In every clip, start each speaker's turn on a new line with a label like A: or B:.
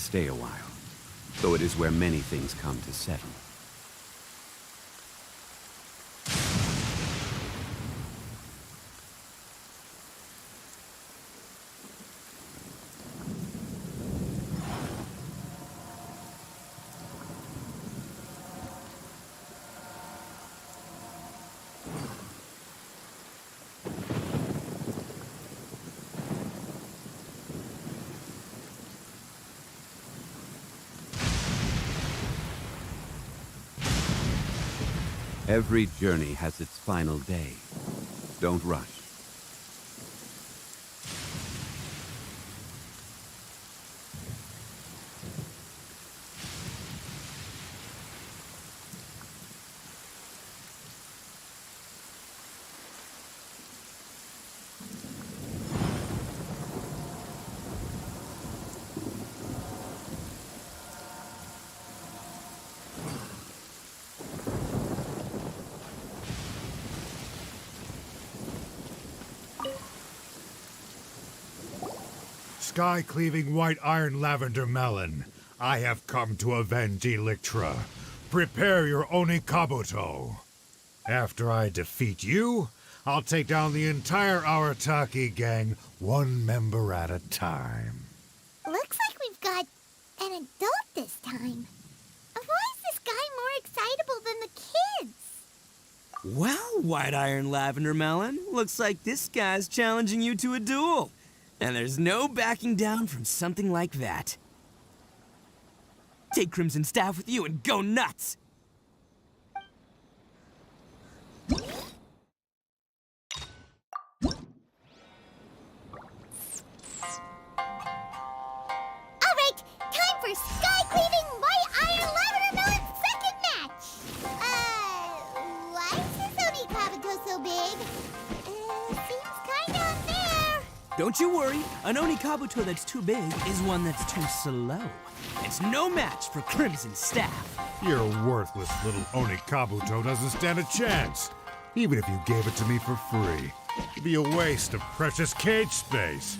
A: stay a while, though it is where many things come to settle. Every journey has its final day. Don't rush.
B: Sky-cleaving white iron lavender melon, I have come to avenge Electra. Prepare your Onikabuto. After I defeat you, I'll take down the entire Arataki gang, one member at a time.
C: Looks like we've got an adult this time. Why is this guy more excitable than the kids?
D: Well, White Iron Lavender Melon, looks like this guy's challenging you to a duel. And there's no backing down from something like that. Take Crimson Staff with you and go nuts!
C: Alright, time for Sky-cleaving white iron lavender melon's second match! Why is this Onikabuto so big? Seems kinda unfair.
D: Don't you worry, an Onikabuto that's too big is one that's too slow. It's no match for Crimson Staff.
B: Your worthless little Onikabuto doesn't stand a chance. Even if you gave it to me for free. It'd be a waste of precious cage space.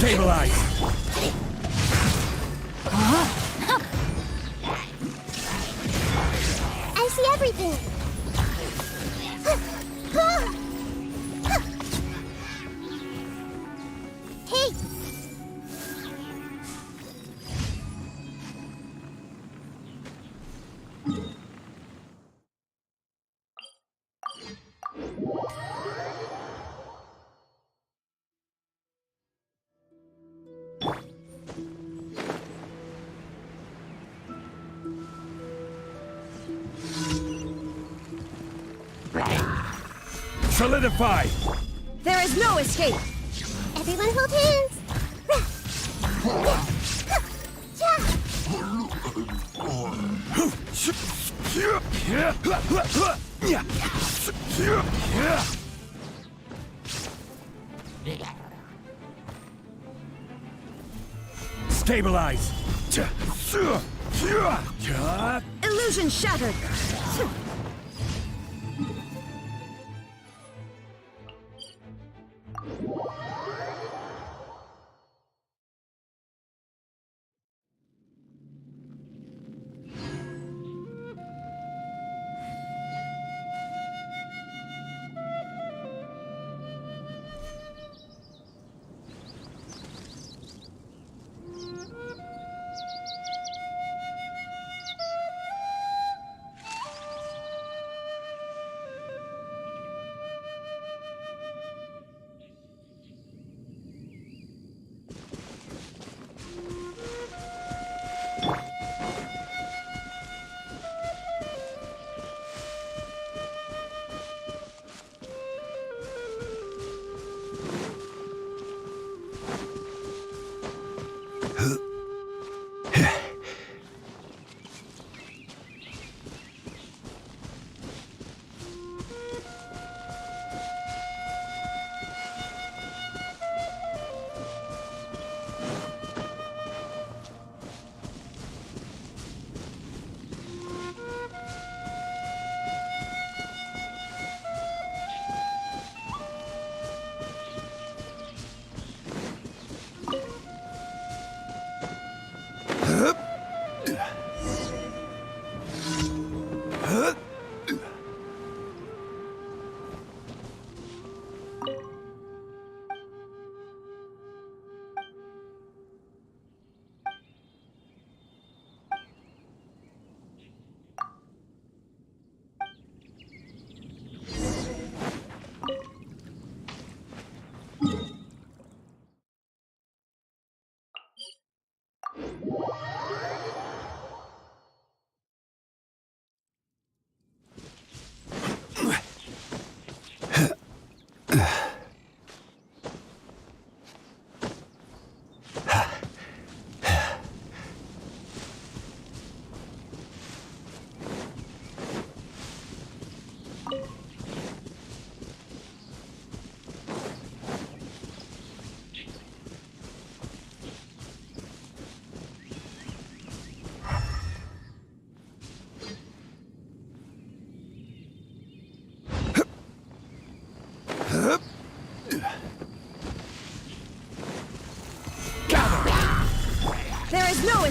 B: Stabilize!
C: I see everything. Hey!
B: Solidify!
E: There is no escape!
C: Everyone hold hands!
B: Stabilize!
E: Illusion shattered!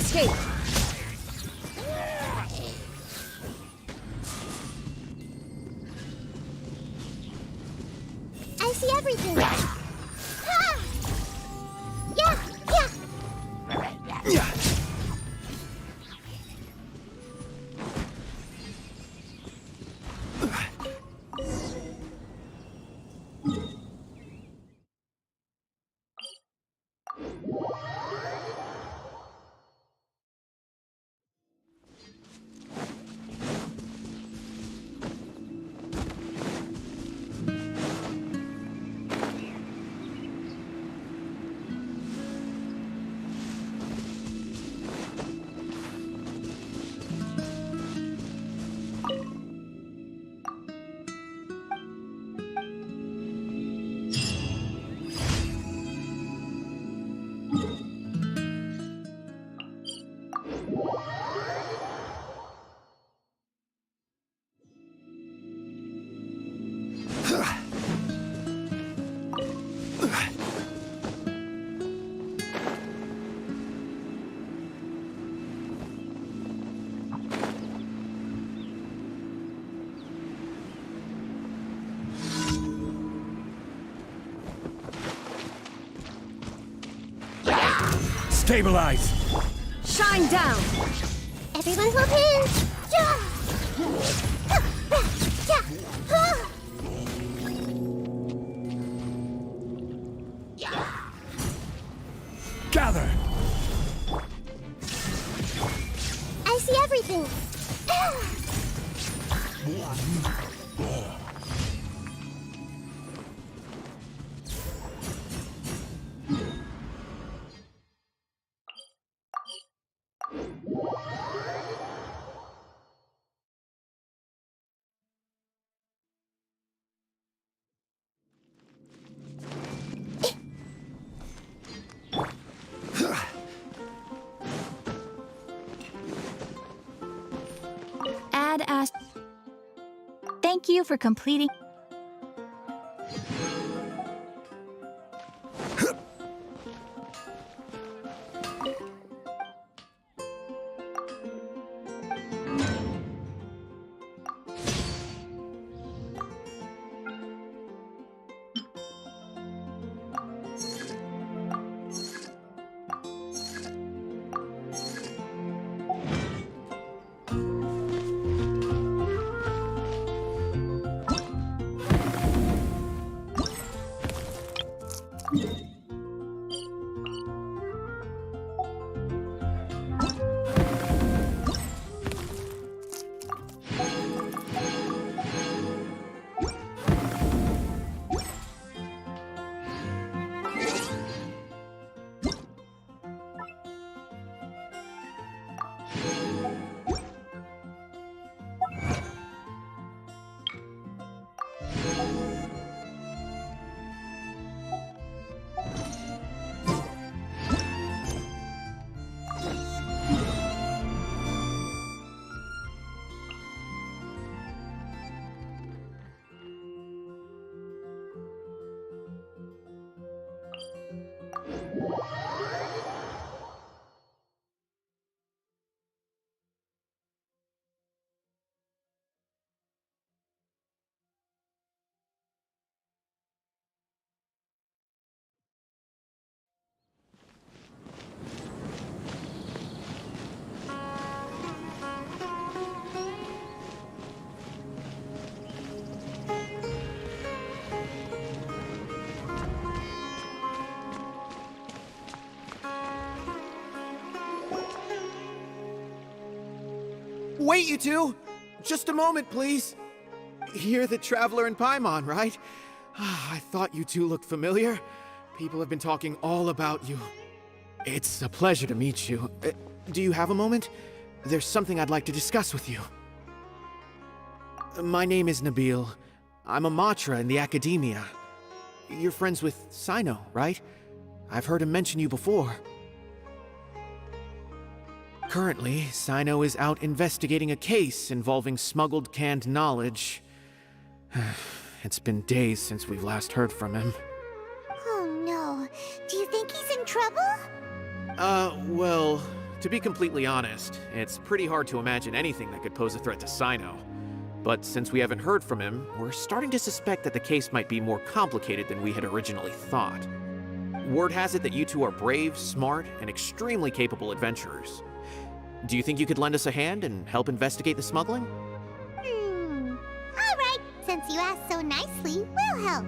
E: escape.
C: I see everything. Ha! Yeah, yeah.
B: Stabilize!
E: Shine down.
C: Everyone hold hands.
B: Gather!
C: I see everything.
F: Ad asked. Thank you for completing.
G: Wait, you two! Just a moment, please. You're the Traveler in Paimon, right? I thought you two looked familiar. People have been talking all about you. It's a pleasure to meet you. Do you have a moment? There's something I'd like to discuss with you. My name is Nabil. I'm a Matra in the Academia. You're friends with Cyno, right? I've heard him mention you before. Currently, Cyno is out investigating a case involving smuggled canned knowledge. It's been days since we've last heard from him.
C: Oh no. Do you think he's in trouble?
G: Well, To be completely honest, it's pretty hard to imagine anything that could pose a threat to Cyno. But since we haven't heard from him, we're starting to suspect that the case might be more complicated than we had originally thought. Word has it that you two are brave, smart, and extremely capable adventurers. Do you think you could lend us a hand and help investigate the smuggling?
C: Alright, since you asked so nicely, we'll help.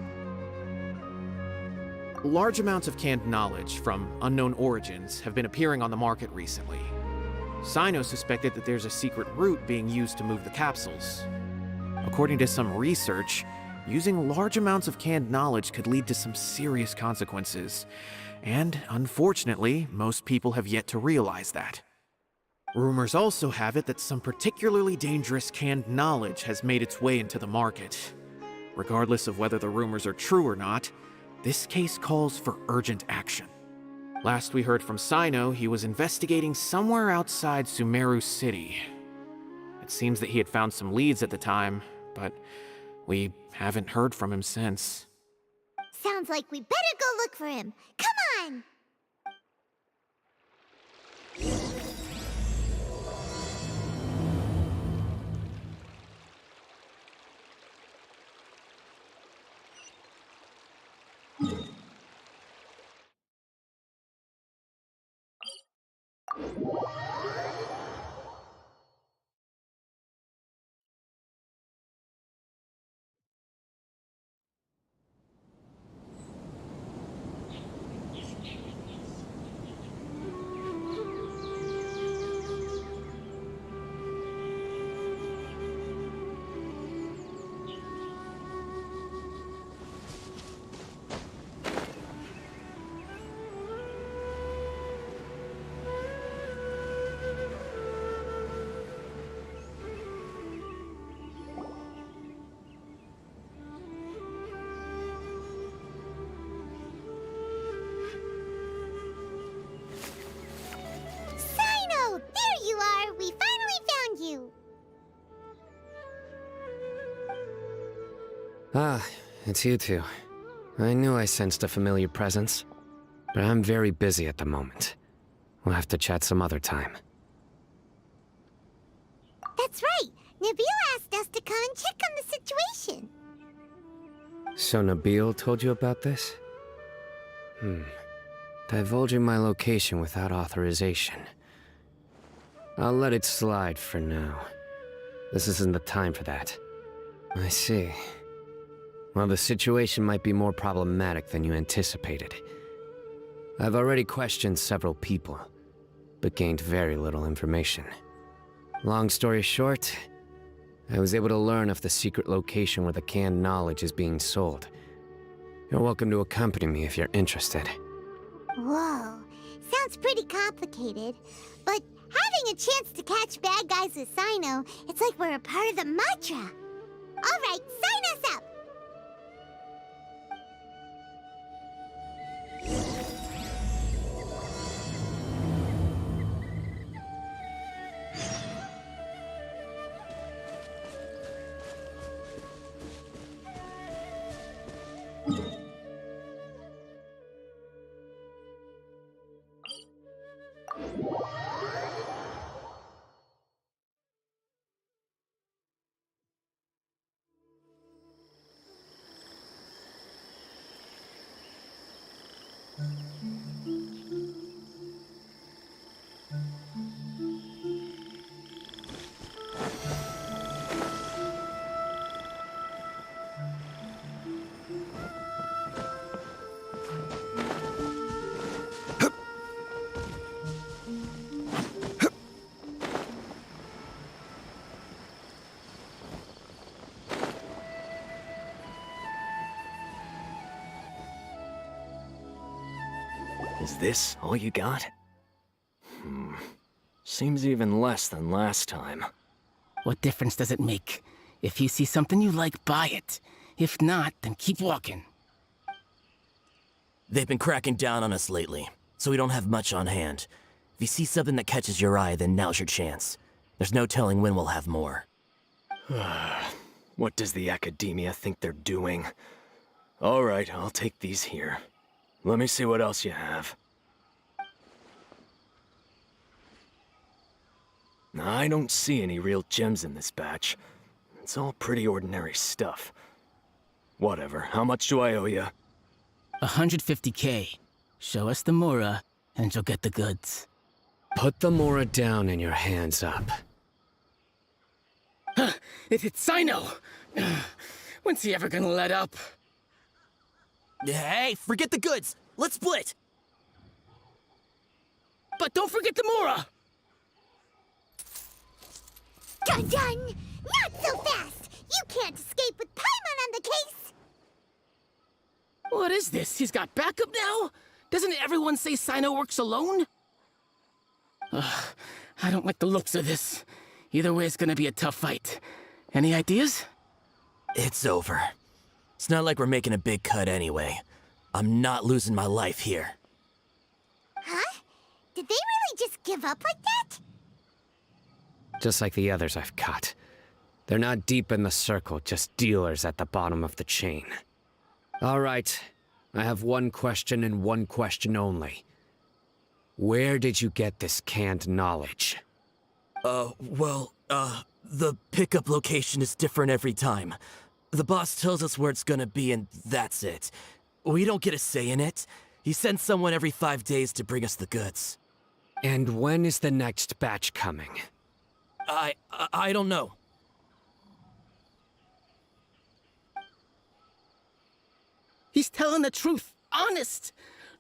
G: Large amounts of canned knowledge from unknown origins have been appearing on the market recently. Cyno suspected that there's a secret route being used to move the capsules. According to some research, using large amounts of canned knowledge could lead to some serious consequences, and unfortunately, most people have yet to realize that. Rumors also have it that some particularly dangerous canned knowledge has made its way into the market. Regardless of whether the rumors are true or not, this case calls for urgent action. Last we heard from Cyno, he was investigating somewhere outside Sumeru City. It seems that he had found some leads at the time, but we haven't heard from him since.
C: Sounds like we better go look for him. Come on! Cyno! There you are! We finally found you!
H: Ah, it's you two. I knew I sensed a familiar presence, but I'm very busy at the moment. We'll have to chat some other time.
C: That's right! Nabil asked us to come and check on the situation.
H: So Nabil told you about this? Divulging my location without authorization. I'll let it slide for now. This isn't the time for that. I see. Well, the situation might be more problematic than you anticipated. I've already questioned several people, but gained very little information. Long story short, I was able to learn of the secret location where the canned knowledge is being sold. You're welcome to accompany me if you're interested.
C: Whoa, sounds pretty complicated. But having a chance to catch bad guys with Cyno, it's like we're a part of the mantra. Alright, sign us up!
I: Is this all you got? Seems even less than last time.
J: What difference does it make? If you see something you like, buy it. If not, then keep walking.
K: They've been cracking down on us lately, so we don't have much on hand. If you see something that catches your eye, then now's your chance. There's no telling when we'll have more.
I: What does the academia think they're doing? All right, I'll take these here. Let me see what else you have. I don't see any real gems in this batch. It's all pretty ordinary stuff. Whatever, how much do I owe you?
J: 150K. Show us the Mora, and you'll get the goods.
H: Put the Mora down and your hands up.
J: It hit Cyno! When's he ever gonna let up?
K: Hey, forget the goods! Let's split!
J: But don't forget the Mora!
C: Dun dun! Not so fast! You can't escape with Paimon on the case!
J: What is this? He's got backup now? Doesn't everyone say Cyno works alone? I don't like the looks of this. Either way, it's gonna be a tough fight. Any ideas?
K: It's over. It's not like we're making a big cut anyway. I'm not losing my life here.
C: Huh? Did they really just give up like that?
H: Just like the others I've caught. They're not deep in the circle, just dealers at the bottom of the chain. All right, I have one question and one question only. Where did you get this canned knowledge?
K: The pickup location is different every time. The boss tells us where it's gonna be and that's it. We don't get a say in it. He sends someone every 5 days to bring us the goods.
H: And when is the next batch coming?
K: I don't know.
J: He's telling the truth. Honest.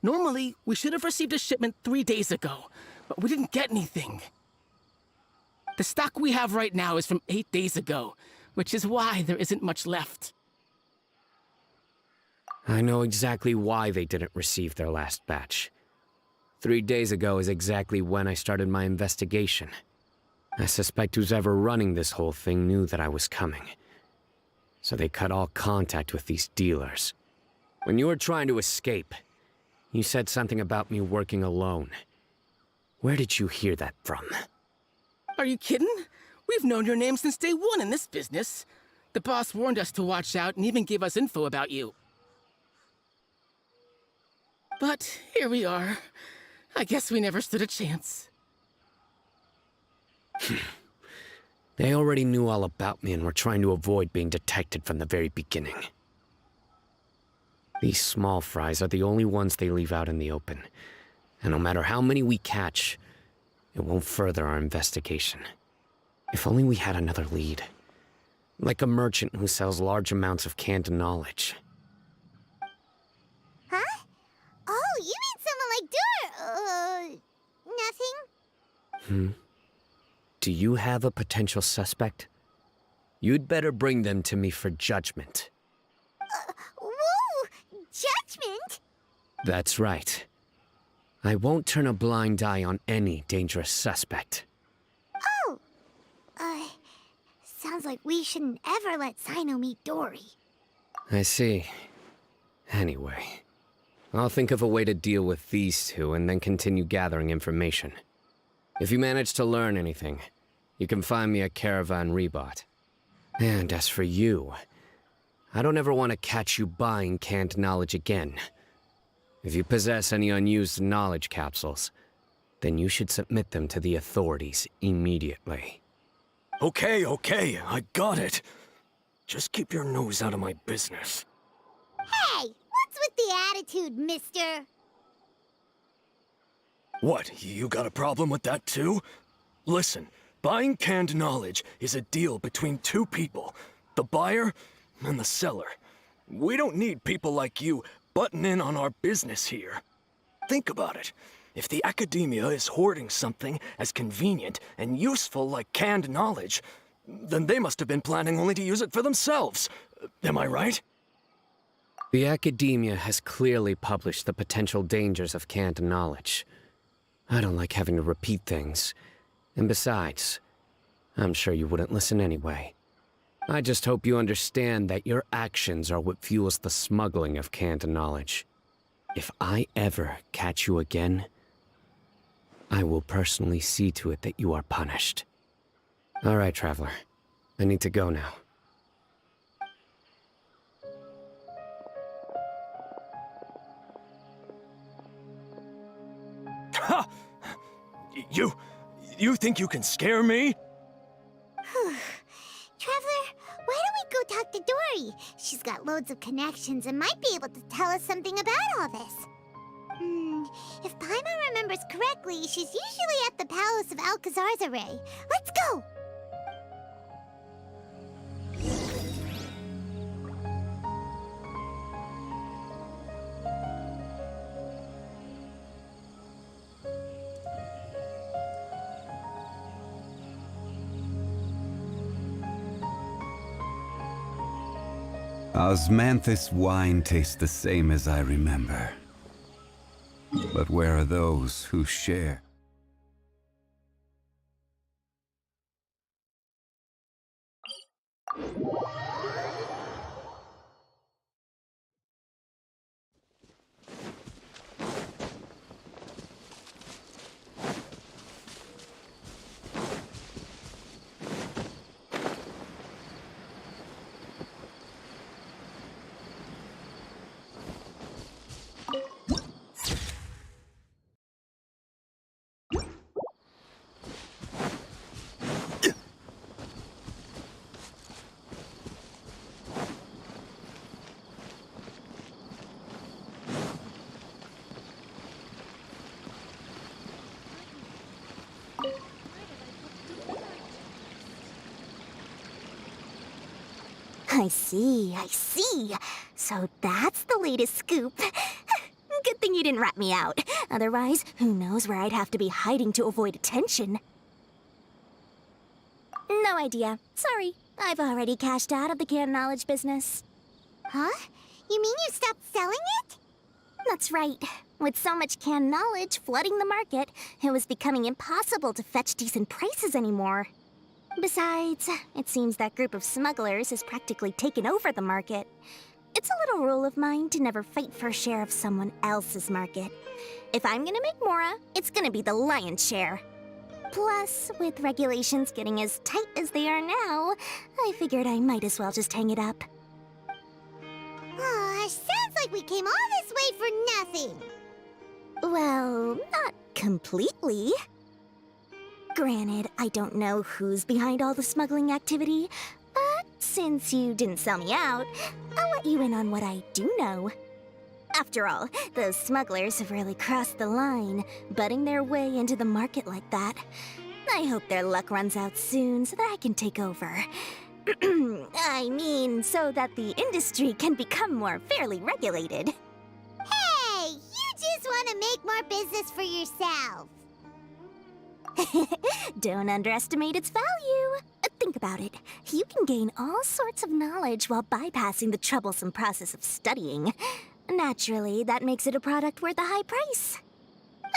J: Normally, we should have received a shipment 3 days ago, but we didn't get anything. The stock we have right now is from 8 days ago, which is why there isn't much left.
H: I know exactly why they didn't receive their last batch. 3 days ago is exactly when I started my investigation. I suspect who's ever running this whole thing knew that I was coming. So they cut all contact with these dealers. When you were trying to escape, you said something about me working alone. Where did you hear that from?
J: Are you kidding? We've known your name since day one in this business. The boss warned us to watch out and even gave us info about you. But here we are. I guess we never stood a chance.
H: They already knew all about me and were trying to avoid being detected from the very beginning. These small fries are the only ones they leave out in the open. And no matter how many we catch, it won't further our investigation. If only we had another lead. Like a merchant who sells large amounts of canned knowledge.
C: Huh? Oh, you mean someone like nothing?
H: Do you have a potential suspect? You'd better bring them to me for judgment.
C: Whoa! Judgment?
H: That's right. I won't turn a blind eye on any dangerous suspect.
C: Oh! Sounds like we shouldn't ever let Cyno meet Dory.
H: I see. Anyway, I'll think of a way to deal with these two and then continue gathering information. If you manage to learn anything, you can find me a Caravan Rebot. And as for you, I don't ever want to catch you buying canned knowledge again. If you possess any unused knowledge capsules, then you should submit them to the authorities immediately.
I: Okay, I got it. Just keep your nose out of my business.
C: Hey! What's with the attitude, mister?
I: What, you got a problem with that too? Listen, buying canned knowledge is a deal between two people, the buyer and the seller. We don't need people like you butting in on our business here. Think about it. If the academia is hoarding something as convenient and useful like canned knowledge, then they must have been planning only to use it for themselves. Am I right?
H: The academia has clearly published the potential dangers of canned knowledge. I don't like having to repeat things. And besides, I'm sure you wouldn't listen anyway. I just hope you understand that your actions are what fuels the smuggling of canned knowledge. If I ever catch you again, I will personally see to it that you are punished. All right, Traveler. I need to go now.
I: Ha! You think you can scare me?
C: Traveler, why don't we go talk to Dory? She's got loads of connections and might be able to tell us something about all this. If Paimon remembers correctly, she's usually at the Palace of Alcazar's Array. Let's go!
A: Osmanthus wine tastes the same as I remember. But where are those who share?
C: I see. So that's the latest scoop. Good thing you didn't rat me out. Otherwise, who knows where I'd have to be hiding to avoid attention. No idea. Sorry. I've already cashed out of the canned knowledge business. Huh? You mean you stopped selling it? That's right. With so much canned knowledge flooding the market, it was becoming impossible to fetch decent prices anymore. Besides, it seems that group of smugglers has practically taken over the market. It's a little rule of mine to never fight for a share of someone else's market. If I'm gonna make Mora, it's gonna be the lion's share. Plus, with regulations getting as tight as they are now, I figured I might as well just hang it up. Sounds like we came all this way for nothing. Well, not completely. Granted, I don't know who's behind all the smuggling activity, but since you didn't sell me out, I'll let you in on what I do know. After all, those smugglers have really crossed the line, butting their way into the market like that. I hope their luck runs out soon so that I can take over. I mean, so that the industry can become more fairly regulated. Hey, you just want to make more business for yourself. Don't underestimate its value. Think about it. You can gain all sorts of knowledge while bypassing the troublesome process of studying. Naturally, that makes it a product worth a high price.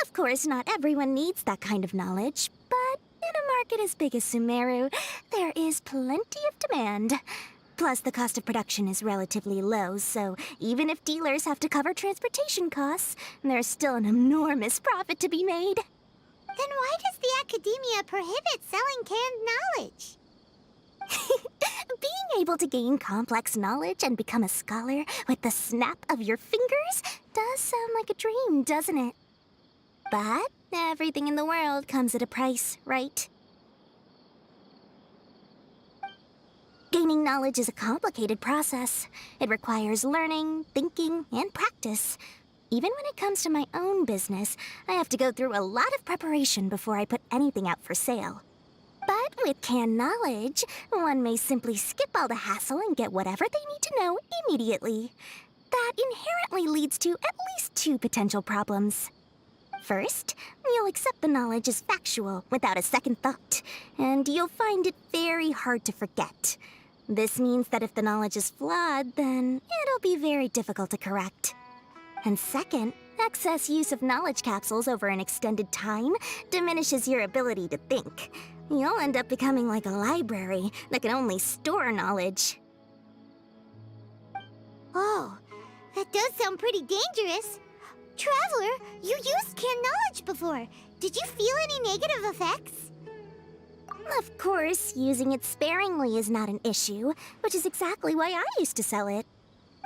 C: Of course, not everyone needs that kind of knowledge, but in a market as big as Sumeru, there is plenty of demand. Plus, the cost of production is relatively low, so even if dealers have to cover transportation costs, there's still an enormous profit to be made. Then why does the Academia prohibit selling canned knowledge? Being able to gain complex knowledge and become a scholar with the snap of your fingers does sound like a dream, doesn't it? But everything in the world comes at a price, right? Gaining knowledge is a complicated process. It requires learning, thinking, and practice. Even when it comes to my own business, I have to go through a lot of preparation before I put anything out for sale. But with canned knowledge, one may simply skip all the hassle and get whatever they need to know immediately. That inherently leads to at least two potential problems. First, you'll accept the knowledge as factual without a second thought, and you'll find it very hard to forget. This means that if the knowledge is flawed, then it'll be very difficult to correct. And second, excess use of knowledge capsules over an extended time diminishes your ability to think. You'll end up becoming like a library that can only store knowledge. Oh, that does sound pretty dangerous. Traveler, you used canned knowledge before. Did you feel any negative effects? Of course, using it sparingly is not an issue, which is exactly why I used to sell it.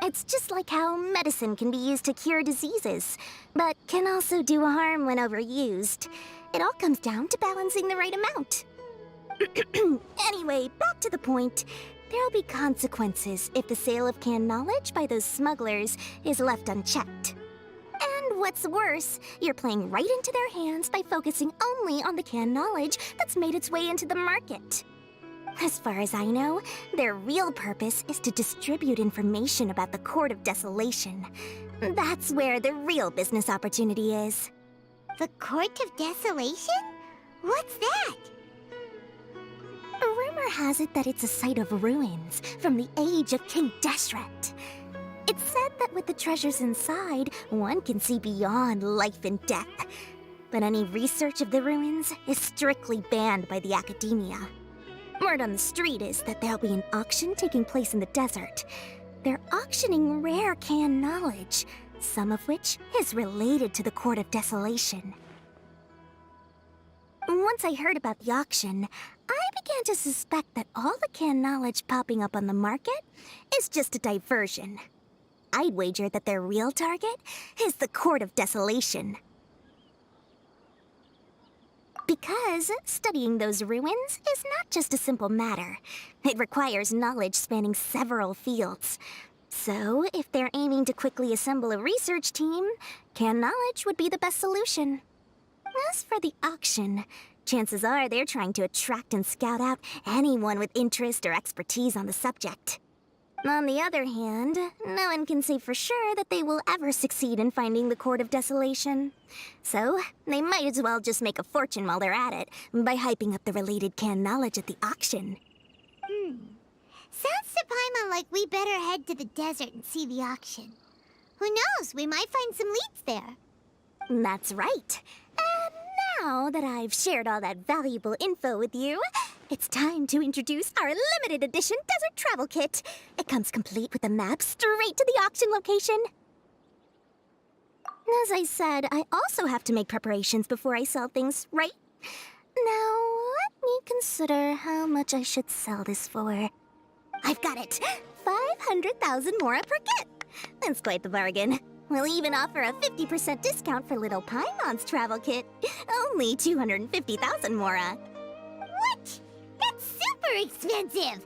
C: It's just like how medicine can be used to cure diseases, but can also do harm when overused. It all comes down to balancing the right amount. Anyway, back to the point. There'll be consequences if the sale of canned knowledge by those smugglers is left unchecked. And what's worse, you're playing right into their hands by focusing only on the canned knowledge that's made its way into the market. As far as I know, their real purpose is to distribute information about the Court of Desolation. That's where the real business opportunity is.
L: The Court of Desolation? What's that?
C: Rumor has it that it's a site of ruins from the age of King Deshret. It's said that with the treasures inside, one can see beyond life and death. But any research of the ruins is strictly banned by the academia. Word on the street is that there'll be an auction taking place in the desert. They're auctioning rare canned knowledge, some of which is related to the Court of Desolation. Once I heard about the auction, I began to suspect that all the canned knowledge popping up on the market is just a diversion. I'd wager that their real target is the Court of Desolation. Because studying those ruins is not just a simple matter. It requires knowledge spanning several fields. So, if they're aiming to quickly assemble a research team, canned knowledge would be the best solution. As for the auction, chances are they're trying to attract and scout out anyone with interest or expertise on the subject. On the other hand, no one can say for sure that they will ever succeed in finding the Court of Desolation. So, they might as well just make a fortune while they're at it by hyping up the related canned knowledge at the auction.
L: Sounds to Paimon like we better head to the desert and see the auction. Who knows, we might find some leads there.
C: That's right. And now that I've shared all that valuable info with you, it's time to introduce our limited edition desert travel kit. It comes complete with a map straight to the auction location. As I said, I also have to make preparations before I sell things, right? Now, let me consider how much I should sell this for. I've got it! 500,000 mora per kit! That's quite the bargain. We'll even offer a 50% discount for little Paimon's travel kit. Only 250,000 mora.
L: What? That's super expensive!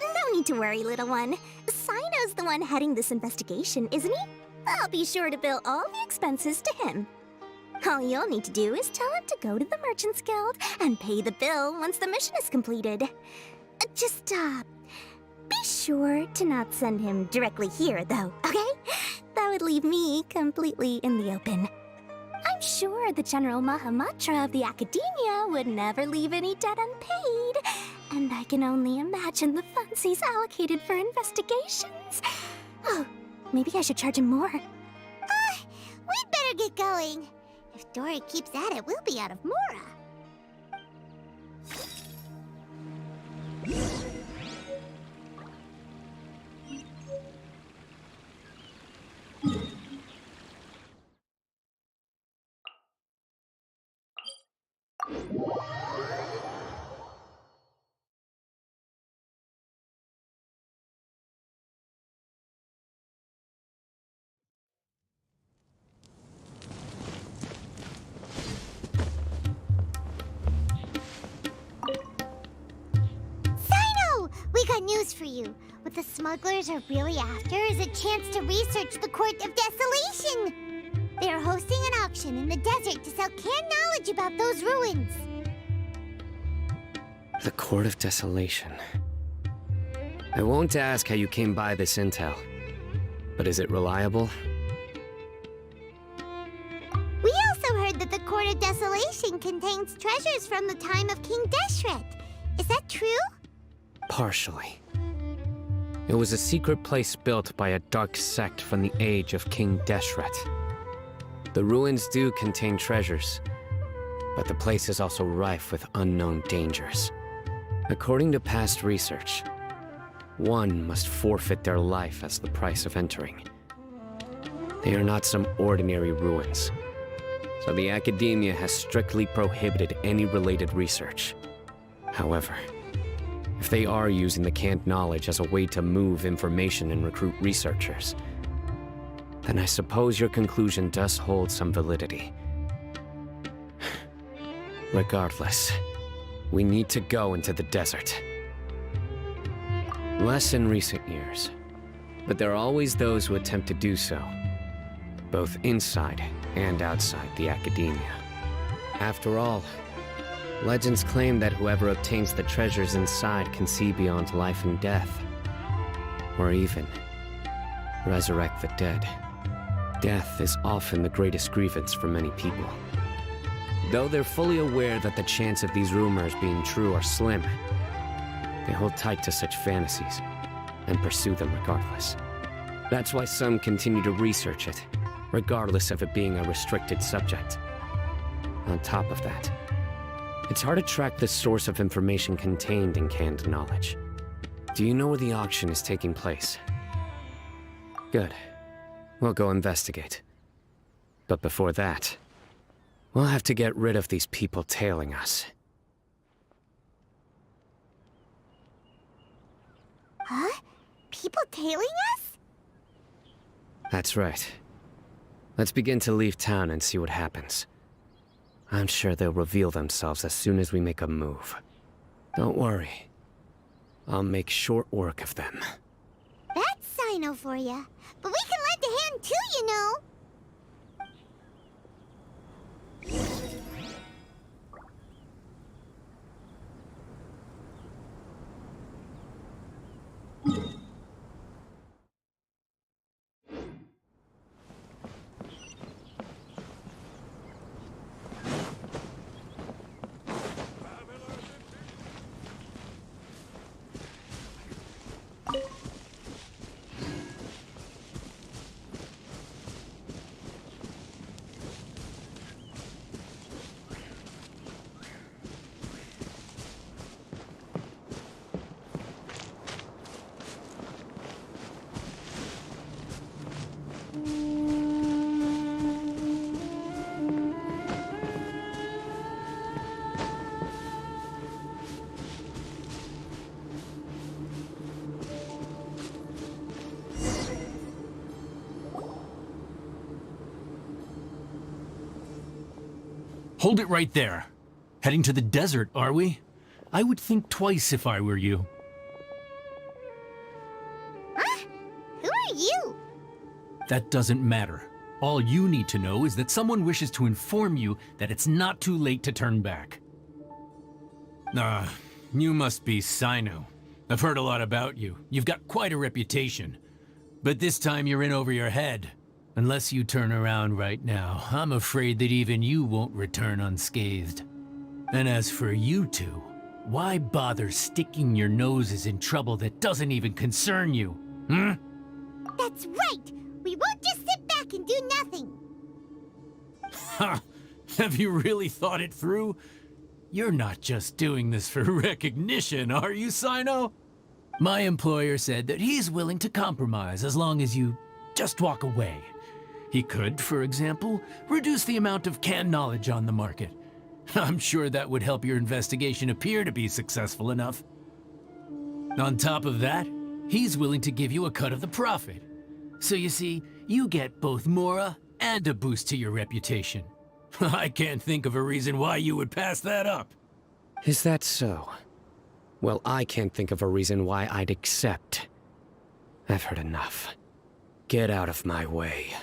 C: No need to worry, little one. Cyno's the one heading this investigation, isn't he? I'll be sure to bill all the expenses to him. All you'll need to do is tell him to go to the Merchants Guild and pay the bill once the mission is completed. Just, be sure to not send him directly here, though, okay? That would leave me completely in the open. I'm sure the General Mahamatra of the Academia would never leave any debt unpaid, and I can only imagine the funds he's allocated for investigations. Oh, maybe I should charge him more.
L: We'd better get going. If Dory keeps at it, we'll be out of mora. We got news for you. What the smugglers are really after is a chance to research the Court of Desolation. They are hosting an auction in the desert to sell canned knowledge about those ruins.
H: The Court of Desolation. I won't ask how you came by this intel, but is it reliable?
L: We also heard that the Court of Desolation contains treasures from the time of King Deshret. Is that true?
H: Partially. It was a secret place built by a dark sect from the age of King Deshret. The ruins do contain treasures, but the place is also rife with unknown dangers. According to past research, one must forfeit their life as the price of entering. They are not some ordinary ruins, so the Academia has strictly prohibited any related research. However, If they are using the canned knowledge as a way to move information and recruit researchers, then I suppose your conclusion does hold some validity. Regardless, we need to go into the desert. Less in recent years, but there are always those who attempt to do so, both inside and outside the academia. After all, legends claim that whoever obtains the treasures inside can see beyond life and death, or even resurrect the dead. Death is often the greatest grievance for many people. Though they're fully aware that the chance of these rumors being true are slim, they hold tight to such fantasies and pursue them regardless. That's why some continue to research it, regardless of it being a restricted subject. On top of that, it's hard to track the source of information contained in canned knowledge. Do you know where the auction is taking place? Good. We'll go investigate. But before that, we'll have to get rid of these people tailing us.
L: Huh? People tailing us?
H: That's right. Let's begin to leave town and see what happens. I'm sure they'll reveal themselves as soon as we make a move. Don't worry. I'll make short work of them.
L: That's Cyno for ya. But we can lend a hand too, you know.
M: Hold it right there. Heading to the desert, are we? I would think twice if I were you.
L: Huh? Who are you?
M: That doesn't matter. All you need to know is that someone wishes to inform you that it's not too late to turn back. You must be Cyno. I've heard a lot about you. You've got quite a reputation. But this time you're in over your head. Unless you turn around right now, I'm afraid that even you won't return unscathed. And as for you two, why bother sticking your noses in trouble that doesn't even concern you, hmm?
L: That's right! We won't just sit back and do nothing!
M: Ha! Have you really thought it through? You're not just doing this for recognition, are you, Cyno? My employer said that he's willing to compromise as long as you just walk away. He could, for example, reduce the amount of canned knowledge on the market. I'm sure that would help your investigation appear to be successful enough. On top of that, he's willing to give you a cut of the profit. So you see, you get both Mora and a boost to your reputation. I can't think of a reason why you would pass that up.
H: Is that so? Well, I can't think of a reason why I'd accept. I've heard enough. Get out of my way.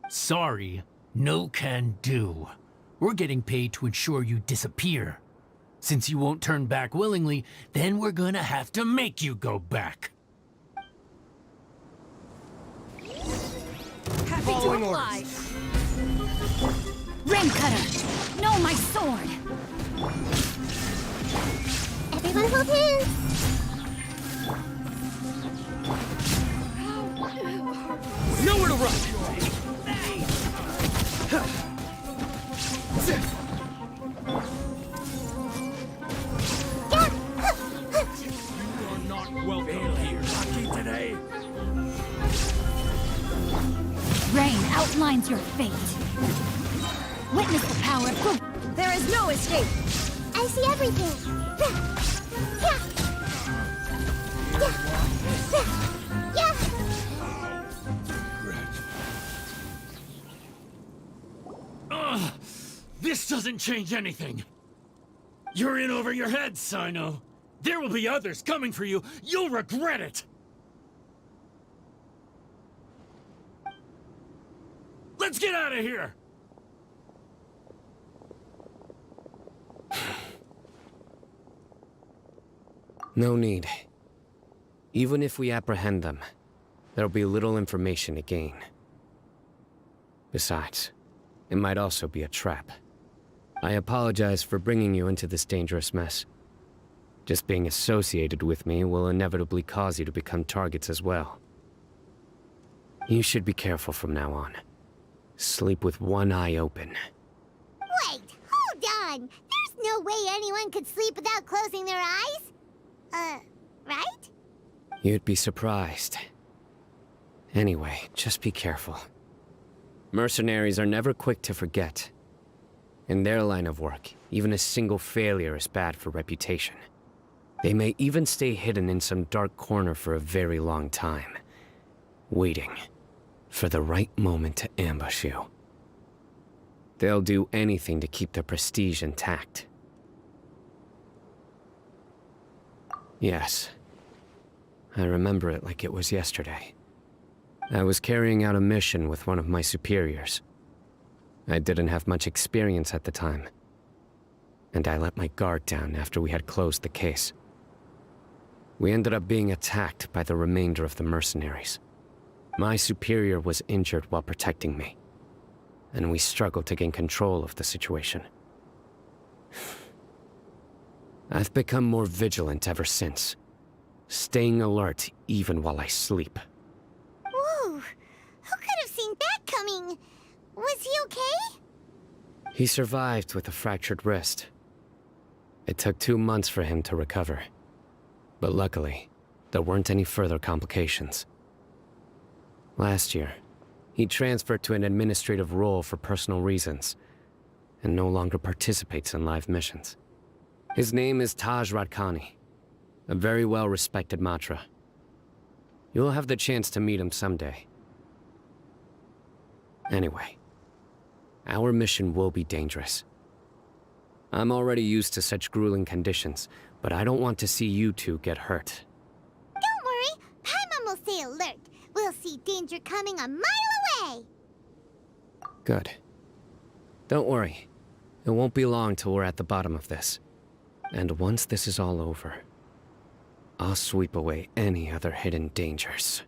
M: Sorry, no can do. We're getting paid to ensure you disappear. Since you won't turn back willingly, then we're gonna have to make you go back.
E: Happy to apply. Rain cutter! No, my sword!
L: Everyone hold hands!
K: Nowhere to run!
I: You are not welcome here. Lucky today.
E: Rain outlines your fate. Witness the power of... There is no escape!
L: I see everything!
M: Ugh, this doesn't change anything. You're in over your head, Cyno. There will be others coming for you. You'll regret it. Let's get out of here!
H: No need. Even if we apprehend them, there'll be little information to gain. Besides, it might also be a trap. I apologize for bringing you into this dangerous mess. Just being associated with me will inevitably cause you to become targets as well. You should be careful from now on. Sleep with one eye open.
L: Wait, hold on! There's no way anyone could sleep without closing their eyes? Right?
H: You'd be surprised. Anyway, just be careful. Mercenaries are never quick to forget. In their line of work, even a single failure is bad for reputation. They may even stay hidden in some dark corner for a very long time, waiting for the right moment to ambush you. They'll do anything to keep their prestige intact. Yes, I remember it like it was yesterday. I was carrying out a mission with one of my superiors. I didn't have much experience at the time, and I let my guard down after we had closed the case. We ended up being attacked by the remainder of the mercenaries. My superior was injured while protecting me, and we struggled to gain control of the situation. I've become more vigilant ever since, staying alert even while I sleep.
L: Whoa! Who could have seen that coming? Was he okay?
H: He survived with a fractured wrist. It took 2 months for him to recover, but luckily, there weren't any further complications. Last year, he transferred to an administrative role for personal reasons, and no longer participates in live missions. His name is Taj Radkani, a very well-respected Matra. You'll have the chance to meet him someday. Anyway, our mission will be dangerous. I'm already used to such grueling conditions, but I don't want to see you two get hurt.
L: Don't worry, Paimon will stay alert. We'll see danger coming a mile away!
H: Good. Don't worry. It won't be long till we're at the bottom of this. And once this is all over, I'll sweep away any other hidden dangers.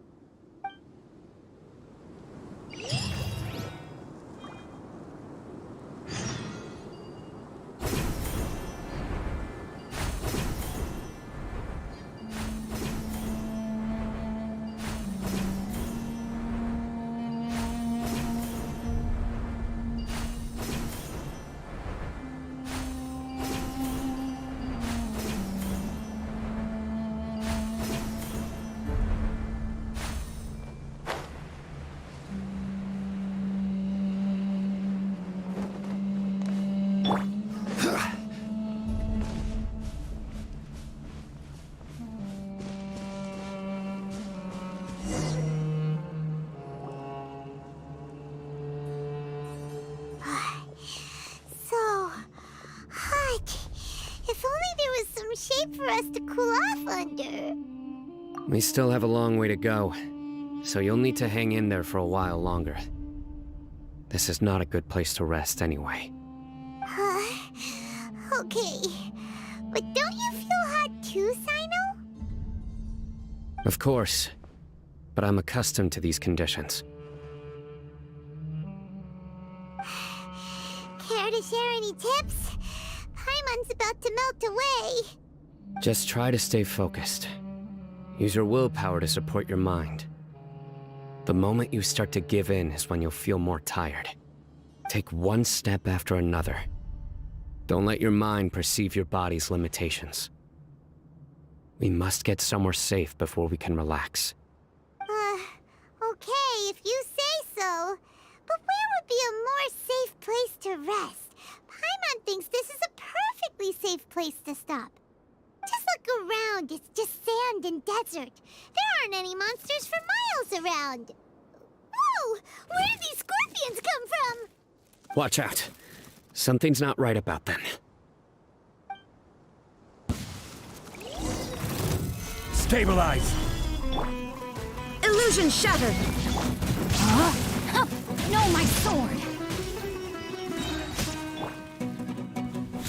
L: So hot. If only there was some shade for us to cool off under.
H: We still have a long way to go, so you'll need to hang in there for a while longer. This is not a good place to rest anyway.
L: Okay. But don't you feel hot too, Cyno?
H: Of course, but I'm accustomed to these conditions.
L: Care to share any tips? Paimon's about to melt away.
H: Just try to stay focused. Use your willpower to support your mind. The moment you start to give in is when you'll feel more tired. Take one step after another. Don't let your mind perceive your body's limitations. We must get somewhere safe before we can relax.
L: Okay, if you say so. But where would be a more safe place to rest? Paimon thinks this is a perfectly safe place to stop. Just look around. It's just sand and desert. There aren't any monsters for miles around. Whoa! Where did these scorpions come from?
H: Watch out. Something's not right about them.
B: Stabilize!
E: Illusion shattered! Huh? No, my sword!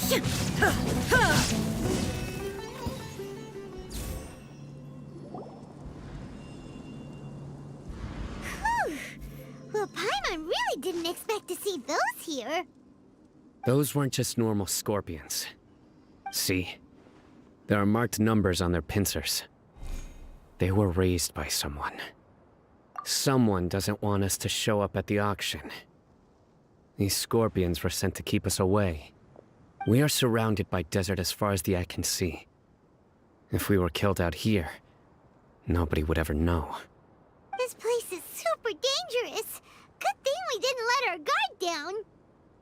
L: Whew. Well, Paimon really didn't expect to see those here.
H: Those weren't just normal scorpions. See? There are marked numbers on their pincers. They were raised by someone. Someone doesn't want us to show up at the auction. These scorpions were sent to keep us away. We are surrounded by desert as far as the eye can see. If we were killed out here, nobody would ever know.
L: This place is super dangerous. Good thing we didn't let our guard down.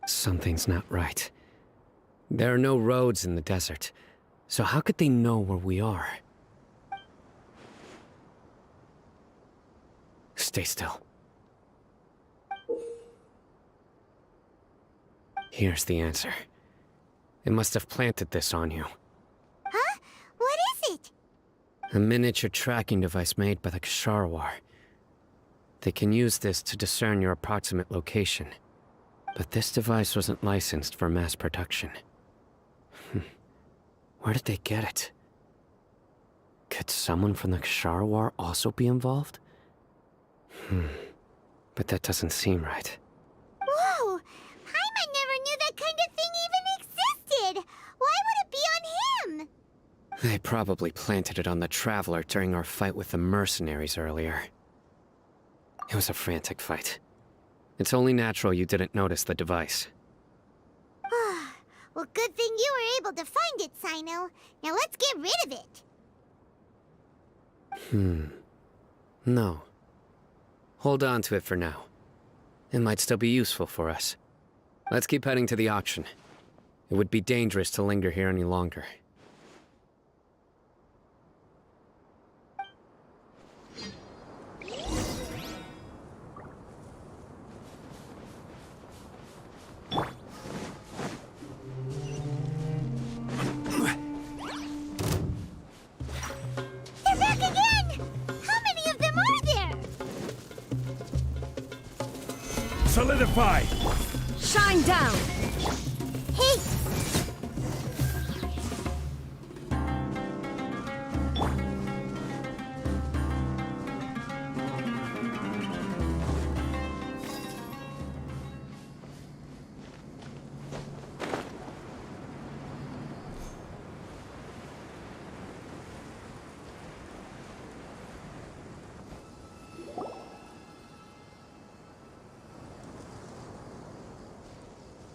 H: Something's not right. There are no roads in the desert, so how could they know where we are? Stay still. Here's the answer. It must have planted this on you.
L: Huh? What is it?
H: A miniature tracking device made by the Ksharawar. They can use this to discern your approximate location. But this device wasn't licensed for mass production. Where did they get it? Could someone from the Ksharawar also be involved? But that doesn't seem right.
L: Whoa! Paimon never knew that kind of thing even existed! Why would it be on him?
H: They probably planted it on the Traveler during our fight with the mercenaries earlier. It was a frantic fight. It's only natural you didn't notice the device.
L: Well, good thing you were able to find it, Cyno. Now let's get rid of it.
H: No. Hold on to it for now. It might still be useful for us. Let's keep heading to the auction. It would be dangerous to linger here any longer.
L: They're back again! How many of them are there?
B: Solidify!
E: Shine down!
L: Hey!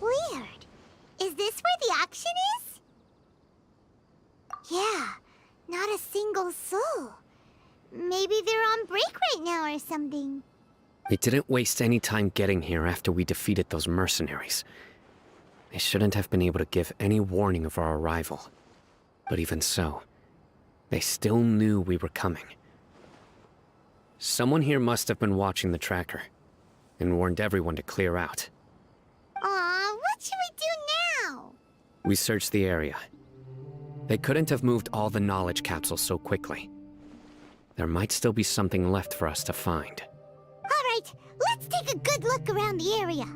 L: Weird. Is this where the auction is? Yeah, not a single soul. Maybe they're on break right now or something.
H: We didn't waste any time getting here after we defeated those mercenaries. They shouldn't have been able to give any warning of our arrival. But even so, they still knew we were coming. Someone here must have been watching the tracker, and warned everyone to clear out.
L: Aw, what should we do now?
H: We searched the area. They couldn't have moved all the knowledge capsules so quickly. There might still be something left for us to find.
L: Alright, let's take a good look around the area.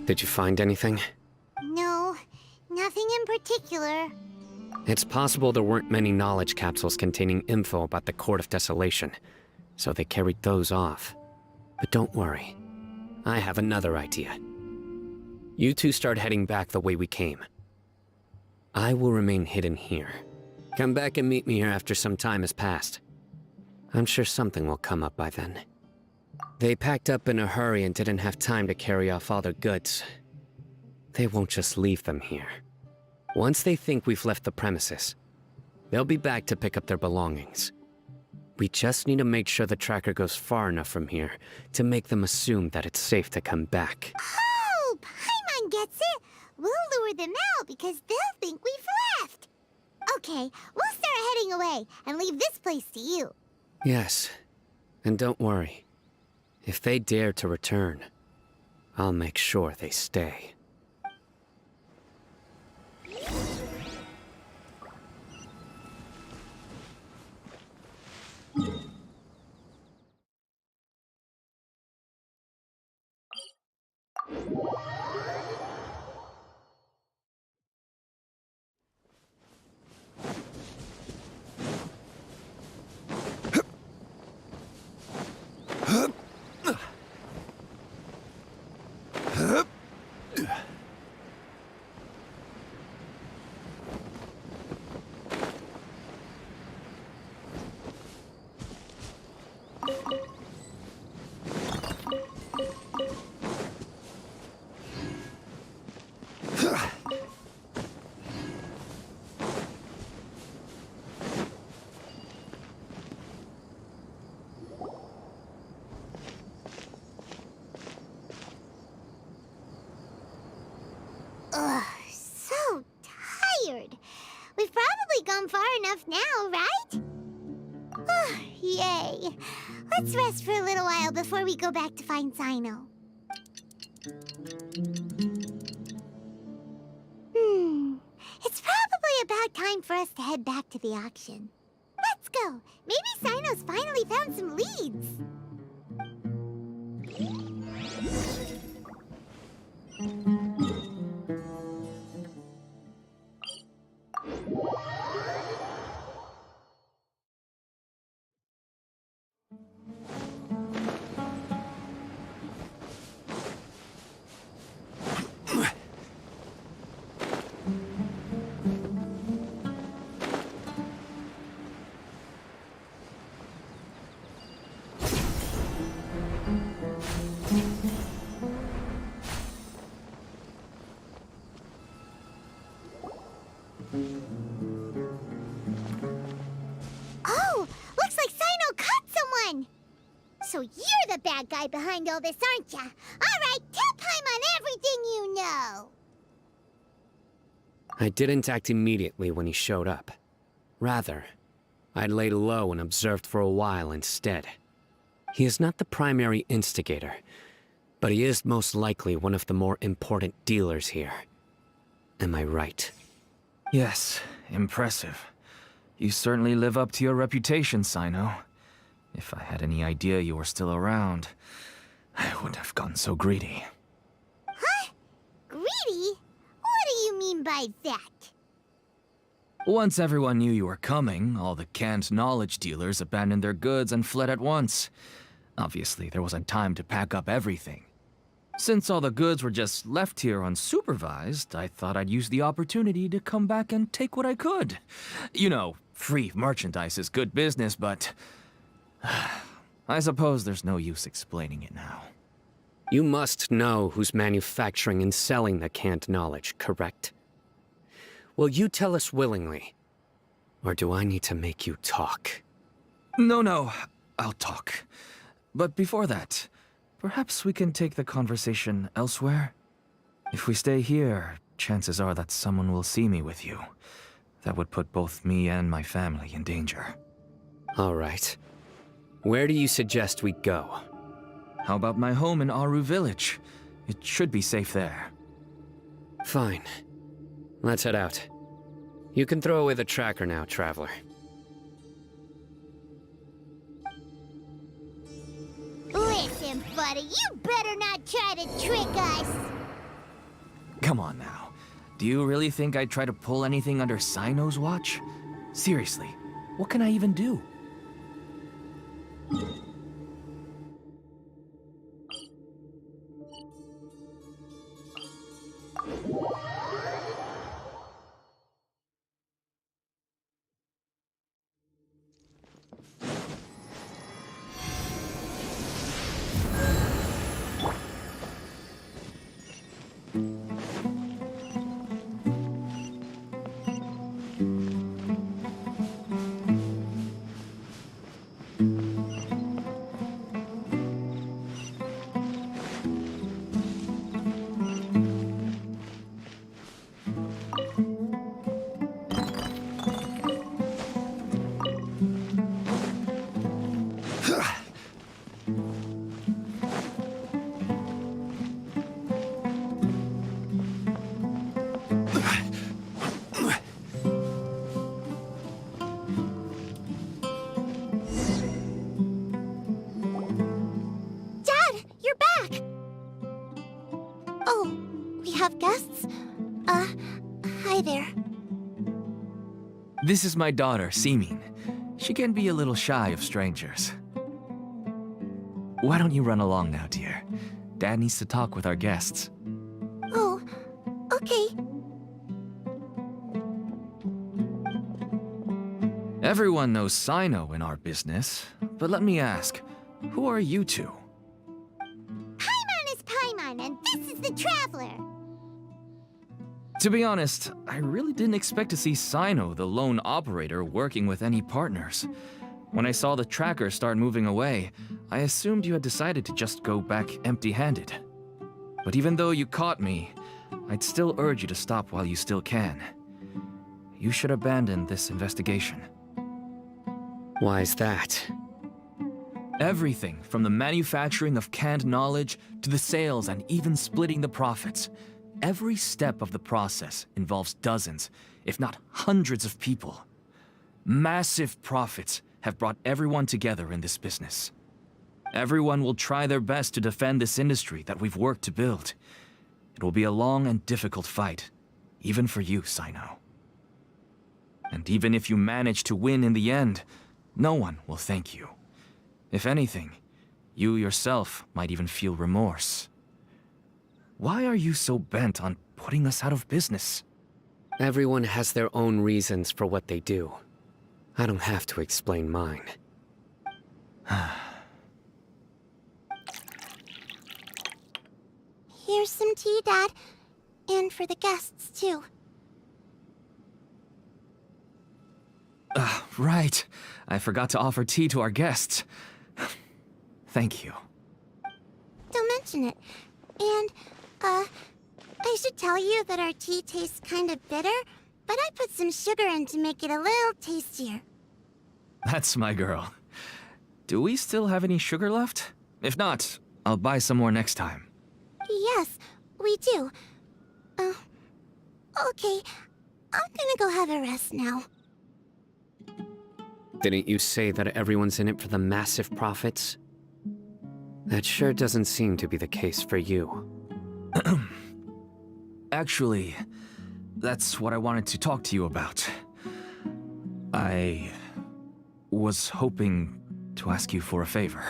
H: Did you find anything?
L: No, nothing in particular.
H: It's possible there weren't many knowledge capsules containing info about the Court of Desolation, so they carried those off. But don't worry. I have another idea. You two start heading back the way we came. I will remain hidden here. Come back and meet me here after some time has passed. I'm sure something will come up by then. They packed up in a hurry and didn't have time to carry off all their goods. They won't just leave them here. Once they think we've left the premises, they'll be back to pick up their belongings. We just need to make sure the tracker goes far enough from here to make them assume that it's safe to come back.
L: Oh, Paimon gets it. We'll lure them out because they'll think we've left. Okay, we'll start heading away and leave this place to you.
H: Yes, and don't worry. If they dare to return, I'll make sure they stay.
L: Ugh, so tired. We've probably gone far enough now, right? Oh, yay. Let's rest for a little while before we go back to find Cyno. It's probably about time for us to head back to the auction. Let's go. Maybe Cyno's finally found some leads. Oh, looks like Cyno caught someone! So you're the bad guy behind all this, aren't ya? All right, tell Paimon everything you know!
H: I didn't act immediately when he showed up. Rather, I laid low and observed for a while instead. He is not the primary instigator, but he is most likely one of the more important dealers here. Am I right?
N: Yes, impressive. You certainly live up to your reputation, Cyno. If I had any idea you were still around, I wouldn't have gotten so greedy.
L: Huh? Greedy? What do you mean by that?
N: Once everyone knew you were coming, all the canned knowledge dealers abandoned their goods and fled at once. Obviously, there wasn't time to pack up everything. Since all the goods were just left here unsupervised, I thought I'd use the opportunity to come back and take what I could. You know, free merchandise is good business, but I suppose there's no use explaining it now.
H: You must know who's manufacturing and selling the canned knowledge, correct? Will you tell us willingly? Or do I need to make you talk?
N: No, I'll talk. But before that, perhaps we can take the conversation elsewhere? If we stay here, chances are that someone will see me with you. That would put both me and my family in danger.
H: All right. Where do you suggest we go?
N: How about my home in Aru Village? It should be safe there.
H: Fine. Let's head out. You can throw away the tracker now, Traveler.
L: Listen, buddy, you better not try to trick us!
N: Come on now. Do you really think I'd try to pull anything under Cyno's watch? Seriously, what can I even do? This is my daughter, Simin. She can be a little shy of strangers. Why don't you run along now, dear? Dad needs to talk with our guests.
C: Oh, okay.
N: Everyone knows Cyno in our business, but let me ask, who are you two?
L: Paimon is Paimon, and this is the Traveler.
N: To be honest, I really didn't expect to see Cyno, the lone operator, working with any partners. When I saw the tracker start moving away, I assumed you had decided to just go back empty-handed. But even though you caught me, I'd still urge you to stop while you still can. You should abandon this investigation.
H: Why is that?
N: Everything from the manufacturing of canned knowledge to the sales and even splitting the profits. Every step of the process involves dozens, if not hundreds of people. Massive profits have brought everyone together in this business. Everyone will try their best to defend this industry that we've worked to build. It will be a long and difficult fight, even for you, Cyno. And even if you manage to win in the end, no one will thank you. If anything, you yourself might even feel remorse. Why are you so bent on putting us out of business?
H: Everyone has their own reasons for what they do. I don't have to explain mine.
L: Here's some tea, Dad. And for the guests, too.
N: Right. I forgot to offer tea to our guests. Thank you.
L: Don't mention it. And, I should tell you that our tea tastes kind of bitter, but I put some sugar in to make it a little tastier.
N: That's my girl. Do we still have any sugar left? If not, I'll buy some more next time.
L: Yes, we do. Okay. I'm gonna go have a rest now.
H: Didn't you say that everyone's in it for the massive profits? That sure doesn't seem to be the case for you.
N: Actually, that's what I wanted to talk to you about. I was hoping to ask you for a favor.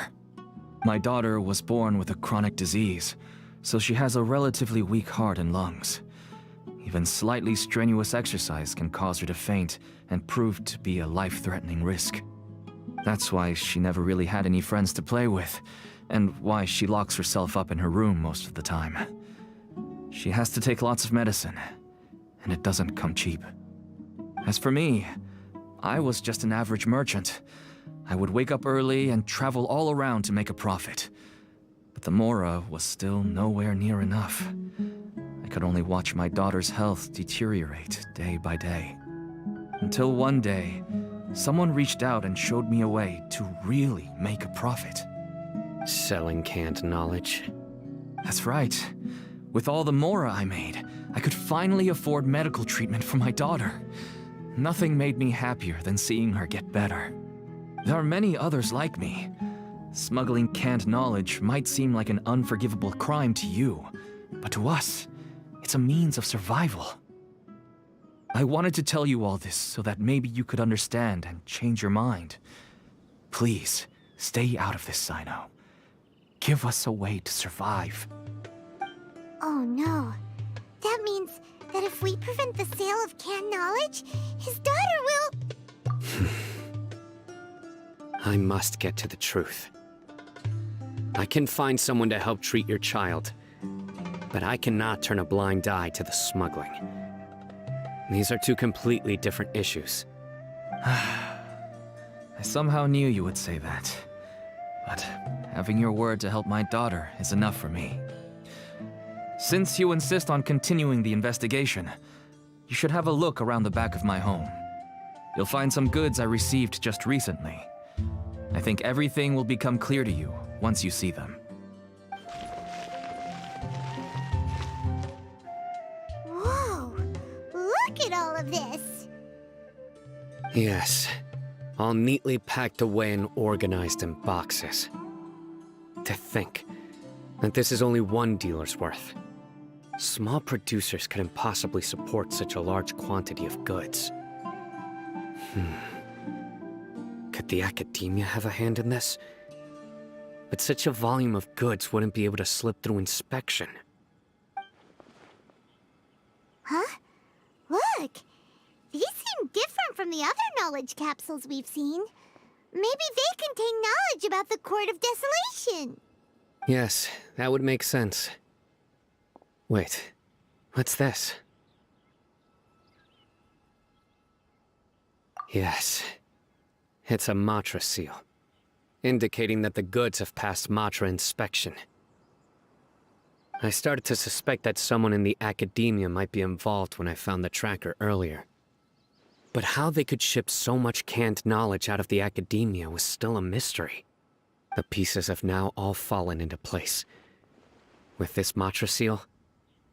N: My daughter was born with a chronic disease, so she has a relatively weak heart and lungs. Even slightly strenuous exercise can cause her to faint and prove to be a life-threatening risk. That's why she never really had any friends to play with, and why she locks herself up in her room most of the time. She has to take lots of medicine, and it doesn't come cheap. As for me, I was just an average merchant. I would wake up early and travel all around to make a profit. But the Mora was still nowhere near enough. I could only watch my daughter's health deteriorate day by day. Until one day, someone reached out and showed me a way to really make a profit.
H: Selling canned knowledge?
N: That's right. With all the Mora I made, I could finally afford medical treatment for my daughter. Nothing made me happier than seeing her get better. There are many others like me. Smuggling canned knowledge might seem like an unforgivable crime to you, but to us, it's a means of survival. I wanted to tell you all this so that maybe you could understand and change your mind. Please, stay out of this, Cyno. Give us a way to survive.
L: Oh no. That means that if we prevent the sale of canned knowledge, his daughter will...
H: I must get to the truth. I can find someone to help treat your child, but I cannot turn a blind eye to the smuggling. These are two completely different issues.
N: I somehow knew you would say that. But having your word to help my daughter is enough for me. Since you insist on continuing the investigation, you should have a look around the back of my home. You'll find some goods I received just recently. I think everything will become clear to you once you see them.
L: Whoa! Look at all of this!
H: Yes, all neatly packed away and organized in boxes. To think that this is only one dealer's worth. Small producers couldn't possibly support such a large quantity of goods. Could the Academia have a hand in this? But such a volume of goods wouldn't be able to slip through inspection.
L: Huh? Look! These seem different from the other knowledge capsules we've seen. Maybe they contain knowledge about the Court of Desolation.
H: Yes, that would make sense. Wait, what's this? Yes, it's a Matra seal, indicating that the goods have passed Matra inspection. I started to suspect that someone in the Academia might be involved when I found the tracker earlier. But how they could ship so much canned knowledge out of the Academia was still a mystery. The pieces have now all fallen into place. With this Matra seal,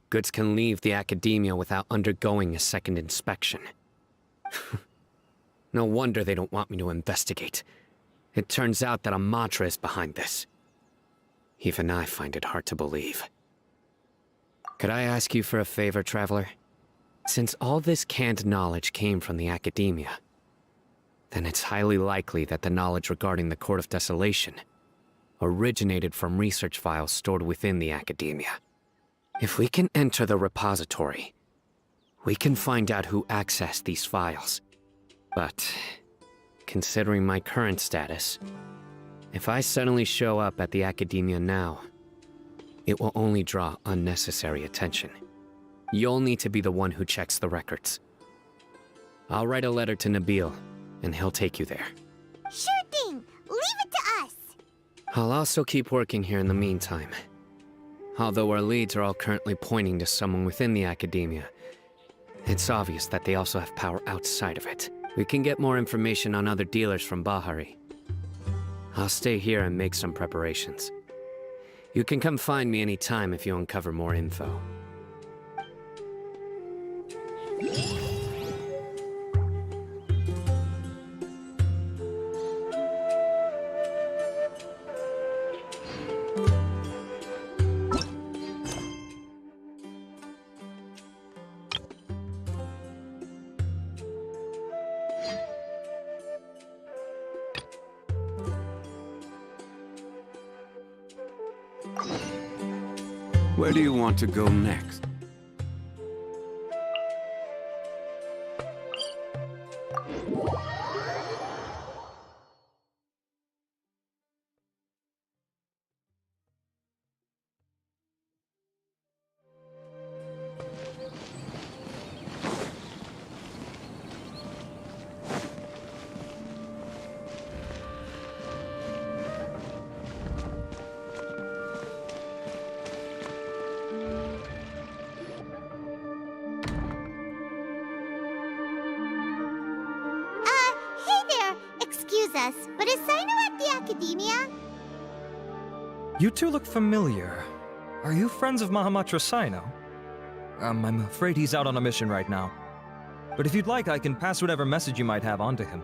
H: goods can leave the Academia without undergoing a second inspection. No wonder they don't want me to investigate. It turns out that a Matra is behind this. Even I find it hard to believe. Could I ask you for a favor, Traveler? Since all this canned knowledge came from the Academia, then it's highly likely that the knowledge regarding the Court of Desolation originated from research files stored within the Academia. If we can enter the repository, we can find out who accessed these files. But, considering my current status, if I suddenly show up at the Academia now, it will only draw unnecessary attention. You'll need to be the one who checks the records. I'll write a letter to Nabil, and he'll take you there.
L: Sure thing! Leave it to us!
H: I'll also keep working here in the meantime. Although our leads are all currently pointing to someone within the Academia, it's obvious that they also have power outside of it. We can get more information on other dealers from Bahari. I'll stay here and make some preparations. You can come find me anytime if you uncover more info.
A: Where do you want to go next?
L: Us, but is Cyno at the Academia?
O: You two look familiar. Are you friends of Mahamatra Cyno? I'm afraid he's out on a mission right now. But if you'd like, I can pass whatever message you might have on to him.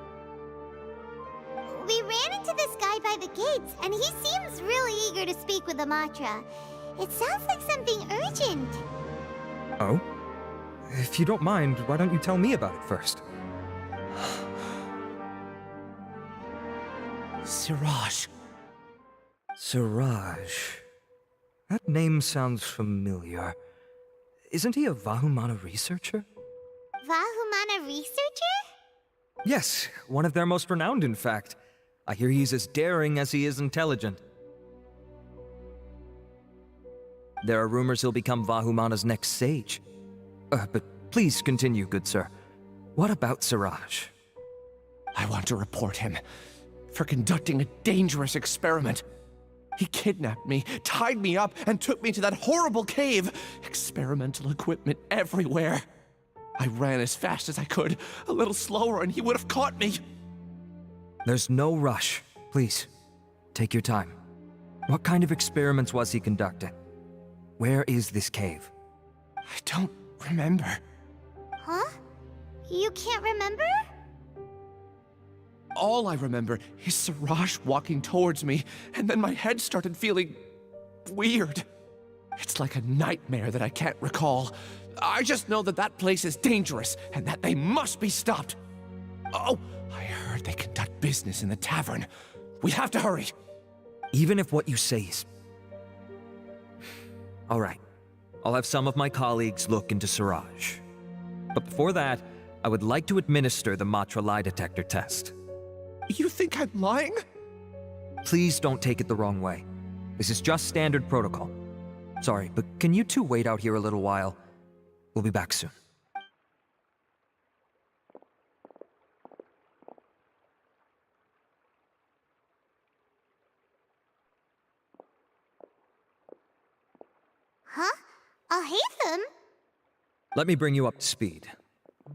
L: We ran into this guy by the gates, and he seems really eager to speak with Amatra. It sounds like something urgent.
O: Oh? If you don't mind, why don't you tell me about it first?
K: Siraj.
O: Siraj. That name sounds familiar. Isn't he a Vahumana researcher?
L: Vahumana researcher?
O: Yes, one of their most renowned, in fact. I hear he's as daring as he is intelligent. There are rumors he'll become Vahumana's next sage. But please continue, good sir. What about Siraj?
P: I want to report him for conducting a dangerous experiment. He kidnapped me, tied me up, and took me to that horrible cave. Experimental equipment everywhere. I ran as fast as I could, a little slower, and he would have caught me.
O: There's no rush. Please, take your time. What kind of experiments was he conducting? Where is this cave?
P: I don't remember.
L: Huh? You can't remember?
P: All I remember is Siraj walking towards me, and then my head started feeling weird. It's like a nightmare that I can't recall. I just know that that place is dangerous, and that they must be stopped. Oh, I heard they conduct business in the tavern. We have to hurry.
O: Even if what you say is... All right. I'll have some of my colleagues look into Siraj. But before that, I would like to administer the Matra lie detector test.
P: You think I'm lying?
O: Please don't take it the wrong way. This is just standard protocol. Sorry, but can you two wait out here a little while? We'll be back soon.
L: Huh? I'll hate them.
O: Let me bring you up to speed.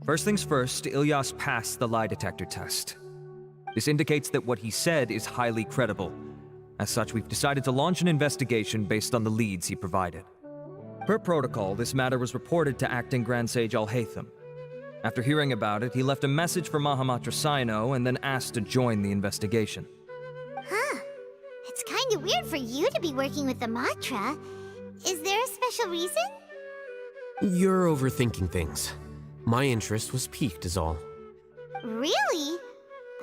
O: First things first, Ilyas passed the lie detector test. This indicates that what he said is highly credible. As such, we've decided to launch an investigation based on the leads he provided. Per protocol, this matter was reported to Acting Grand Sage Al-Haytham. After hearing about it, he left a message for Mahamatra Cyno and then asked to join the investigation.
L: Huh. It's kinda weird for you to be working with the Matra. Is there a special reason?
K: You're overthinking things. My interest was piqued is all.
L: Really?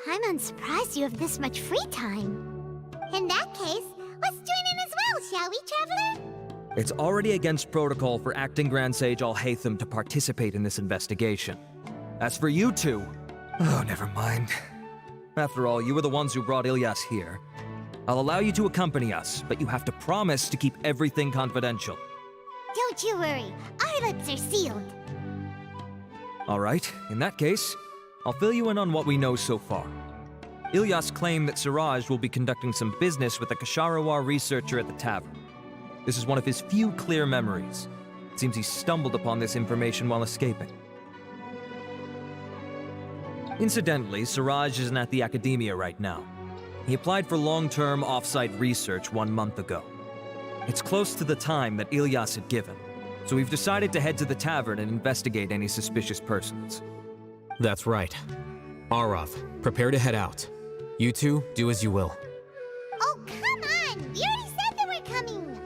L: I'm unsurprised you have this much free time. In that case, let's join in as well, shall we, Traveler?
O: It's already against protocol for Acting Grand Sage Al-Haytham to participate in this investigation. As for you two... Oh, never mind. After all, you were the ones who brought Ilyas here. I'll allow you to accompany us, but you have to promise to keep everything confidential.
L: Don't you worry. Our lips are sealed.
O: All right, in that case, I'll fill you in on what we know so far. Ilyas claimed that Siraj will be conducting some business with a Kasharawar researcher at the tavern. This is one of his few clear memories. It seems he stumbled upon this information while escaping. Incidentally, Siraj isn't at the academia right now. He applied for long-term off-site research 1 month ago. It's close to the time that Ilyas had given, so we've decided to head to the tavern and investigate any suspicious persons.
K: That's right. Arav, prepare to head out. You two, do as you will.
L: Oh, come on! You already said that we're coming!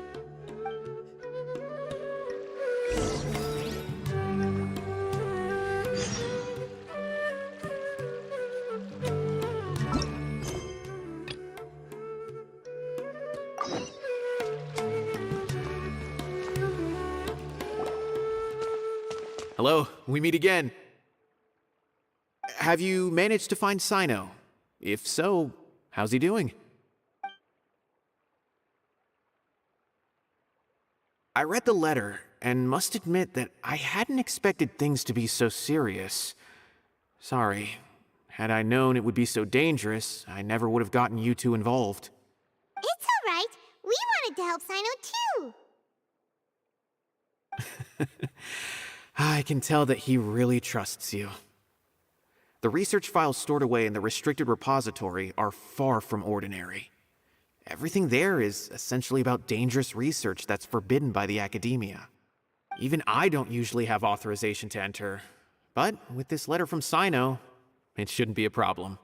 G: Hello, we meet again. Have you managed to find Cyno? If so, how's he doing? I read the letter and must admit that I hadn't expected things to be so serious. Sorry. Had I known it would be so dangerous, I never would have gotten you two involved.
L: It's all right. We wanted to help Cyno too.
G: I can tell that he really trusts you. The research files stored away in the restricted repository are far from ordinary. Everything there is essentially about dangerous research that's forbidden by the academia. Even I don't usually have authorization to enter, but with this letter from Cyno, it shouldn't be a problem.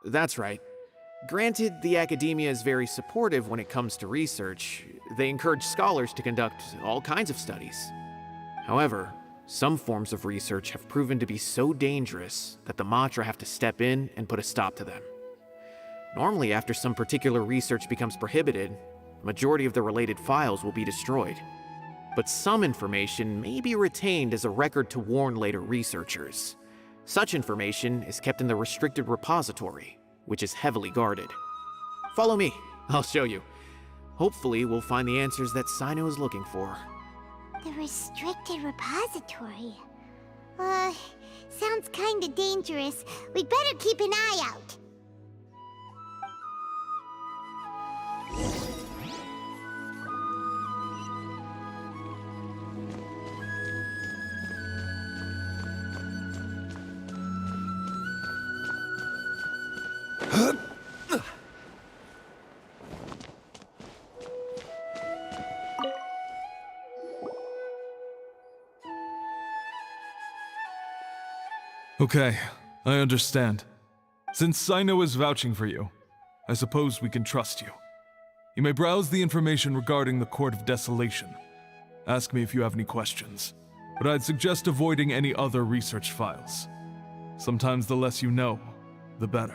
G: That's right. Granted, the academia is very supportive when it comes to research. They encourage scholars to conduct all kinds of studies. However, some forms of research have proven to be so dangerous that the Matra have to step in and put a stop to them. Normally, after some particular research becomes prohibited, the majority of the related files will be destroyed. But some information may be retained as a record to warn later researchers. Such information is kept in the restricted repository, which is heavily guarded. Follow me, I'll show you. Hopefully, we'll find the answers that Cyno is looking for.
L: The restricted repository. Sounds kinda dangerous. We'd better keep an eye out.
Q: Okay, I understand. Since Cyno is vouching for you, I suppose we can trust you. You may browse the information regarding the Court of Desolation. Ask me if you have any questions, but I'd suggest avoiding any other research files. Sometimes the less you know, the better.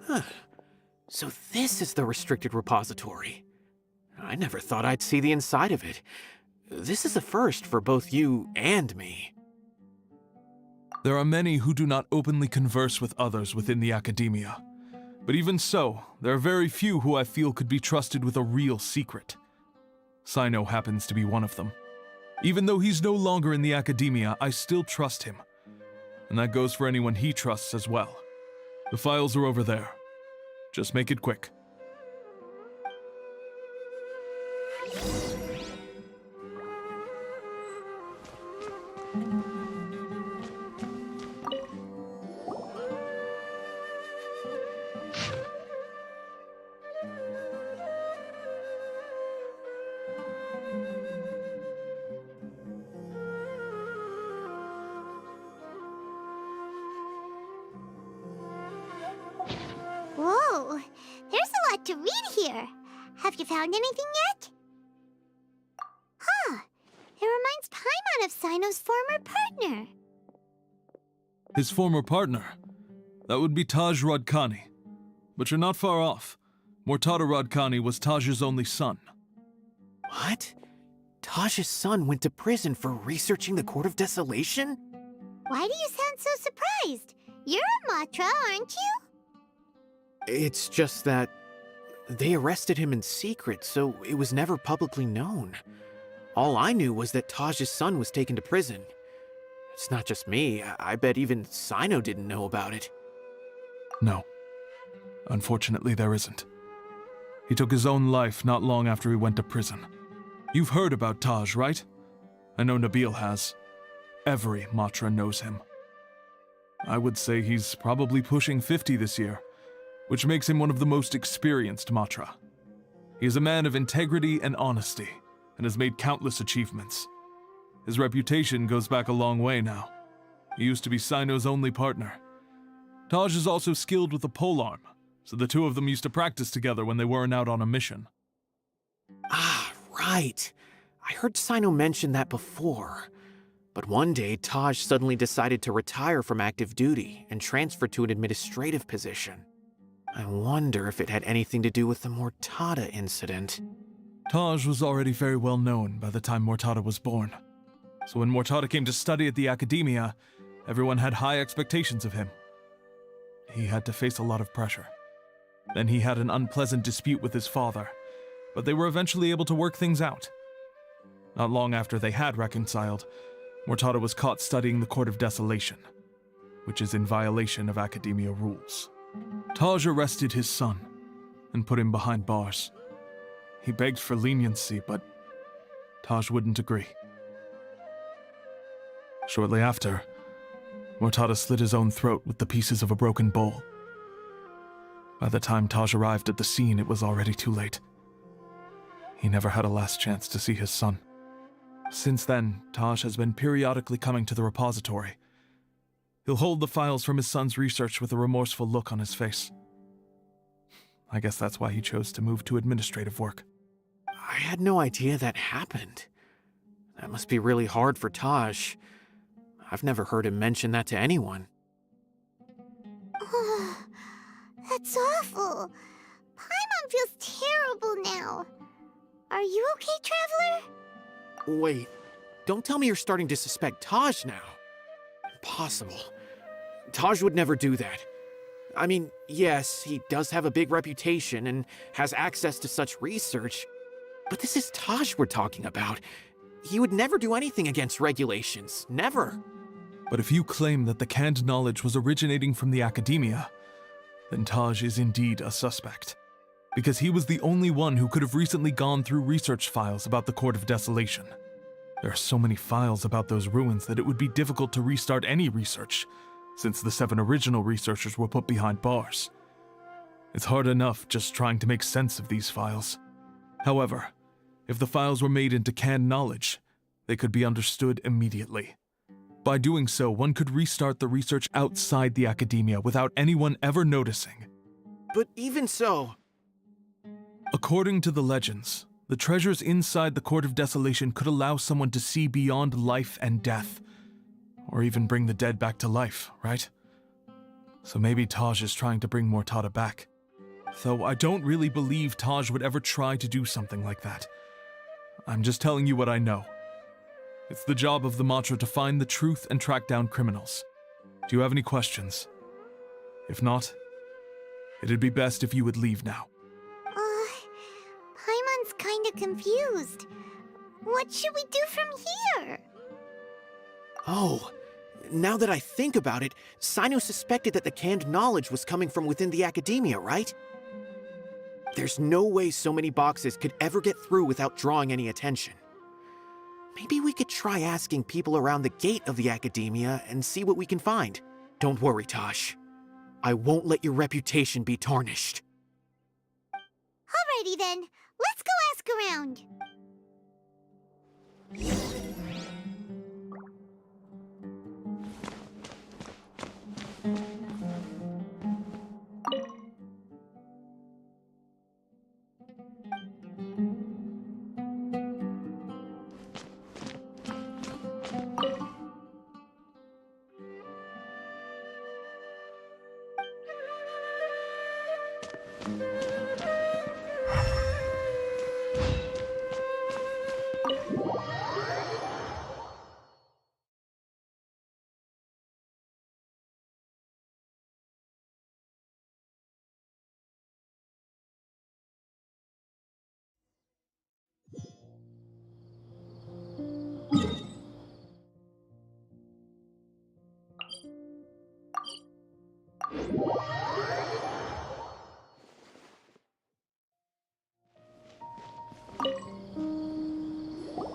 G: Huh. So this is the restricted repository. I never thought I'd see the inside of it. This is a first for both you and me.
Q: There are many who do not openly converse with others within the academia. But even so, there are very few who I feel could be trusted with a real secret. Cyno happens to be one of them. Even though he's no longer in the academia, I still trust him. And that goes for anyone he trusts as well. The files are over there. Just make it quick.
L: Whoa, there's a lot to read here. Have you found anything yet? Huh, it reminds Paimon of Cyno's former partner.
Q: His former partner? That would be Taj Radkani. But you're not far off. Mortada Radkani was Taj's only son.
G: What? Taj's son went to prison for researching the Court of Desolation?
L: Why do you sound so surprised? You're a Matra, aren't you?
G: It's just that they arrested him in secret, so it was never publicly known. All I knew was that Taj's son was taken to prison. It's not just me. I bet even Cyno didn't know about it.
Q: No. Unfortunately, there isn't. He took his own life not long after he went to prison. You've heard about Taj, right? I know Nabil has. Every Matra knows him. I would say he's probably pushing 50 this year, which makes him one of the most experienced Matra. He is a man of integrity and honesty, and has made countless achievements. His reputation goes back a long way now. He used to be Cyno's only partner. Taj is also skilled with the polearm, so the two of them used to practice together when they weren't out on a mission.
G: Ah, right. I heard Cyno mention that before. But one day, Taj suddenly decided to retire from active duty and transfer to an administrative position. I wonder if it had anything to do with the Mortada incident.
Q: Taj was already very well known by the time Mortada was born. So when Mortada came to study at the academia, everyone had high expectations of him. He had to face a lot of pressure. Then he had an unpleasant dispute with his father, but they were eventually able to work things out. Not long after they had reconciled, Mortada was caught studying the Court of Desolation, which is in violation of academia rules. Taj arrested his son and put him behind bars. He begged for leniency, but Taj wouldn't agree. Shortly after, Mortada slit his own throat with the pieces of a broken bowl. By the time Taj arrived at the scene, it was already too late. He never had a last chance to see his son. Since then, Taj has been periodically coming to the repository. He'll hold the files from his son's research with a remorseful look on his face. I guess that's why he chose to move to administrative work.
G: I had no idea that happened. That must be really hard for Taj. I've never heard him mention that to anyone.
L: That's awful. Paimon feels terrible now. Are you okay, Traveler?
G: Wait, don't tell me you're starting to suspect Taj now. Impossible. Taj would never do that. I mean, yes, he does have a big reputation and has access to such research, but this is Taj we're talking about. He would never do anything against regulations. Never.
Q: But if you claim that the canned knowledge was originating from the academia, then Taj is indeed a suspect. Because he was the only one who could have recently gone through research files about the Court of Desolation. There are so many files about those ruins that it would be difficult to restart any research, since the 7 original researchers were put behind bars. It's hard enough just trying to make sense of these files. However, if the files were made into canned knowledge, they could be understood immediately. By doing so, one could restart the research outside the academia without anyone ever noticing.
G: But even so...
Q: According to the legends, the treasures inside the Court of Desolation could allow someone to see beyond life and death, or even bring the dead back to life, right? So maybe Taj is trying to bring Mortada back. Though I don't really believe Taj would ever try to do something like that. I'm just telling you what I know. It's the job of the Matra to find the truth and track down criminals. Do you have any questions? If not, it'd be best if you would leave now.
L: Paimon's kinda confused. What should we do from here?
G: Oh, now that I think about it, Cyno suspected that the canned knowledge was coming from within the academia, right? There's no way so many boxes could ever get through without drawing any attention. Maybe we could try asking people around the gate of the academia and see what we can find. Don't worry, Taj. I won't let your reputation be tarnished.
L: Alrighty then, let's go ask around.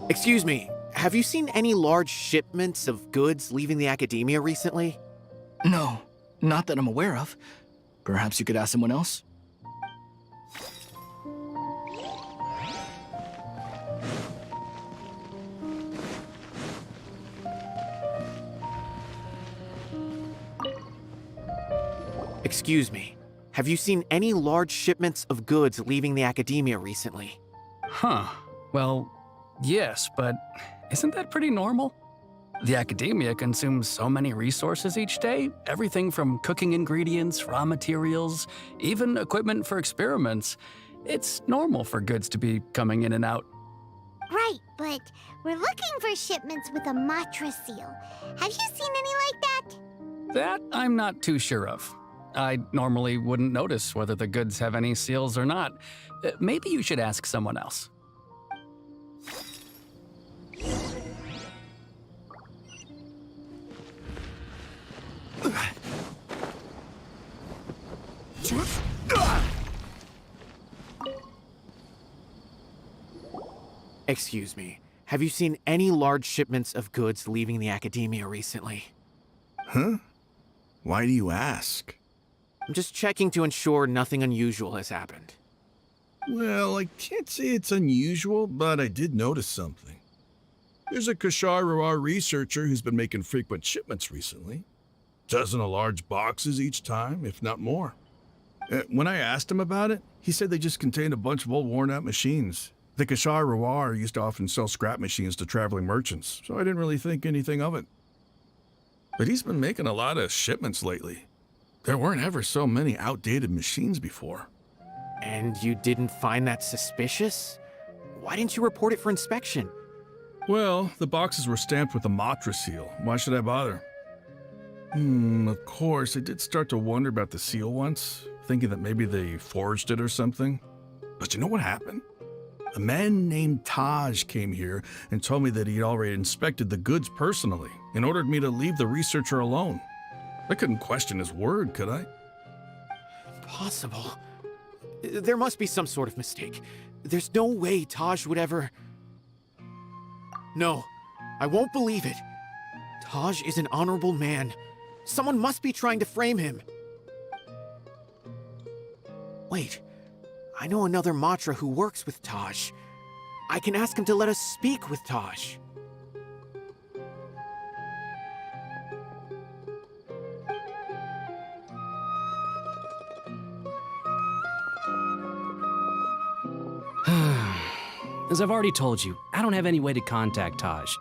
G: Excuse me, have you seen any large shipments of goods leaving the academia recently?
R: No, not that I'm aware of. Perhaps you could ask someone else?
G: Excuse me, have you seen any large shipments of goods leaving the academia recently?
S: Huh. Well, yes, but isn't that pretty normal? The academia consumes so many resources each day, everything from cooking ingredients, raw materials, even equipment for experiments. It's normal for goods to be coming in and out.
L: Right, but we're looking for shipments with a Matra seal. Have you seen any like that?
S: That I'm not too sure of. I normally wouldn't notice whether the goods have any seals or not. Maybe you should ask someone else.
G: Excuse me, have you seen any large shipments of goods leaving the academia recently?
T: Huh? Why do you ask?
G: I'm just checking to ensure nothing unusual has happened.
T: Well, I can't say it's unusual, but I did notice something. There's a Kashar researcher who's been making frequent shipments recently. Dozen of large boxes each time, if not more. When I asked him about it, he said they just contained a bunch of old worn-out machines. The Kashar used to often sell scrap machines to traveling merchants, so I didn't really think anything of it. But he's been making a lot of shipments lately. There weren't ever so many outdated machines before.
G: And you didn't find that suspicious? Why didn't you report it for inspection?
T: Well, the boxes were stamped with a Matra seal. Why should I bother? Of course, I did start to wonder about the seal once, thinking that maybe they forged it or something. But you know what happened? A man named Taj came here and told me that he'd already inspected the goods personally and ordered me to leave the researcher alone. I couldn't question his word, could I?
G: Impossible. There must be some sort of mistake. There's no way Taj would ever... No, I won't believe it. Taj is an honorable man. Someone must be trying to frame him. Wait, I know another Matra who works with Taj. I can ask him to let us speak with Taj.
U: As I've already told you, I don't have any way to contact Taj.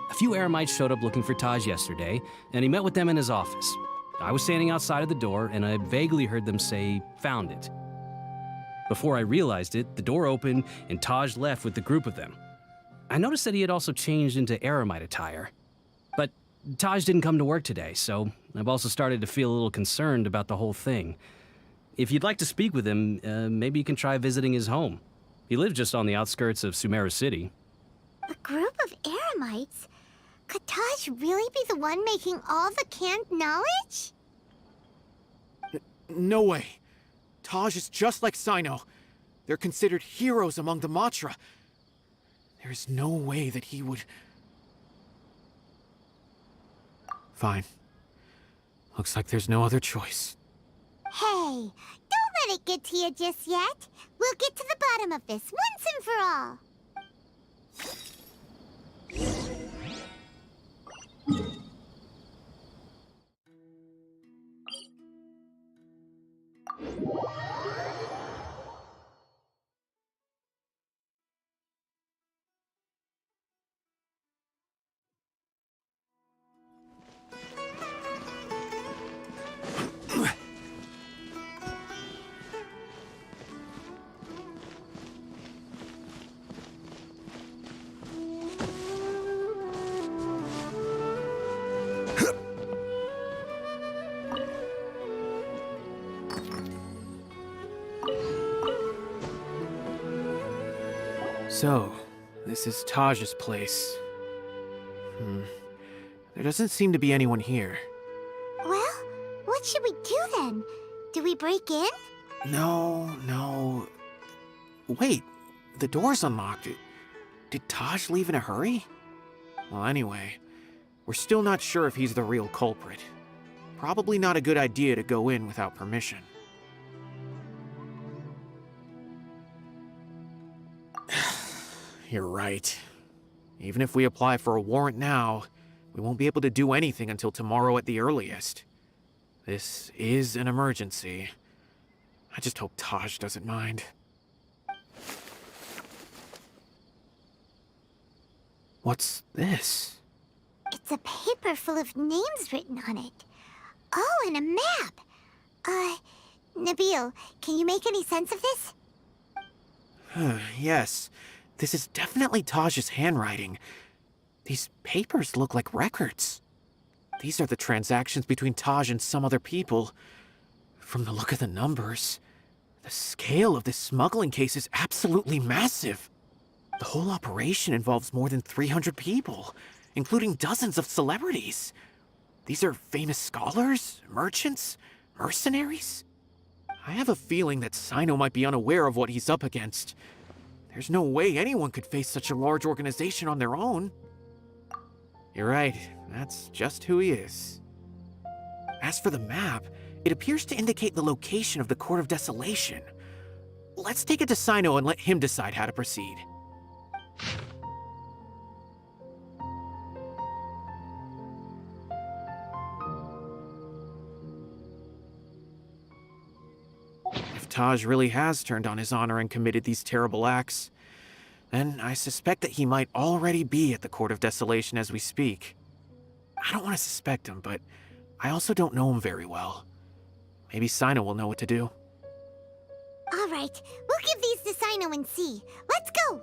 U: A few Eremites showed up looking for Taj yesterday, and he met with them in his office. I was standing outside of the door, and I vaguely heard them say, "Found it." Before I realized it, the door opened, and Taj left with the group of them. I noticed that he had also changed into Eremite attire. But Taj didn't come to work today, so I've also started to feel a little concerned about the whole thing. If you'd like to speak with him, maybe you can try visiting his home. He lives just on the outskirts of Sumeru City.
L: A group of Eremites? Could Taj really be the one making all the canned knowledge?
G: No way. Taj is just like Cyno. They're considered heroes among the Matra. There's no way that he would... Fine. Looks like there's no other choice.
L: Hey, don't let it get to you just yet. We'll get to the bottom of this once and for all.
G: So, this is Taj's place. There doesn't seem to be anyone here.
L: Well, what should we do then? Do we break in?
G: No. Wait, the door's unlocked. Did Taj leave in a hurry? Well, anyway, we're still not sure if he's the real culprit. Probably not a good idea to go in without permission. You're right. Even if we apply for a warrant now, we won't be able to do anything until tomorrow at the earliest. This is an emergency. I just hope Taj doesn't mind. What's this?
L: It's a paper full of names written on it. Oh, and a map. Nabil, can you make any sense of this?
G: Yes. This is definitely Taj's handwriting. These papers look like records. These are the transactions between Taj and some other people. From the look of the numbers, the scale of this smuggling case is absolutely massive. The whole operation involves more than 300 people, including dozens of celebrities. These are famous scholars, merchants, mercenaries. I have a feeling that Cyno might be unaware of what he's up against. There's no way anyone could face such a large organization on their own. You're right, that's just who he is. As for the map, it appears to indicate the location of the Court of Desolation. Let's take it to Cyno and let him decide how to proceed. If Taj really has turned on his honor and committed these terrible acts, then I suspect that he might already be at the Court of Desolation as we speak. I don't want to suspect him, but I also don't know him very well. Maybe Cyno will know what to do.
L: All right, we'll give these to Cyno and see. Let's go!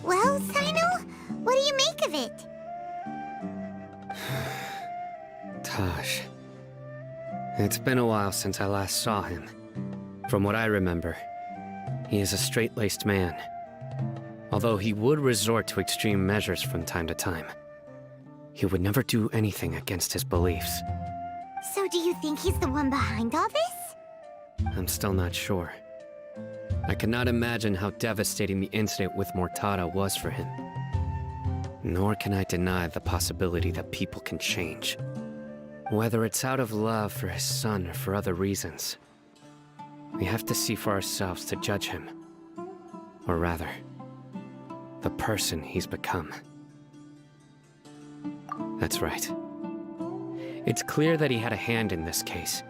L: Well, Cyno, what do you make of it?
H: Taj, It's been a while since I last saw him. From what I remember, he is a straight-laced man. Although he would resort to extreme measures from time to time, he would never do anything against his beliefs.
L: So do you think he's the one behind all this?
H: I'm still not sure. I cannot imagine how devastating the incident with Mortada was for him. Nor can I deny the possibility that people can change. Whether it's out of love for his son or for other reasons. We have to see for ourselves to judge him. Or rather, the person he's become. That's right. It's clear that he had a hand in this case,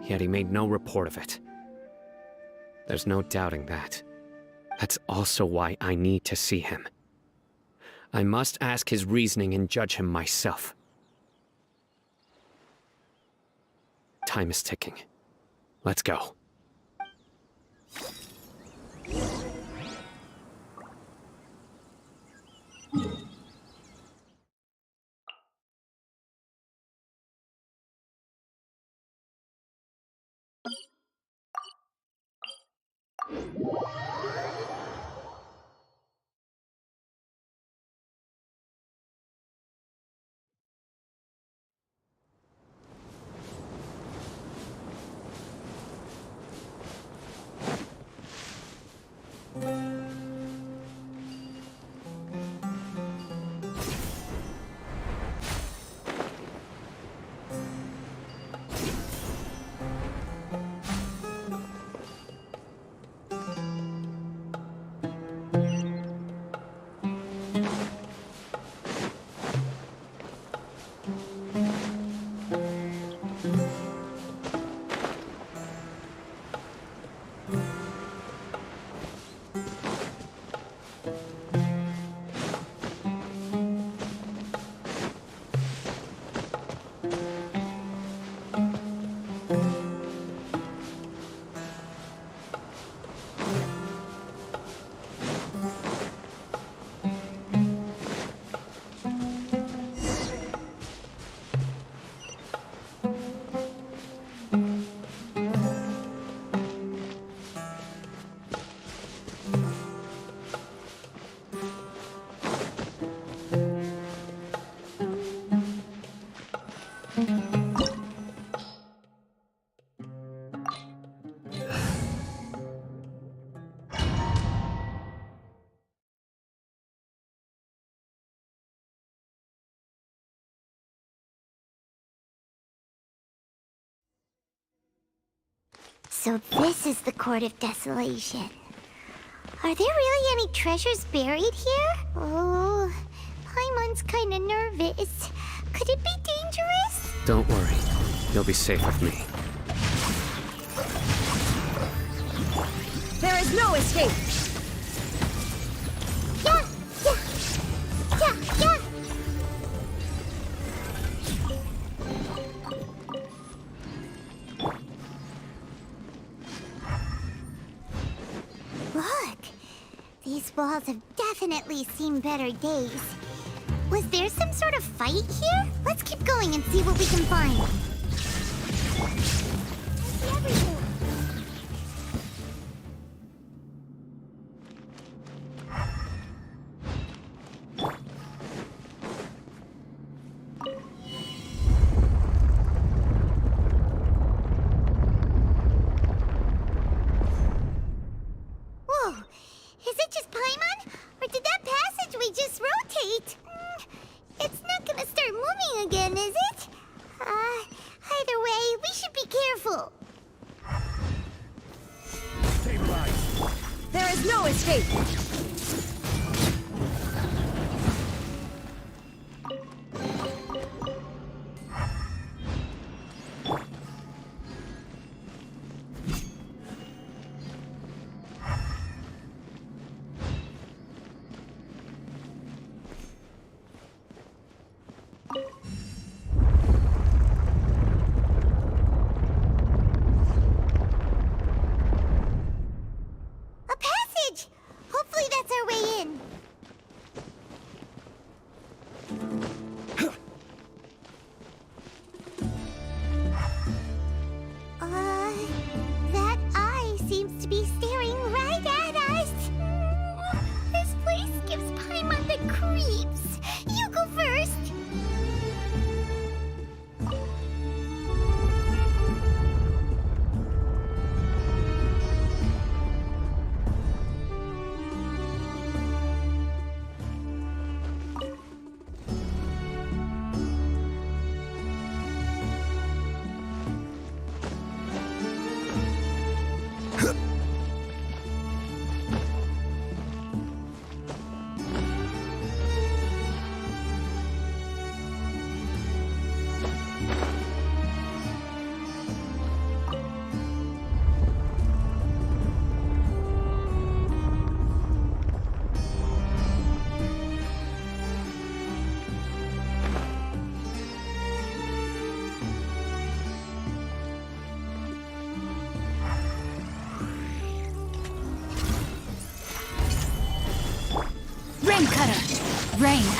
H: yet he made no report of it. There's no doubting that. That's also why I need to see him. I must ask his reasoning and judge him myself. Time is ticking. Let's go.
L: So this is the Court of Desolation. Are there really any treasures buried here? Oh, Paimon's kinda nervous. Could it be dangerous?
H: Don't worry. You'll be safe with me.
E: There is no escape!
L: Yeah! Look! These walls have definitely seen better days. Was there some sort of fight here? Let's keep going and see what we can find. Whoa! Is it just Paimon? Or did that passageway just rotate? It's not gonna start moving again, is it? Either way, we should be careful.
E: There is no escape!
L: A passage! Hopefully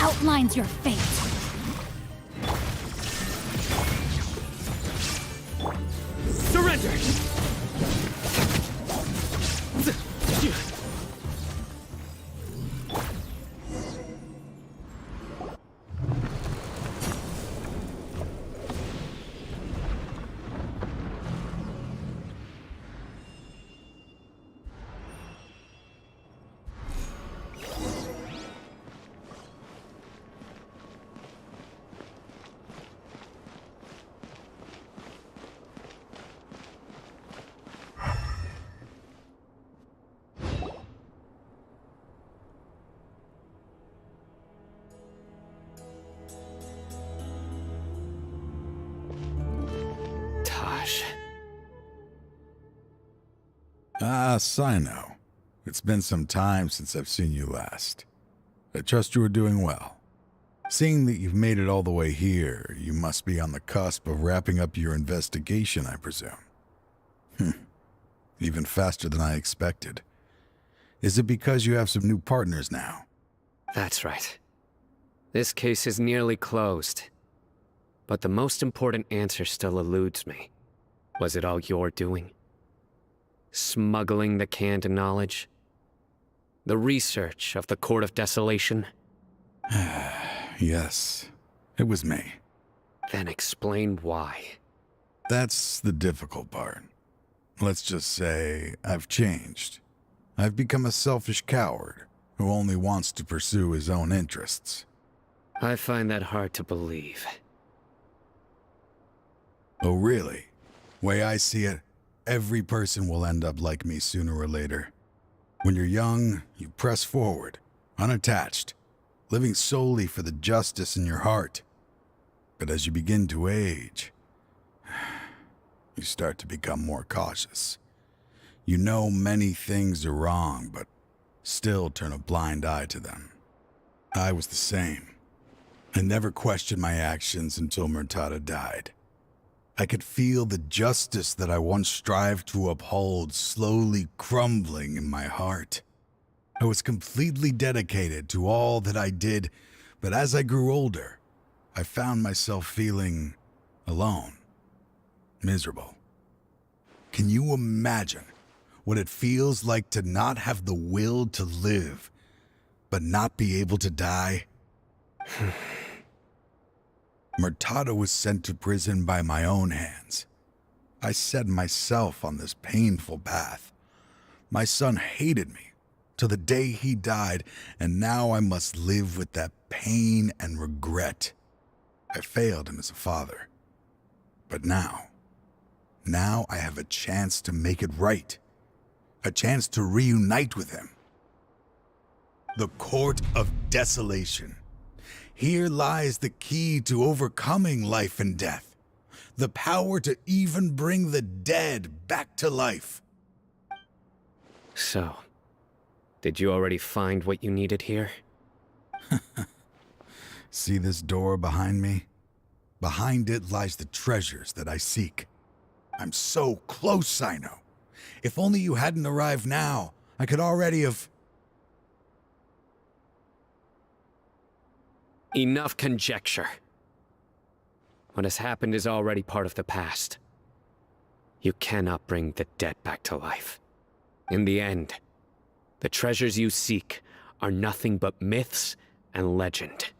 E: outlines your fate.
K: Surrender!
A: Ah, Cyno. It's been some time since I've seen you last. I trust you are doing well. Seeing that you've made it all the way here, you must be on the cusp of wrapping up your investigation, I presume. Even faster than I expected. Is it because you have some new partners now?
H: That's right. This case is nearly closed. But the most important answer still eludes me. Was it all your doing? Smuggling the canned knowledge? The research of the Court of Desolation?
A: Yes, it was me.
H: Then explain why.
A: That's the difficult part. Let's just say I've changed. I've become a selfish coward who only wants to pursue his own interests.
H: I find that hard to believe.
A: Oh, really? Way I see it, every person will end up like me sooner or later. When you're young, you press forward, unattached, living solely for the justice in your heart. But as you begin to age, you start to become more cautious. You know many things are wrong, but still turn a blind eye to them. I was the same. I never questioned my actions until Murtada died. I could feel the justice that I once strived to uphold slowly crumbling in my heart. I was completely dedicated to all that I did, but as I grew older, I found myself feeling alone, miserable. Can you imagine what it feels like to not have the will to live, but not be able to die? Murtada was sent to prison by my own hands. I set myself on this painful path. My son hated me till the day he died, and now I must live with that pain and regret. I failed him as a father. But now I have a chance to make it right. A chance to reunite with him. The Court of Desolation. Here lies the key to overcoming life and death. The power to even bring the dead back to life.
H: So, did you already find what you needed here?
A: See this door behind me? Behind it lies the treasures that I seek. I'm so close, Cyno. If only you hadn't arrived now, I could already have...
H: Enough conjecture. What has happened is already part of the past. You cannot bring the dead back to life. In the end, the treasures you seek are nothing but myths and legend.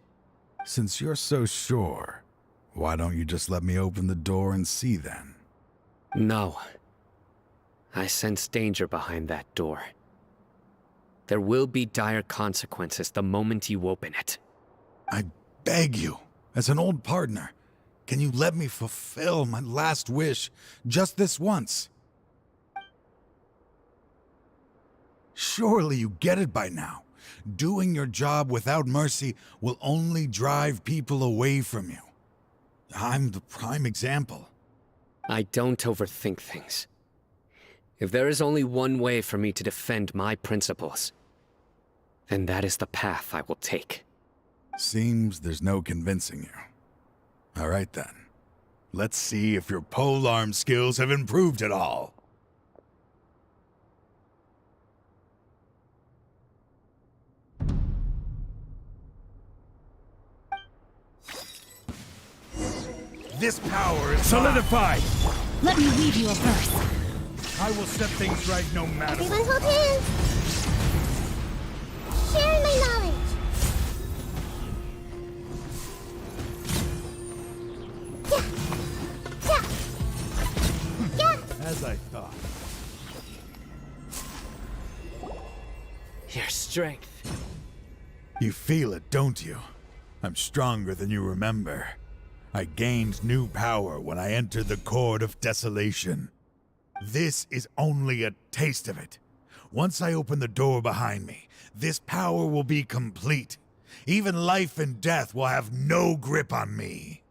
A: Since you're so sure, why don't you just let me open the door and see then?
H: No. I sense danger behind that door. There will be dire consequences the moment you open it.
A: I beg you, as an old partner, can you let me fulfill my last wish just this once? Surely you get it by now. Doing your job without mercy will only drive people away from you. I'm the prime example.
H: I don't overthink things. If there is only one way for me to defend my principles, then that is the path I will take.
A: Seems there's no convincing you. All right then. Let's see if your polearm skills have improved at all.
B: This power is solidified!
E: Let me read you a verse.
B: I will set things right no matter.
L: Everyone hold hands. Share my knowledge.
B: As I thought.
H: Your strength.
B: You feel it, don't you? I'm stronger than you remember. I gained new power when I entered the Court of Desolation. This is only a taste of it. Once I open the door behind me, this power will be complete. Even life and death will have no grip on me.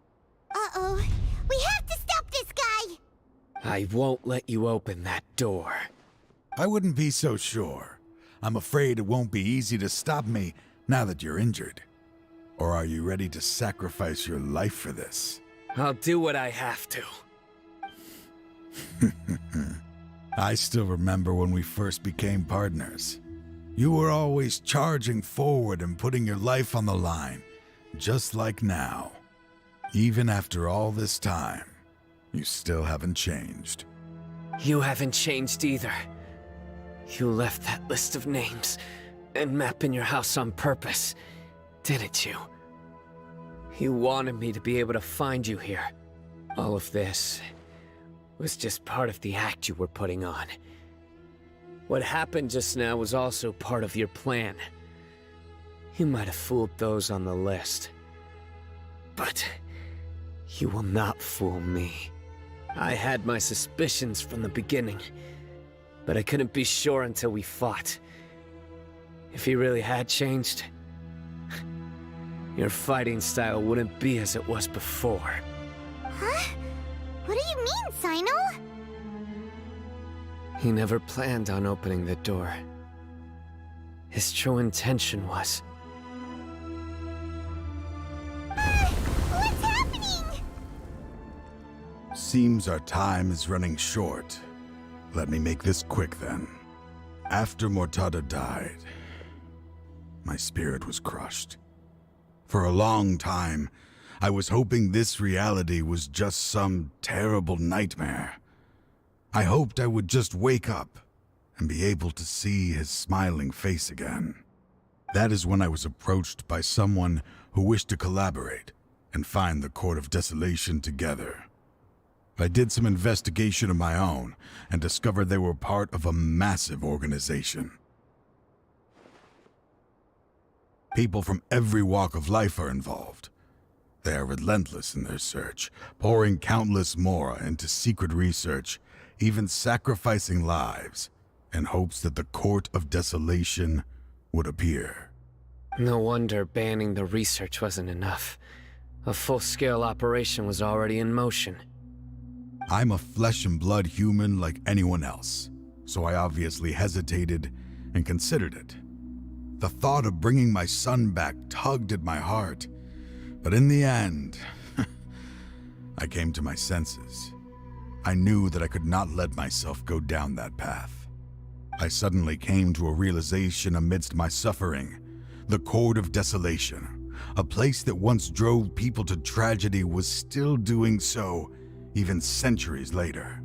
L: Uh-oh. We have to stop this guy!
H: I won't let you open that door.
B: I wouldn't be so sure. I'm afraid it won't be easy to stop me now that you're injured. Or are you ready to sacrifice your life for this?
H: I'll do what I have to.
B: I still remember when we first became partners. You were always charging forward and putting your life on the line, just like now. Even after all this time, you still haven't changed.
H: You haven't changed either. You left that list of names and map in your house on purpose, didn't you? You wanted me to be able to find you here. All of this was just part of the act you were putting on. What happened just now was also part of your plan. You might have fooled those on the list, but you will not fool me. I had my suspicions from the beginning, but I couldn't be sure until we fought. If he really had changed, your fighting style wouldn't be as it was before.
L: Huh? What do you mean, Cyno?
H: He never planned on opening the door. His true intention was...
L: What's happening?
B: Seems our time is running short. Let me make this quick then. After Mortada died, my spirit was crushed. For a long time, I was hoping this reality was just some terrible nightmare. I hoped I would just wake up and be able to see his smiling face again. That is when I was approached by someone who wished to collaborate and find the Court of Desolation together. I did some investigation of my own and discovered they were part of a massive organization. People from every walk of life are involved. They are relentless in their search, pouring countless mora into secret research, even sacrificing lives, in hopes that the Court of Desolation would appear.
H: No wonder banning the research wasn't enough. A full-scale operation was already in motion.
B: I'm a flesh and blood human like anyone else, so I obviously hesitated and considered it. The thought of bringing my son back tugged at my heart, but in the end, I came to my senses. I knew that I could not let myself go down that path. I suddenly came to a realization amidst my suffering. The Court of Desolation, a place that once drove people to tragedy, was still doing so even centuries later.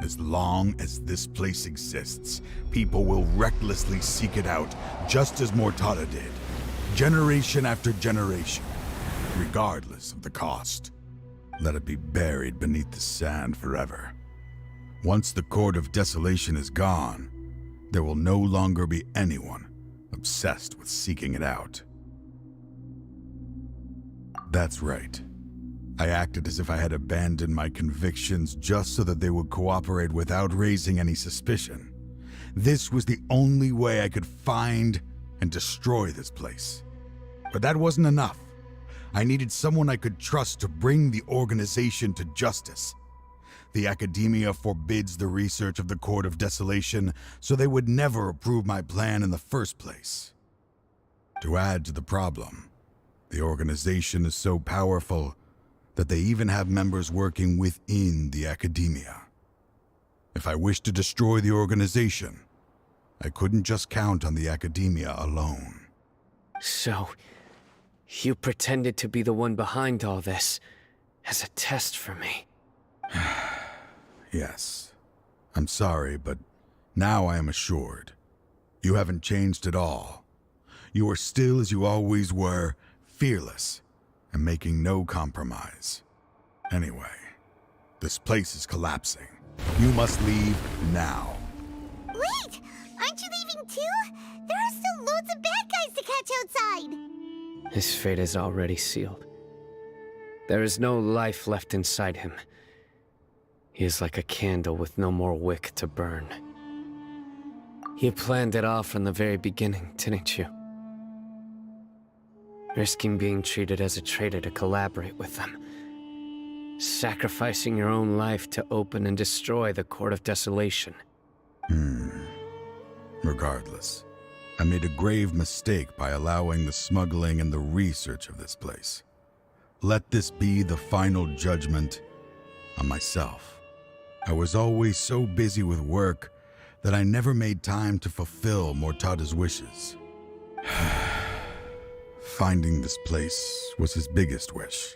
B: As long as this place exists, people will recklessly seek it out, just as Mortada did, generation after generation, regardless of the cost. Let it be buried beneath the sand forever. Once the Court of Desolation is gone, there will no longer be anyone obsessed with seeking it out. That's right. I acted as if I had abandoned my convictions just so that they would cooperate without raising any suspicion. This was the only way I could find and destroy this place. But that wasn't enough. I needed someone I could trust to bring the organization to justice. The academia forbids the research of the Court of Desolation, so they would never approve my plan in the first place. To add to the problem, the organization is so powerful that they even have members working within the academia. If I wished to destroy the organization, I couldn't just count on the academia alone.
H: So, you pretended to be the one behind all this, as a test for me.
A: Yes. I'm sorry, but now I am assured. You haven't changed at all. You are still as you always were, fearless, and making no compromise. Anyway, this place is collapsing. You must leave now.
L: Wait! Aren't you leaving too? There are still loads of bad guys to catch outside!
H: His fate is already sealed. There is no life left inside him. He is like a candle with no more wick to burn. You planned it all from the very beginning, didn't you? Risking being treated as a traitor to collaborate with them. Sacrificing your own life to open and destroy the Court of Desolation.
A: Regardless, I made a grave mistake by allowing the smuggling and the research of this place. Let this be the final judgment on myself. I was always so busy with work that I never made time to fulfill Mortada's wishes. Finding this place was his biggest wish.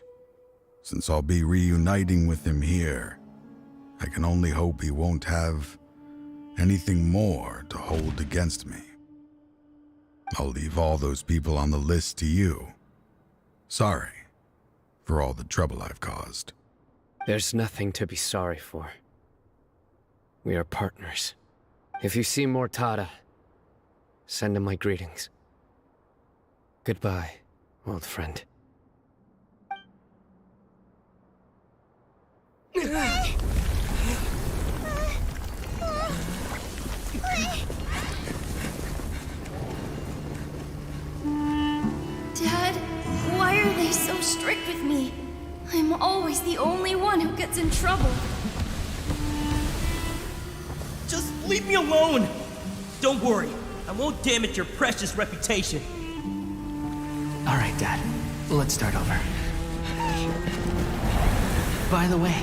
A: Since I'll be reuniting with him here, I can only hope he won't have anything more to hold against me. I'll leave all those people on the list to you. Sorry for all the trouble I've caused.
H: There's nothing to be sorry for. We are partners. If you see Mortada, send him my greetings. Goodbye, old friend.
E: Dad, why are they so strict with me? I'm always the only one who gets in trouble.
D: Just leave me alone! Don't worry, I won't damage your precious reputation.
R: All right, Dad. Let's start over. By the way,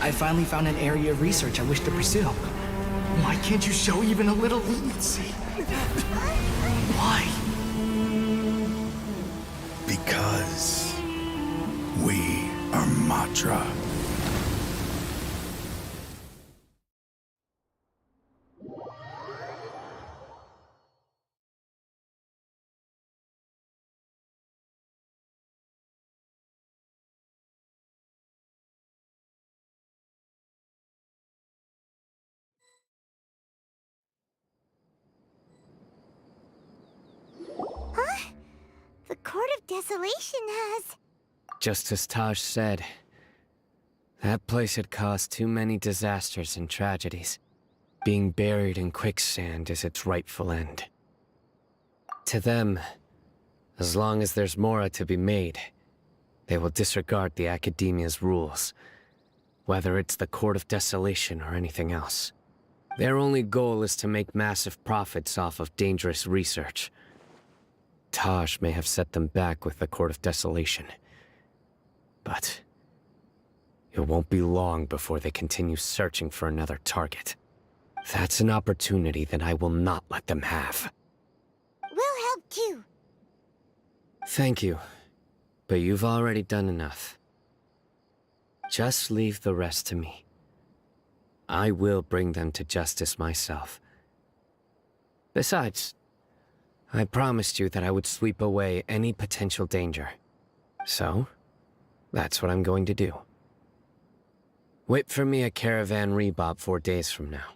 R: I finally found an area of research I wish to pursue. Why can't you show even a little leniency? Why?
A: Because we are Matra.
L: Huh? The Court of Desolation has...
H: Just as Taj said, that place had caused too many disasters and tragedies. Being buried in quicksand is its rightful end. To them, as long as there's more to be made, they will disregard the Academia's rules, whether it's the Court of Desolation or anything else. Their only goal is to make massive profits off of dangerous research. Taj may have set them back with the Court of Desolation, but it won't be long before they continue searching for another target. That's an opportunity that I will not let them have.
L: We'll help too.
H: Thank you, but you've already done enough. Just leave the rest to me. I will bring them to justice myself. Besides, I promised you that I would sweep away any potential danger. So, that's what I'm going to do. Wait for me at Caravan Rebop 4 days from now.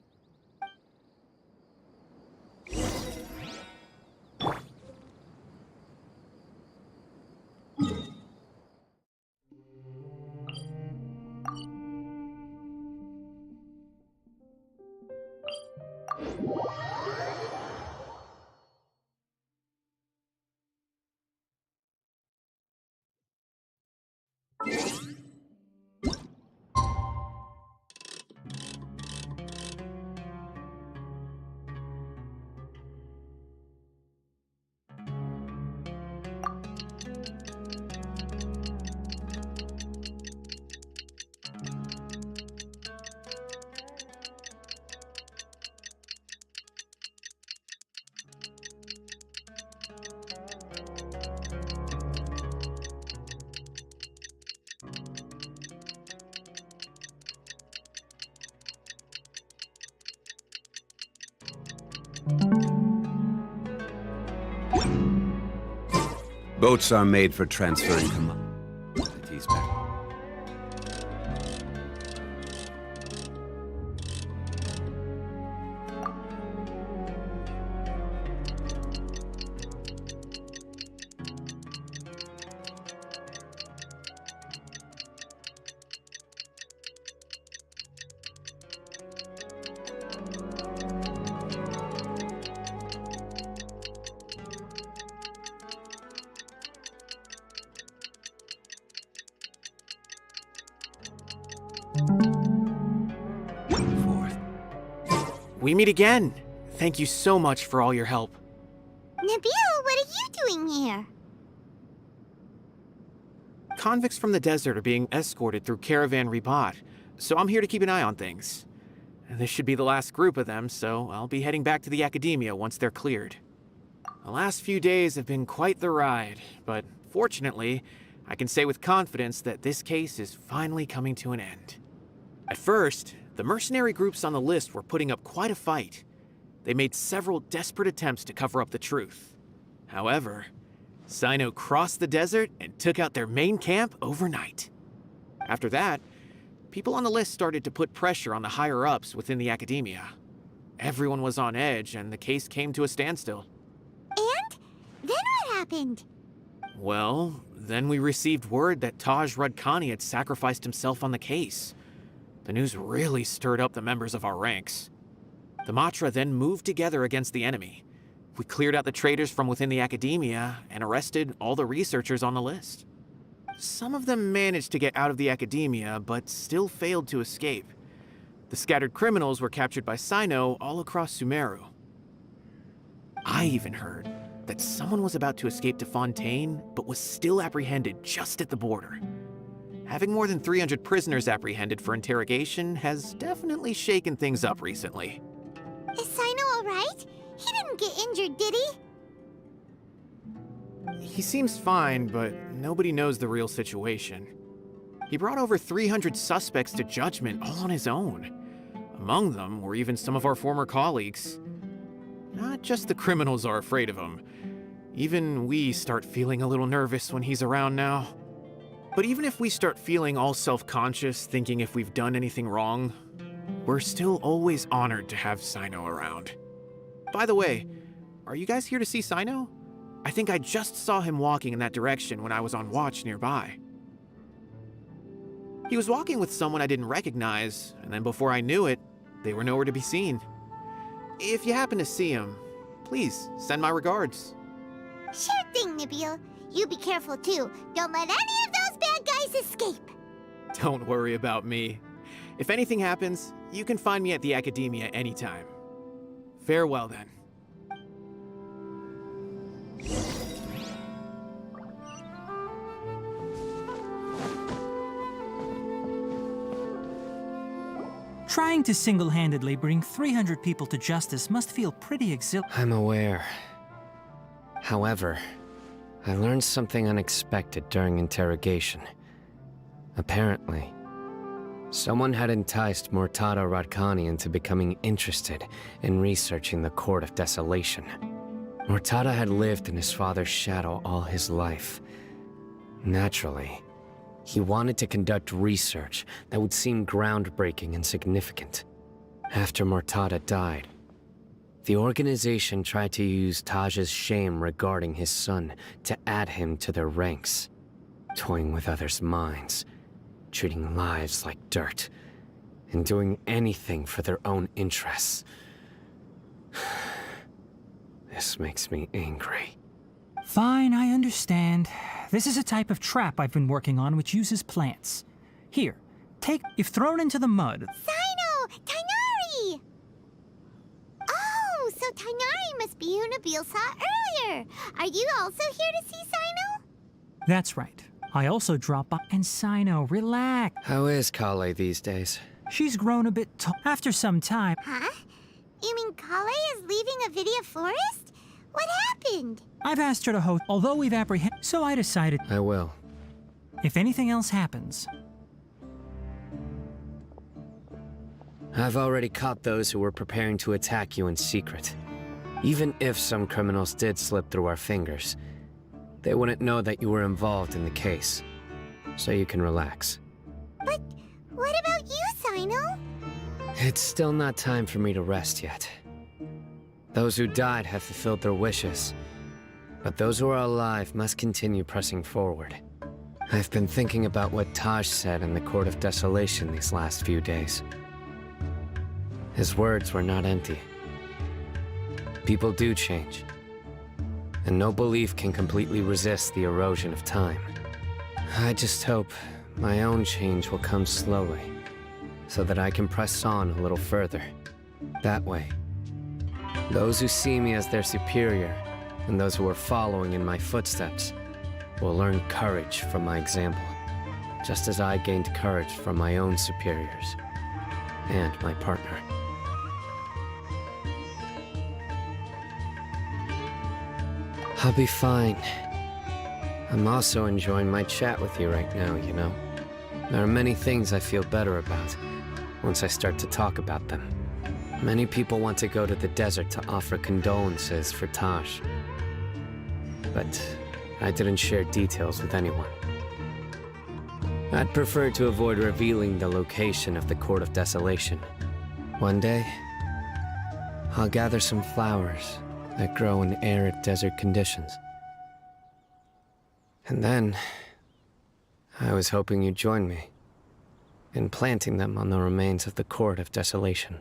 F: Boats are made for transferring commodities back.
G: We meet again. Thank you so much for all your help.
L: Nabil, what are you doing here?
G: Convicts from the desert are being escorted through Caravan Ribat, so I'm here to keep an eye on things. This should be the last group of them, so I'll be heading back to the Academia once they're cleared. The last few days have been quite the ride, but fortunately, I can say with confidence that this case is finally coming to an end. At first, the mercenary groups on the list were putting up quite a fight. They made several desperate attempts to cover up the truth. However, Cyno crossed the desert and took out their main camp overnight. After that, people on the list started to put pressure on the higher-ups within the Academia. Everyone was on edge, and the case came to a standstill.
L: And? Then what happened?
G: Well, then we received word that Taj Rudkani had sacrificed himself on the case. The news really stirred up the members of our ranks. The Matra then moved together against the enemy. We cleared out the traitors from within the Academia and arrested all the researchers on the list. Some of them managed to get out of the Academia, but still failed to escape. The scattered criminals were captured by Cyno all across Sumeru. I even heard that someone was about to escape to Fontaine, but was still apprehended just at the border. Having more than 300 prisoners apprehended for interrogation has definitely shaken things up recently.
L: Is Cyno alright? He didn't get injured, did he?
G: He seems fine, but nobody knows the real situation. He brought over 300 suspects to judgment all on his own. Among them were even some of our former colleagues. Not just the criminals are afraid of him. Even we start feeling a little nervous when he's around now. But even if we start feeling all self-conscious, thinking if we've done anything wrong, we're still always honored to have Cyno around. By the way, are you guys here to see Cyno? I think I just saw him walking in that direction when I was on watch nearby. He was walking with someone I didn't recognize, and then before I knew it, they were nowhere to be seen. If you happen to see him, please send my regards.
L: Sure thing, Nabil. You be careful too. Don't let any of those bad guys escape.
G: Don't worry about me. If anything happens, you can find me at the Academia anytime. Farewell then.
V: Trying to single-handedly bring 300 people to justice must feel pretty exhilarating.
H: I'm aware. However, I learned something unexpected during interrogation. Apparently, someone had enticed Murtada Radkani into becoming interested in researching the Court of Desolation. Murtada had lived in his father's shadow all his life. Naturally, he wanted to conduct research that would seem groundbreaking and significant. After Murtada died, the organization tried to use Taj's shame regarding his son to add him to their ranks, toying with others' minds, treating lives like dirt, and doing anything for their own interests. This makes me angry.
V: Fine, I understand. This is a type of trap I've been working on which uses plants. Here, take... If thrown into the mud...
L: Cyno! Tighnari! Oh, so Tighnari must be who Nabil saw earlier. Are you also here to see Cyno?
V: That's right. I also drop by... And Cyno, relax.
H: How is Kale these days?
V: She's grown a bit after some time.
L: Huh? You mean Kale is leaving Avidia Forest? What happened?
V: I've asked her to host, although we've apprehended, so I decided...
H: I will.
V: If anything else happens...
H: I've already caught those who were preparing to attack you in secret. Even if some criminals did slip through our fingers, They wouldn't know that you were involved in the case. So you can relax.
L: But what about you, Cyno?
H: It's still not time for me to rest yet. Those who died have fulfilled their wishes, but those who are alive must continue pressing forward. I've been thinking about what Taj said in the Court of Desolation these last few days. His words were not empty. People do change, and no belief can completely resist the erosion of time. I just hope my own change will come slowly, so that I can press on a little further. That way, those who see me as their superior, and those who are following in my footsteps, will learn courage from my example, just as I gained courage from my own superiors, and my partner. I'll be fine. I'm also enjoying my chat with you right now, you know? There are many things I feel better about once I start to talk about them. Many people want to go to the desert to offer condolences for Taj. But I didn't share details with anyone. I'd prefer to avoid revealing the location of the Court of Desolation. One day, I'll gather some flowers that grow in arid desert conditions. And then, I was hoping you'd join me in planting them on the remains of the Court of Desolation.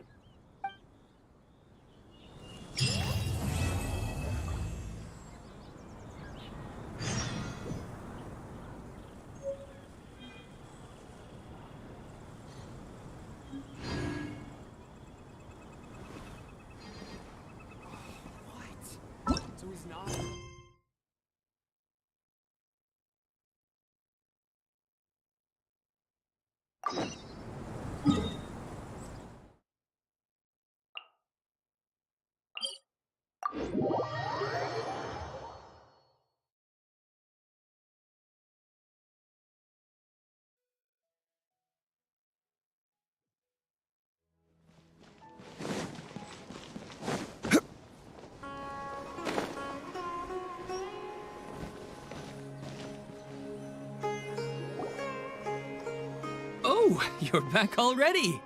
N: Oh, you're back already.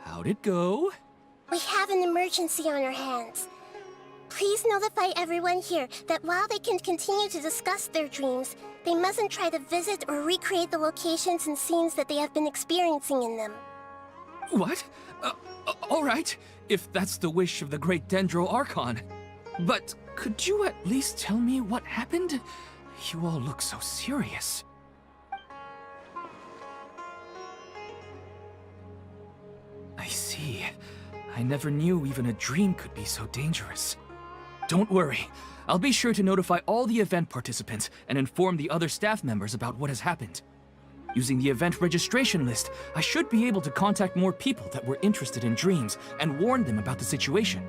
N: How'd it go?
L: We have an emergency on our hands. Please notify everyone here that while they can continue to discuss their dreams, they mustn't try to visit or recreate the locations and scenes that they have been experiencing in them.
N: What? All right, if that's the wish of the great Dendro Archon. But could you at least tell me what happened? You all look so serious. I see. I never knew even a dream could be so dangerous. Don't worry. I'll be sure to notify all the event participants and inform the other staff members about what has happened. Using the event registration list, I should be able to contact more people that were interested in dreams and warn them about the situation.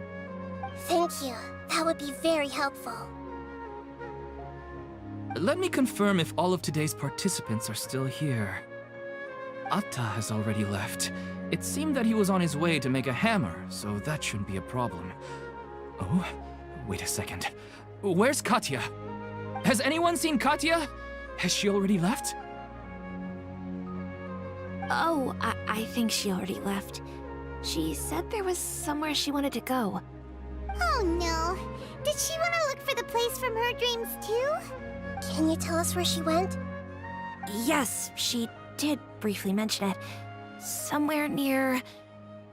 L: Thank you. That would be very helpful.
N: Let me confirm if all of today's participants are still here. Atta has already left. It seemed that he was on his way to make a hammer, so that shouldn't be a problem. Oh, wait a second. Where's Katya? Has anyone seen Katya? Has she already left?
C: Oh, I think she already left. She said there was somewhere she wanted to go.
L: Oh no. Did she want to look for the place from her dreams too? Can you tell us where she went?
C: Yes, she did briefly mention it. Somewhere near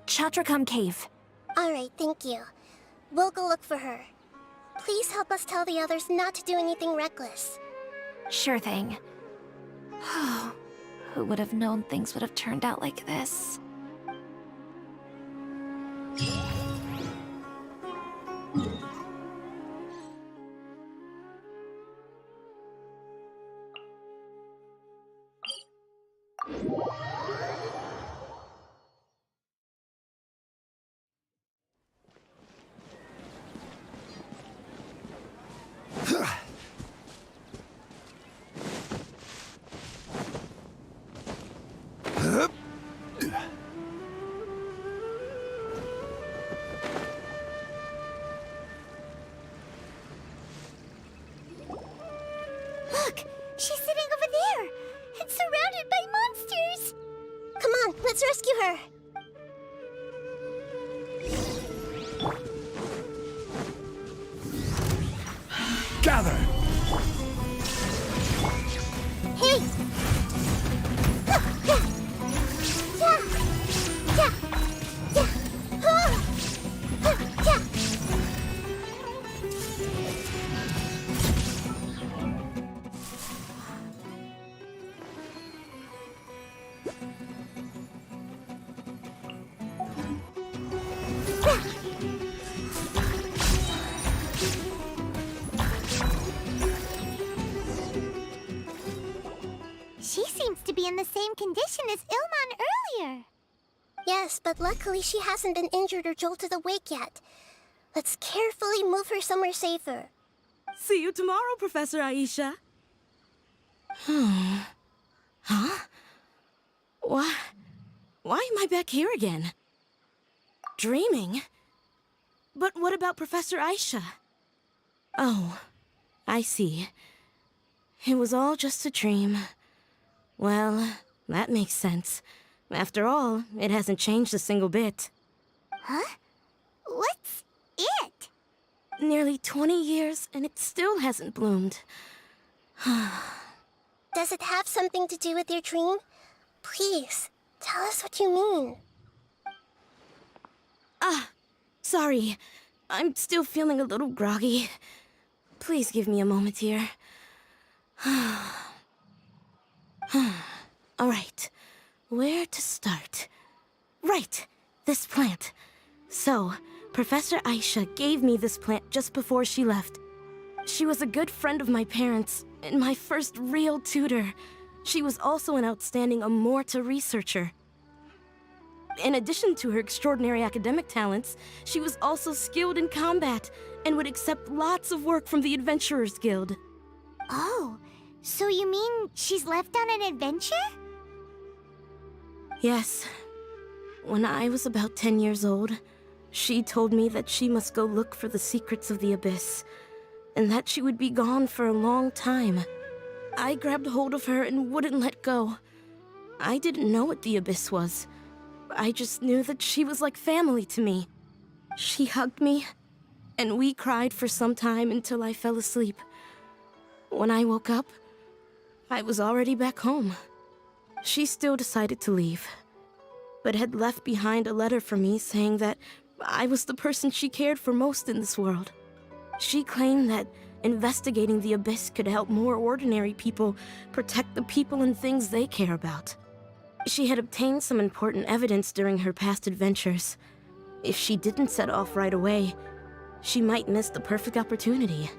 C: Chatrakam Cave.
L: Alright, thank you. We'll go look for her. Please help us tell the others not to do anything reckless.
C: Sure thing. Who would have known things would have turned out like this? Let's rescue her!
B: Gather!
L: Hey! She seems to be in the same condition as Ilman earlier.
C: Yes, but luckily she hasn't been injured or jolted awake yet. Let's carefully move her somewhere safer.
I: See you tomorrow, Professor Aisha. Huh? Why am I back here again? Dreaming? But what about Professor Aisha? Oh, I see. It was all just a dream. Well, that makes sense. After all, it hasn't changed a single bit.
L: Huh? What's it?
I: Nearly 20 years, and it still hasn't bloomed.
C: Does it have something to do with your dream? Please, tell us what you mean.
I: Sorry. I'm still feeling a little groggy. Please give me a moment here. All right, where to start? Right, this plant. So, Professor Aisha gave me this plant just before she left. She was a good friend of my parents, and my first real tutor. She was also an outstanding Amorta researcher. In addition to her extraordinary academic talents, she was also skilled in combat, and would accept lots of work from the Adventurers Guild.
L: Oh, so you mean she's left on an adventure?
I: Yes. When I was about 10 years old, she told me that she must go look for the secrets of the Abyss, and that she would be gone for a long time. I grabbed hold of her and wouldn't let go. I didn't know what the Abyss was. I just knew that she was like family to me. She hugged me, and we cried for some time until I fell asleep. When I woke up, I was already back home. She still decided to leave, but had left behind a letter for me saying that I was the person she cared for most in this world. She claimed that investigating the Abyss could help more ordinary people protect the people and things they care about. She had obtained some important evidence during her past adventures. If she didn't set off right away, she might miss the perfect opportunity.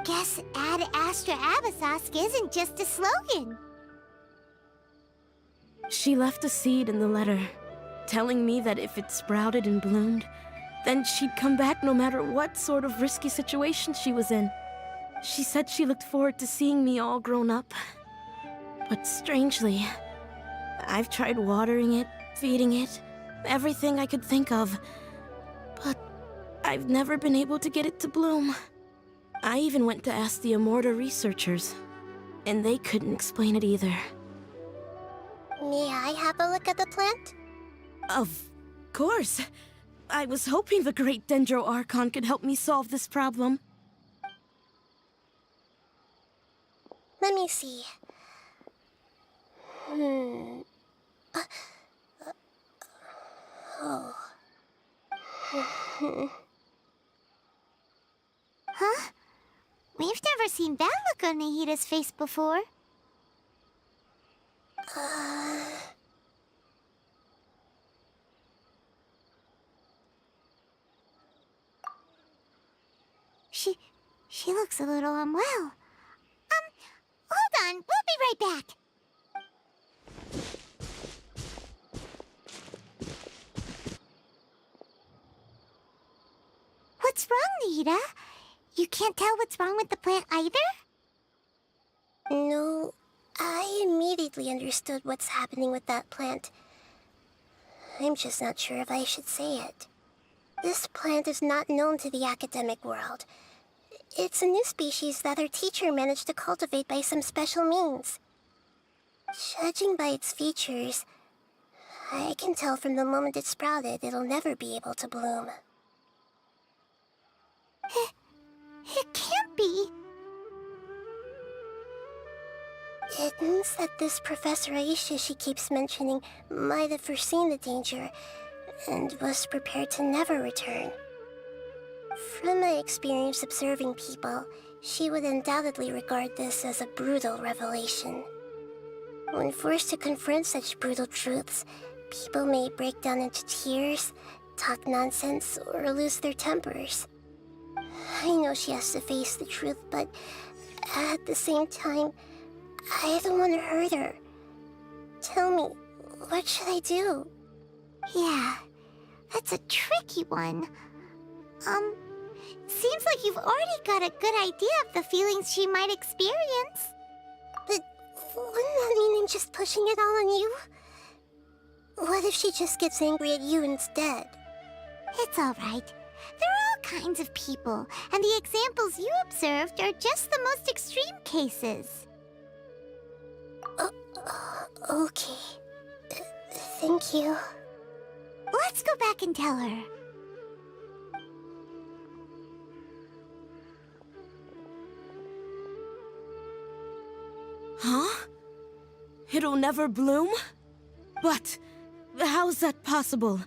L: Guess Ad Astra Abyssosque isn't just a slogan.
I: She left a seed in the letter, telling me that if it sprouted and bloomed, then she'd come back no matter what sort of risky situation she was in. She said she looked forward to seeing me all grown up. But strangely, I've tried watering it, feeding it, everything I could think of. But I've never been able to get it to bloom. I even went to ask the Amorta researchers, and they couldn't explain it either.
C: May I have a look at the plant?
I: Of course. I was hoping the great Dendro Archon could help me solve this problem.
C: Let me see.
L: Huh? We've never seen that look on Nahida's face before. She looks a little unwell. Hold on, we'll be right back. What's wrong, Nahida? You can't tell what's wrong with the plant either?
C: No, I immediately understood what's happening with that plant. I'm just not sure if I should say it. This plant is not known to the academic world. It's a new species that our teacher managed to cultivate by some special means. Judging by its features,
L: I can tell from the moment it sprouted, it'll never be able to bloom. It can't be. It means that this Professor Aisha she keeps mentioning might have foreseen the danger and was prepared to never return. From my experience observing people, she would undoubtedly regard this as a brutal revelation. When forced to confront such brutal truths, people may break down into tears, talk nonsense, or lose their tempers. I know she has to face the truth, but at the same time, I don't want to hurt her. Tell me, what should I do? Yeah, that's a tricky one. Seems like you've already got a good idea of the feelings she might experience. But wouldn't that mean I'm just pushing it all on you? What if she just gets angry at you instead? It's all right. There are all kinds of people, and the examples you observed are just the most extreme cases. Okay. Thank you. Let's go back and tell her.
I: Huh? It'll never bloom? But how's that possible?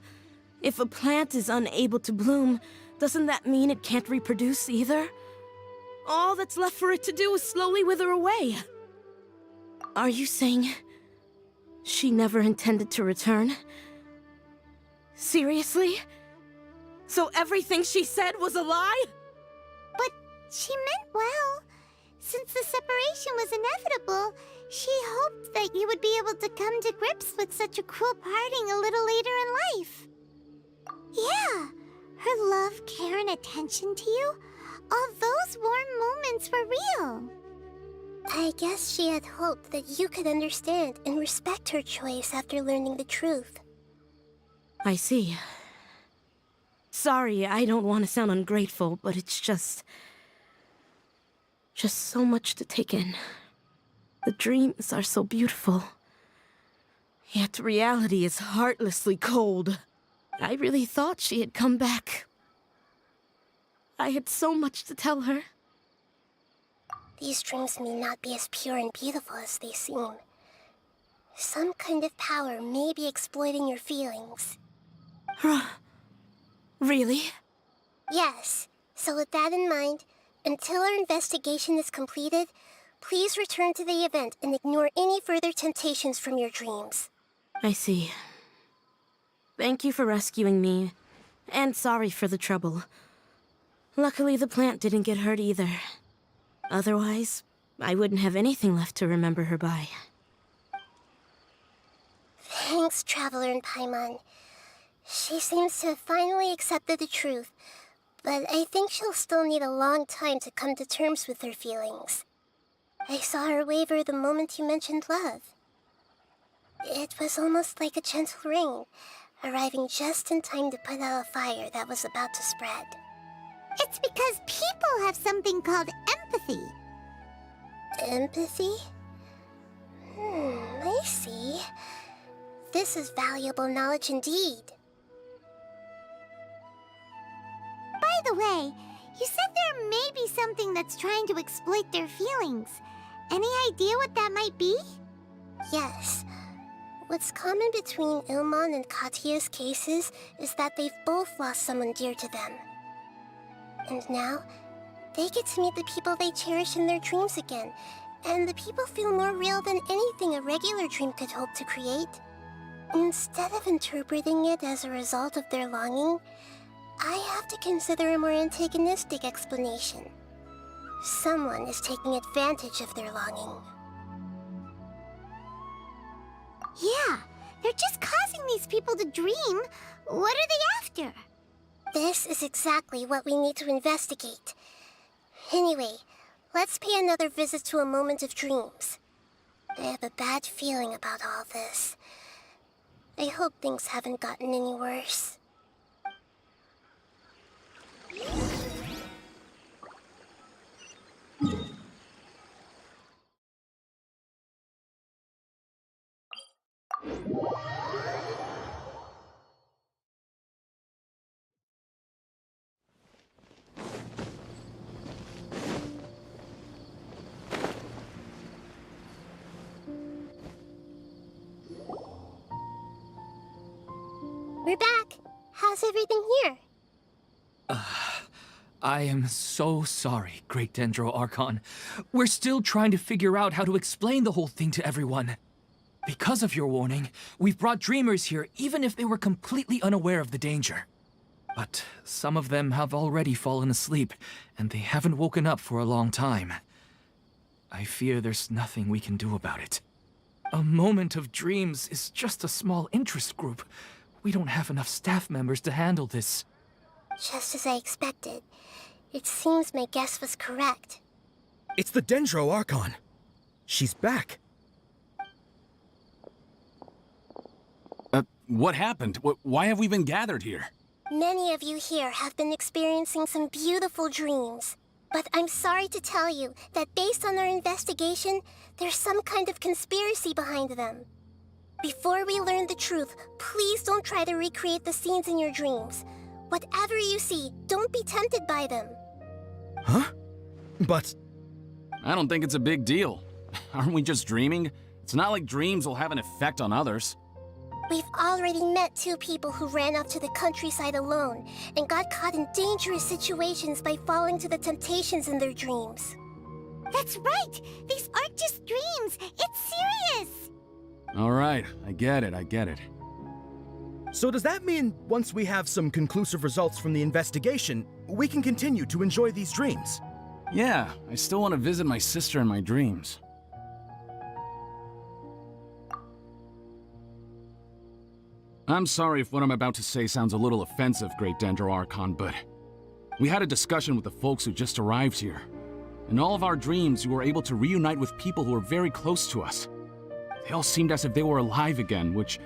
I: If a plant is unable to bloom, doesn't that mean it can't reproduce either? All that's left for it to do is slowly wither away. Are you saying she never intended to return? Seriously? So everything she said was a lie?
L: But she meant well. Since the separation was inevitable, she hoped that you would be able to come to grips with such a cruel parting a little later in life. Yeah, her love, care, and attention to you, all those warm moments were real. I guess she had hoped that you could understand and respect her choice after learning the truth.
I: I see. Sorry, I don't want to sound ungrateful, but it's just so much to take in. The dreams are so beautiful. Yet reality is heartlessly cold. I really thought she had come back. I had so much to tell her.
L: These dreams may not be as pure and beautiful as they seem. Some kind of power may be exploiting your feelings.
I: Really?
L: Yes. So with that in mind, until our investigation is completed, please return to the event and ignore any further temptations from your dreams.
I: I see. Thank you for rescuing me, and sorry for the trouble. Luckily, the plant didn't get hurt either. Otherwise, I wouldn't have anything left to remember her by.
L: Thanks, Traveler and Paimon. She seems to have finally accepted the truth, but I think she'll still need a long time to come to terms with her feelings. I saw her waver the moment you mentioned love. It was almost like a gentle rain, arriving just in time to put out a fire that was about to spread. It's because people have something called empathy. Empathy? I see. This is valuable knowledge indeed. By the way, you said there may be something that's trying to exploit their feelings. Any idea what that might be? Yes. What's common between Ilmon and Katya's cases is that they've both lost someone dear to them. And now, they get to meet the people they cherish in their dreams again, and the people feel more real than anything a regular dream could hope to create. Instead of interpreting it as a result of their longing, I have to consider a more antagonistic explanation. Someone is taking advantage of their longing. Yeah, they're just causing these people to dream. What are they after? This is exactly what we need to investigate. Anyway, let's pay another visit to a moment of dreams. I have a bad feeling about all this. I hope things haven't gotten any worse.
J: We're back. How's everything here?
N: I am so sorry, Great Dendro Archon. We're still trying to figure out how to explain the whole thing to everyone. Because of your warning, we've brought dreamers here even if they were completely unaware of the danger. But some of them have already fallen asleep, and they haven't woken up for a long time. I fear there's nothing we can do about it. A moment of dreams is just a small interest group. We don't have enough staff members to handle this.
J: Just as I expected. It seems my guess was correct.
M: It's the Dendro Archon. She's back.
W: What happened? Why have we been gathered here?
J: Many of you here have been experiencing some beautiful dreams. But I'm sorry to tell you that based on our investigation, there's some kind of conspiracy behind them. Before we learn the truth, please don't try to recreate the scenes in your dreams. Whatever you see, don't be tempted by them.
M: Huh? But...
W: I don't think it's a big deal. Aren't we just dreaming? It's not like dreams will have an effect on others.
J: We've already met 2 people who ran off to the countryside alone and got caught in dangerous situations by falling to the temptations in their dreams.
L: That's right! These aren't just dreams! It's serious!
W: All right, I get it.
M: So does that mean once we have some conclusive results from the investigation, we can continue to enjoy these dreams?
W: Yeah, I still want to visit my sister in my dreams. I'm sorry if what I'm about to say sounds a little offensive, Great Dendro Archon, but we had a discussion with the folks who just arrived here. In all of our dreams, we were able to reunite with people who were very close to us. They all seemed as if they were alive again, which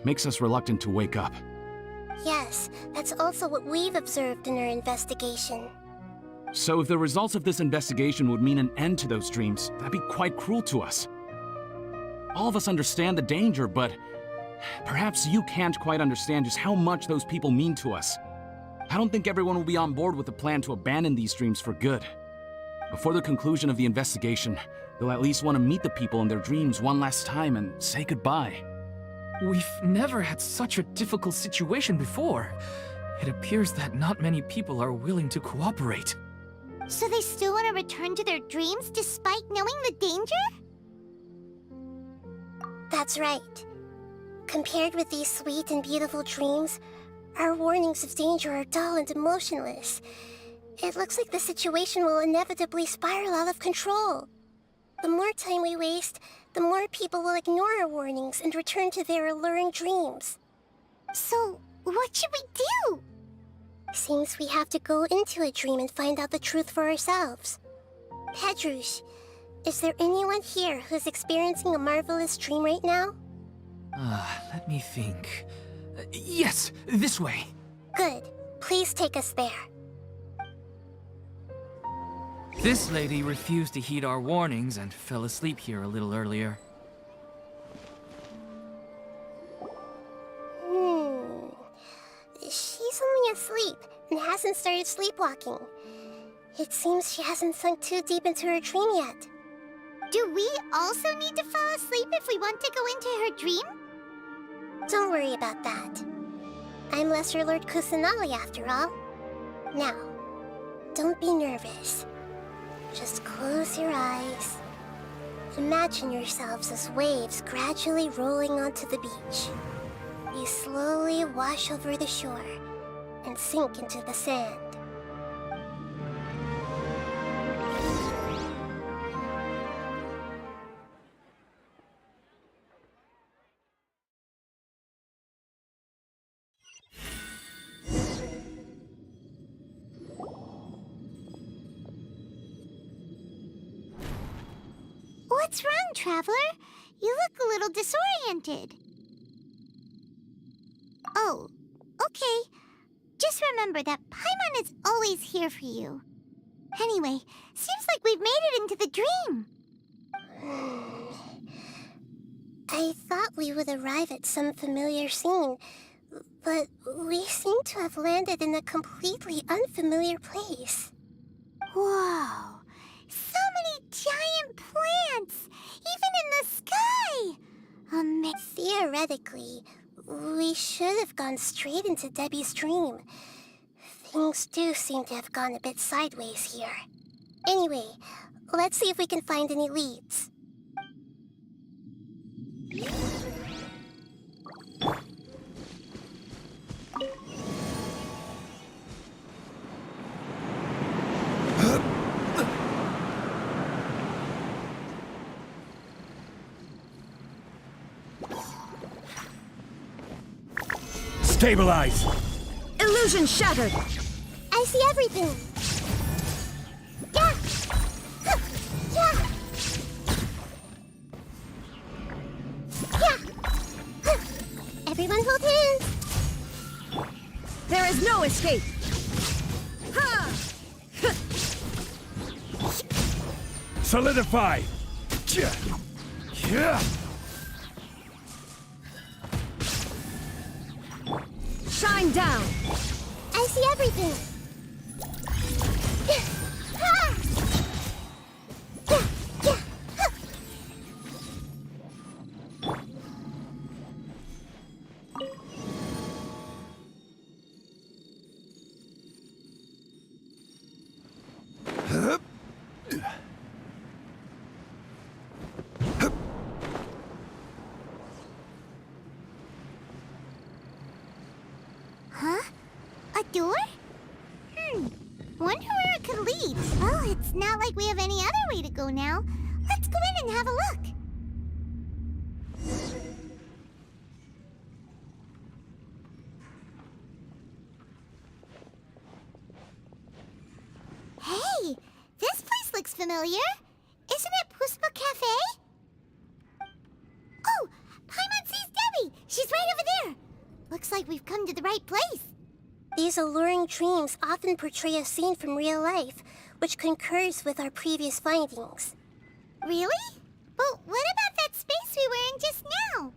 W: makes us reluctant to wake up.
J: Yes, that's also what we've observed in our investigation.
W: So if the results of this investigation would mean an end to those dreams, that'd be quite cruel to us. All of us understand the danger, but perhaps you can't quite understand just how much those people mean to us. I don't think everyone will be on board with the plan to abandon these dreams for good. Before the conclusion of the investigation, they'll at least want to meet the people in their dreams one last time and say goodbye.
N: We've never had such a difficult situation before. It appears that not many people are willing to cooperate.
L: So they still want to return to their dreams despite knowing the danger?
J: That's right. Compared with these sweet and beautiful dreams, our warnings of danger are dull and emotionless. It looks like the situation will inevitably spiral out of control. The more time we waste, the more people will ignore our warnings and return to their alluring dreams.
L: So, what should we do?
J: Seems we have to go into a dream and find out the truth for ourselves. Pedrush, is there anyone here who's experiencing a marvelous dream right now?
N: Let me think. Yes, this way.
J: Good. Please take us there.
N: This lady refused to heed our warnings and fell asleep here a little earlier.
J: She's only asleep and hasn't started sleepwalking. It seems she hasn't sunk too deep into her dream yet.
L: Do we also need to fall asleep if we want to go into her dream?
J: Don't worry about that. I'm Lesser Lord Kusanali after all. Now, don't be nervous. Just close your eyes. Imagine yourselves as waves gradually rolling onto the beach. You slowly wash over the shore and sink into the sand.
L: What's wrong, Traveler? You look a little disoriented. Oh, okay. Just remember that Paimon is always here for you. Anyway, seems like we've made it into the dream.
J: I thought we would arrive at some familiar scene, but we seem to have landed in a completely unfamiliar place.
L: Whoa! So many giant plants! Even in the sky!
J: Theoretically, We should have gone straight into Debbie's dream. Things do seem to have gone a bit sideways here. Anyway, let's see if we can find any leads.
B: Stabilize!
E: Illusion shattered!
J: I see everything! Yeah! Huh. Yeah! Yeah! Huh. Everyone hold hands!
E: There is no escape! Ha!
B: Solidify!
E: Shine down!
J: I see everything! Ah! Yeah, yeah, huh.
L: Huh? A door? Wonder where it could lead. Well, it's not like we have any other way to go now. Let's go in and have a look. Hey, this place looks familiar. Isn't it Puspa Cafe? Oh, Paimon sees Debbie. She's right over there. Looks like we've come to the right place.
J: These alluring dreams often portray a scene from real life, which concurs with our previous findings.
L: Really? But what about that space we were in just now?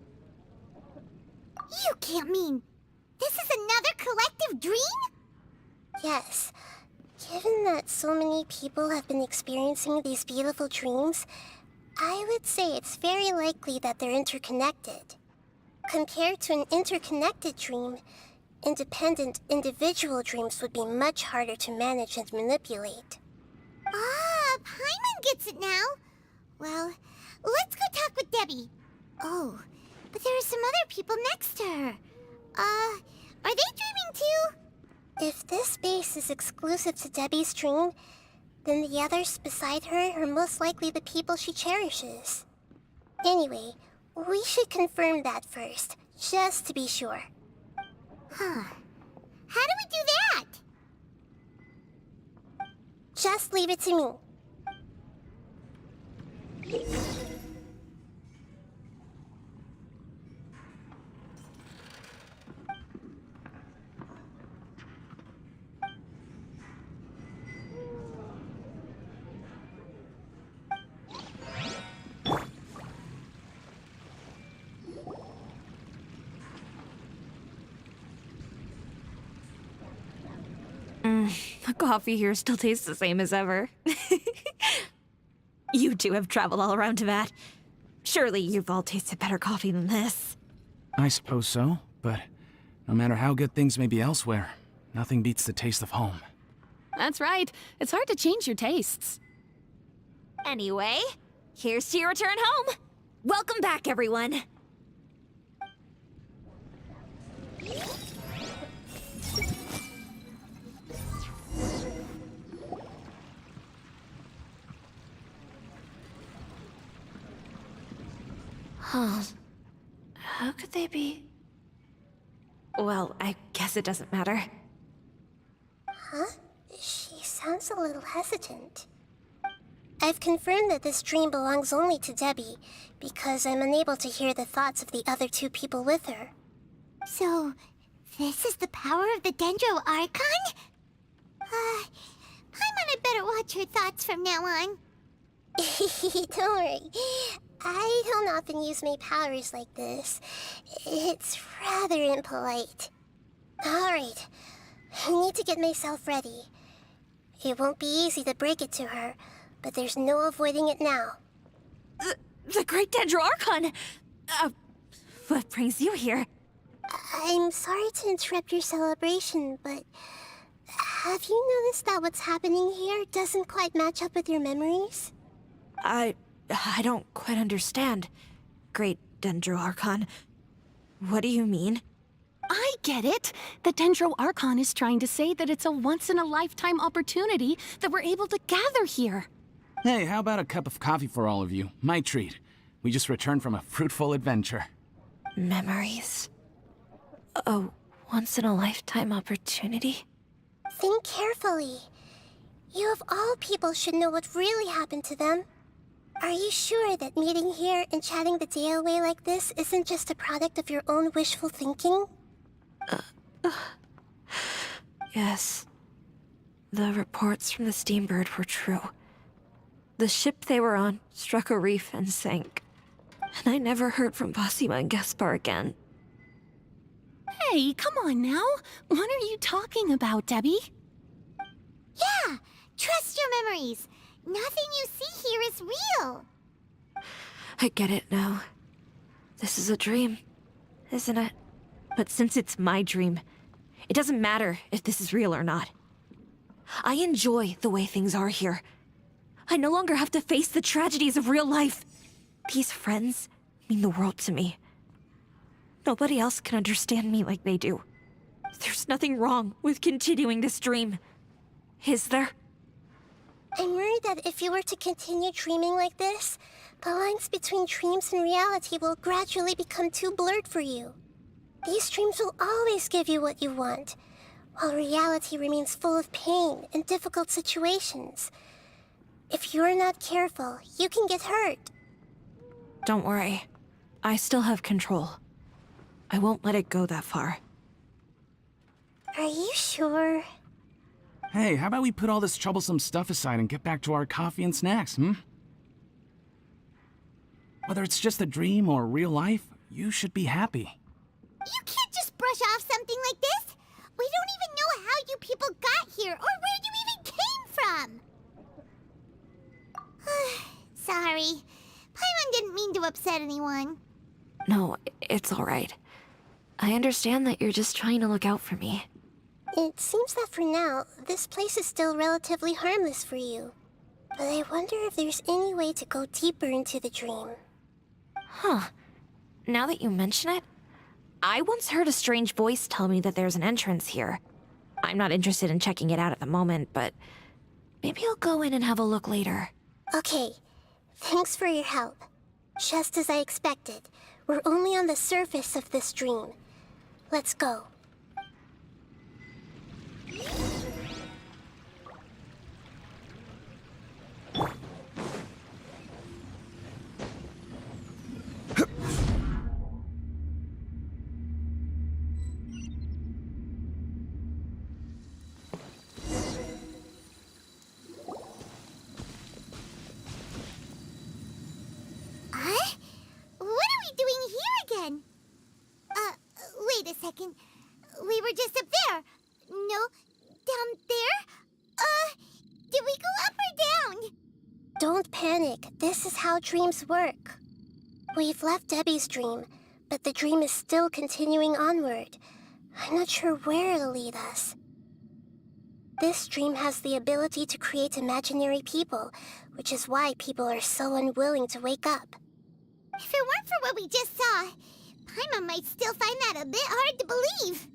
L: You can't mean this is another collective dream?
J: Yes. Given that so many people have been experiencing these beautiful dreams, I would say it's very likely that they're interconnected. Compared to an interconnected dream, independent individual dreams would be much harder to manage and manipulate.
L: Ah, Paimon gets it now. Well, let's go talk with Debbie. Oh, but there are some other people next to her. Are they dreaming too?
J: If this space is exclusive to Debbie's dream, then the others beside her are most likely the people she cherishes. Anyway, we should confirm that first, just to be sure.
L: Huh. How do we do that?
J: Just leave it to me.
O: The coffee here still tastes the same as ever. You two have traveled all around Tibet. Surely you've all tasted better coffee than this.
W: I suppose so, but no matter how good things may be elsewhere, nothing beats the taste of home.
O: That's right. It's hard to change your tastes. Anyway, here's to your return home. Welcome back, everyone. Huh. How could they be? Well, I guess it doesn't matter.
J: Huh? She sounds a little hesitant. I've confirmed that this dream belongs only to Debbie, because I'm unable to hear the thoughts of the other two people with her.
L: So, this is the power of the Dendro Archon? Paimon had better watch her thoughts from now on.
J: Don't worry. I don't often use my powers like this. It's rather impolite. Alright, I need to get myself ready. It won't be easy to break it to her, but there's no avoiding it now.
O: The Great Dendro Archon! What brings you here?
J: I'm sorry to interrupt your celebration, but have you noticed that what's happening here doesn't quite match up with your memories?
P: I don't quite understand, Great Dendro Archon. What do you mean?
O: I get it. The Dendro Archon is trying to say that it's a once-in-a-lifetime opportunity that we're able to gather here.
W: Hey, how about a cup of coffee for all of you? My treat. We just returned from a fruitful adventure.
P: Memories. A once-in-a-lifetime opportunity?
J: Think carefully. You of all people should know what really happened to them. Are you sure that meeting here and chatting the day away like this isn't just a product of your own wishful thinking?
P: Yes. The reports from the Steambird were true. The ship they were on struck a reef and sank. And I never heard from Basima and Gaspar again.
O: Hey, come on now. What are you talking about, Debbie?
L: Yeah, trust your memories. Nothing you see here is real.
P: I get it now. This is a dream, isn't it? But since it's my dream, it doesn't matter if this is real or not. I enjoy the way things are here. I no longer have to face the tragedies of real life. These friends mean the world to me. Nobody else can understand me like they do. There's nothing wrong with continuing this dream. Is there?
J: I'm worried that if you were to continue dreaming like this, the lines between dreams and reality will gradually become too blurred for you. These dreams will always give you what you want, while reality remains full of pain and difficult situations. If you're not careful, you can get hurt.
P: Don't worry. I still have control. I won't let it go that far.
J: Are you sure?
W: Hey, how about we put all this troublesome stuff aside and get back to our coffee and snacks, Whether it's just a dream or real life, you should be happy.
L: You can't just brush off something like this. We don't even know how you people got here or where you even came from. Sorry. Paimon didn't mean to upset anyone.
P: No, it's all right. I understand that you're just trying to look out for me.
J: It seems that for now, this place is still relatively harmless for you. But I wonder if there's any way to go deeper into the dream.
P: Huh. Now that you mention it, I once heard a strange voice tell me that there's an entrance here. I'm not interested in checking it out at the moment, but maybe I'll go in and have a look later.
J: Okay. Thanks for your help. Just as I expected, we're only on the surface of this dream. Let's go.
L: Wait a second. We were just up there. No, down there? Did we go up or down?
J: Don't panic. This is how dreams work. We've left Debbie's dream, but the dream is still continuing onward. I'm not sure where it'll lead us. This dream has the ability to create imaginary people, which is why people are so unwilling to wake up.
L: If it weren't for what we just saw, Paimon might still find that a bit hard to believe.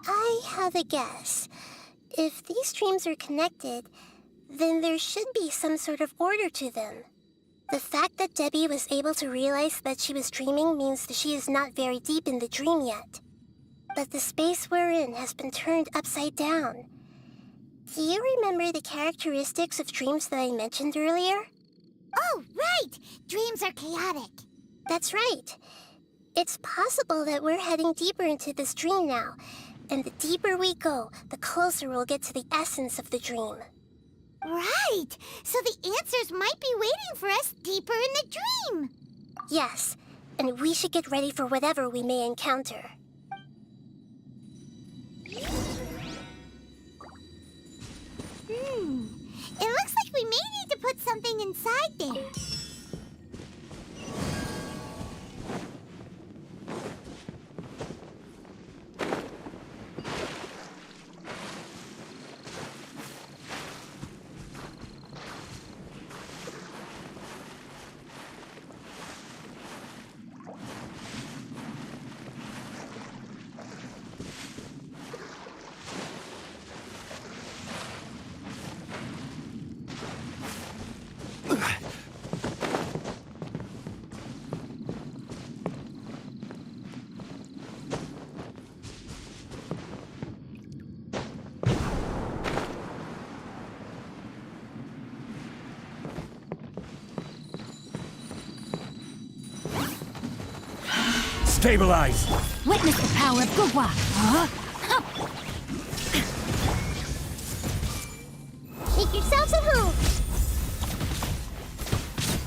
J: I have a guess. If these dreams are connected, then there should be some sort of order to them. The fact that Debbie was able to realize that she was dreaming means that she is not very deep in the dream yet. But the space we're in has been turned upside down. Do you remember the characteristics of dreams that I mentioned earlier?
L: Oh, right! Dreams are chaotic.
J: That's right. It's possible that we're heading deeper into this dream now, and the deeper we go, the closer we'll get to the essence of the dream.
L: Right! So the answers might be waiting for us deeper in the dream!
J: Yes, and we should get ready for whatever we may encounter.
L: It looks like we may need to put something inside there.
Q: Stabilize!
O: Witness the power of Gugwa.
L: Make yourselves at home.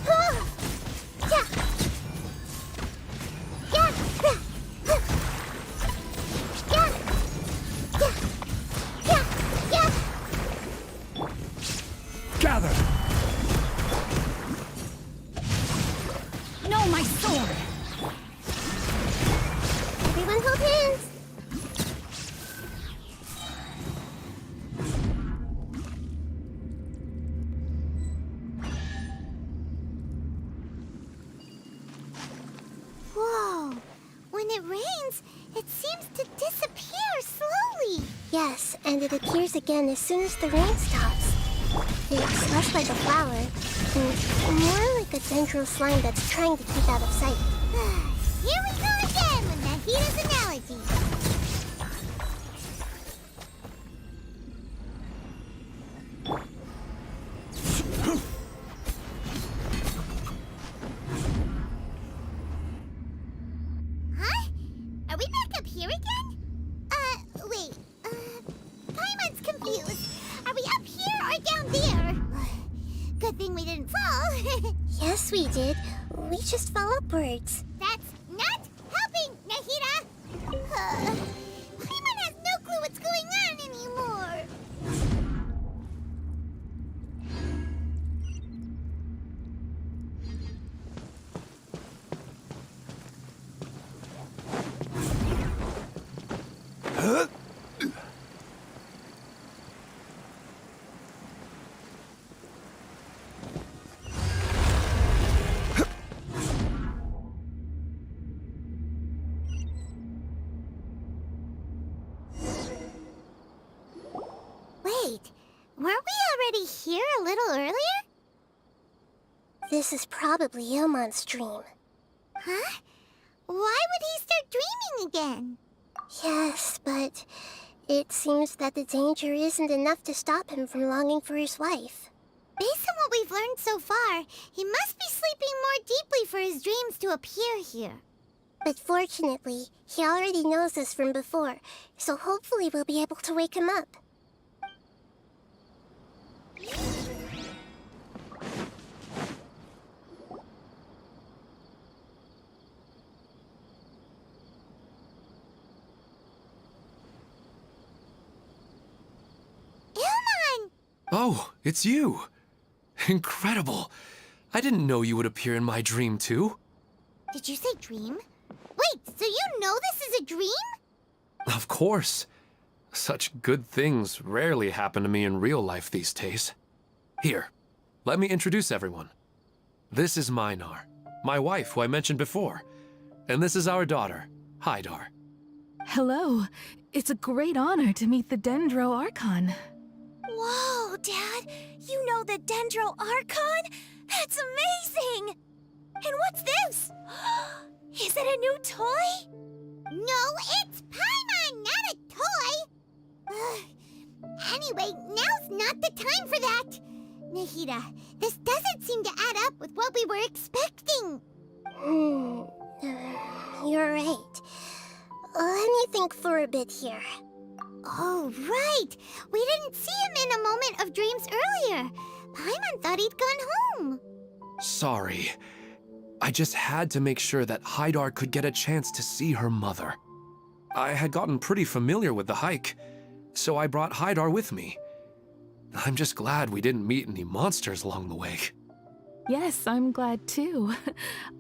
L: Yeah. Yeah. Yeah. Yeah. Yeah.
Q: Gather!
O: No, my sword.
L: Everyone hold hands. Whoa. When it rains, it seems to disappear slowly. Yes, and it appears again as soon as the rain stops. It's less like a flower, and more like a dendro slime that's trying to keep out of sight. Here we go again with Nahida's analogy. Huh? Are we back up here again? Wait. Paimon's confused. Are we up here or down there? Good thing we didn't fall. Yes, we did. We just fell upwards. That's not helping, Nahida! Paimon has no clue what's going on anymore. Wait, weren't we already here a little earlier? This is probably Ilmon's dream. Huh? Why would he start dreaming again? Yes, but it seems that the danger isn't enough to stop him from longing for his wife. Based on what we've learned so far, he must be sleeping more deeply for his dreams to appear here. But fortunately, he already knows this from before, so hopefully we'll be able to wake him up. Ilmon!
S: Oh, it's you! Incredible! I didn't know you would appear in my dream, too.
L: Did you say dream? Wait, so you know this is a dream?
S: Of course. Such good things rarely happen to me in real life these days. Here, let me introduce everyone. This is Minar, my wife who I mentioned before. And this is our daughter, Hydar.
I: Hello. It's a great honor to meet the Dendro Archon.
E: Whoa, Dad! You know the Dendro Archon? That's amazing! And what's this? Is it a new toy?
L: No, it's Paimon, not a toy! Anyway, now's not the time for that! Nahida, this doesn't seem to add up with what we were expecting.
J: You're right. Let me think for a bit here.
L: Oh, right! We didn't see him in a moment of dreams earlier. Paimon thought he'd gone home.
S: Sorry. I just had to make sure that Hydar could get a chance to see her mother. I had gotten pretty familiar with the hike, so I brought Hydar with me. I'm just glad we didn't meet any monsters along the way.
I: Yes, I'm glad too.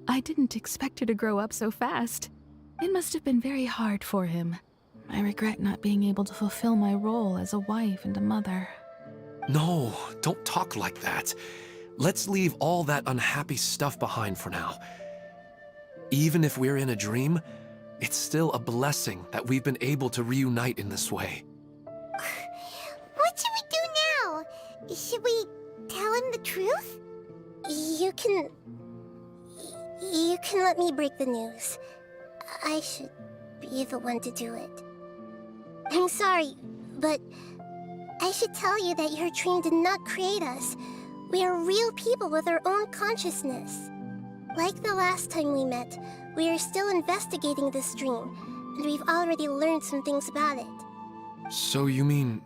I: I didn't expect her to grow up so fast. It must have been very hard for him. I regret not being able to fulfill my role as a wife and a mother.
S: No, don't talk like that. Let's leave all that unhappy stuff behind for now. Even if we're in a dream, it's still a blessing that we've been able to reunite in this way.
L: What should we do now? Should we tell him the truth?
J: You can let me break the news. I should be the one to do it. I'm sorry, but I should tell you that your dream did not create us. We are real people with our own consciousness. Like the last time we met, we are still investigating this dream, and we've already learned some things about it.
S: So you mean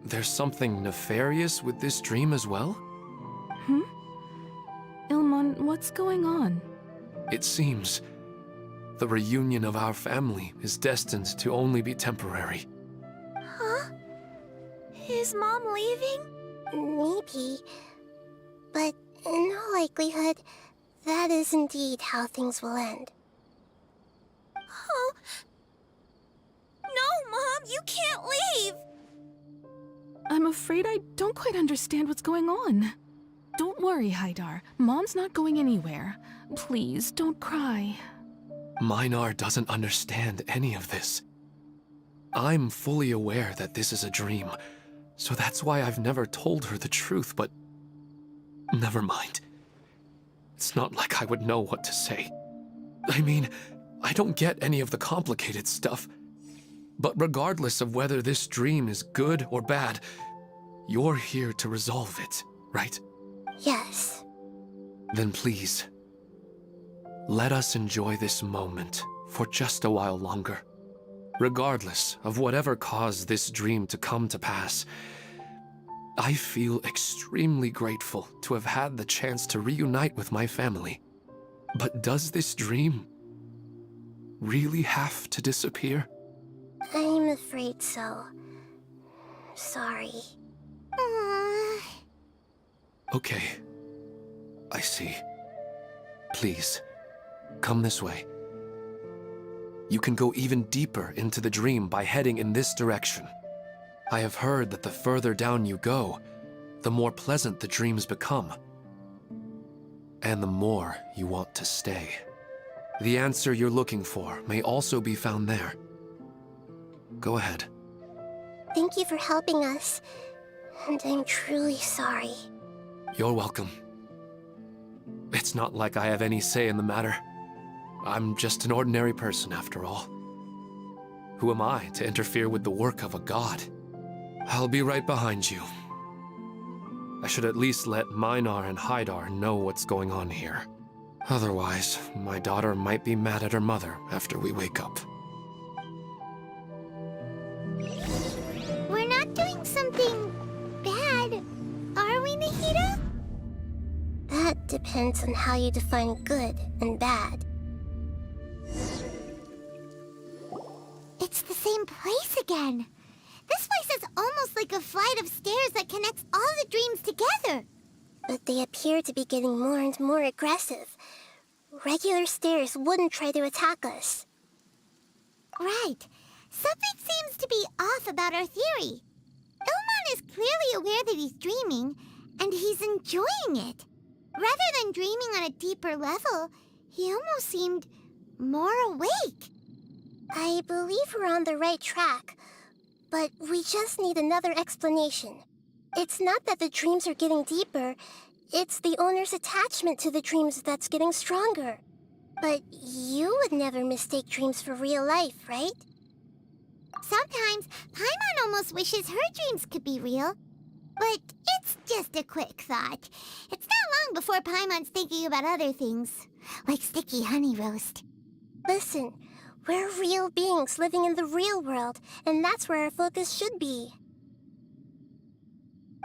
S: there's something nefarious with this dream as well?
I: Ilmon, what's going on?
S: It seems the reunion of our family is destined to only be temporary.
E: Huh? Is Mom leaving?
J: Maybe. But in all likelihood, that is indeed how things will end.
E: Oh. No, Mom, you can't leave!
I: I'm afraid I don't quite understand what's going on. Don't worry, Haidar. Mom's not going anywhere. Please, don't cry.
S: Minar doesn't understand any of this. I'm fully aware that this is a dream, so that's why I've never told her the truth, but never mind. It's not like I would know what to say. I mean, I don't get any of the complicated stuff. But regardless of whether this dream is good or bad, you're here to resolve it, right?
J: Yes.
S: Then please, let us enjoy this moment for just a while longer. Regardless of whatever caused this dream to come to pass, I feel extremely grateful to have had the chance to reunite with my family. But does this dream really have to disappear?
J: I'm afraid so. Sorry.
S: Okay. I see. Please, come this way. You can go even deeper into the dream by heading in this direction. I have heard that the further down you go, the more pleasant the dreams become. And the more you want to stay. The answer you're looking for may also be found there. Go ahead.
J: Thank you for helping us, and I'm truly sorry.
S: You're welcome. It's not like I have any say in the matter. I'm just an ordinary person, after all. Who am I to interfere with the work of a god? I'll be right behind you. I should at least let Minar and Haidar know what's going on here. Otherwise, my daughter might be mad at her mother after we wake up.
L: We're not doing something bad, are we, Nahida?
J: That depends on how you define good and bad.
L: It's the same place again. This place is almost like a flight of stairs that connects all the dreams together.
J: But they appear to be getting more and more aggressive. Regular stairs wouldn't try to attack us.
L: Right. Something seems to be off about our theory. Ilmon is clearly aware that he's dreaming, and he's enjoying it. Rather than dreaming on a deeper level, he almost seemed more awake.
J: I believe we're on the right track, but we just need another explanation. It's not that the dreams are getting deeper, it's the owner's attachment to the dreams that's getting stronger. But you would never mistake dreams for real life, right?
L: Sometimes, Paimon almost wishes her dreams could be real. But it's just a quick thought. It's not long before Paimon's thinking about other things, like sticky honey roast.
J: Listen, we're real beings living in the real world, and that's where our focus should be.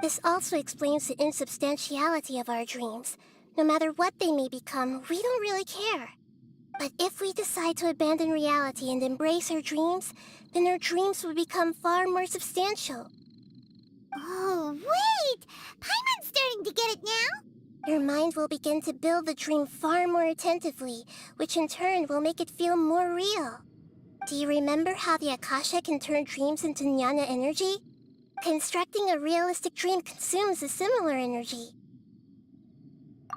J: This also explains the insubstantiality of our dreams. No matter what they may become, we don't really care. But if we decide to abandon reality and embrace our dreams, then our dreams will become far more substantial.
L: Oh, wait! Paimon's starting to get it now?
J: Your mind will begin to build the dream far more attentively, which in turn will make it feel more real. Do you remember how the Akasha can turn dreams into jnana energy? Constructing a realistic dream consumes a similar energy.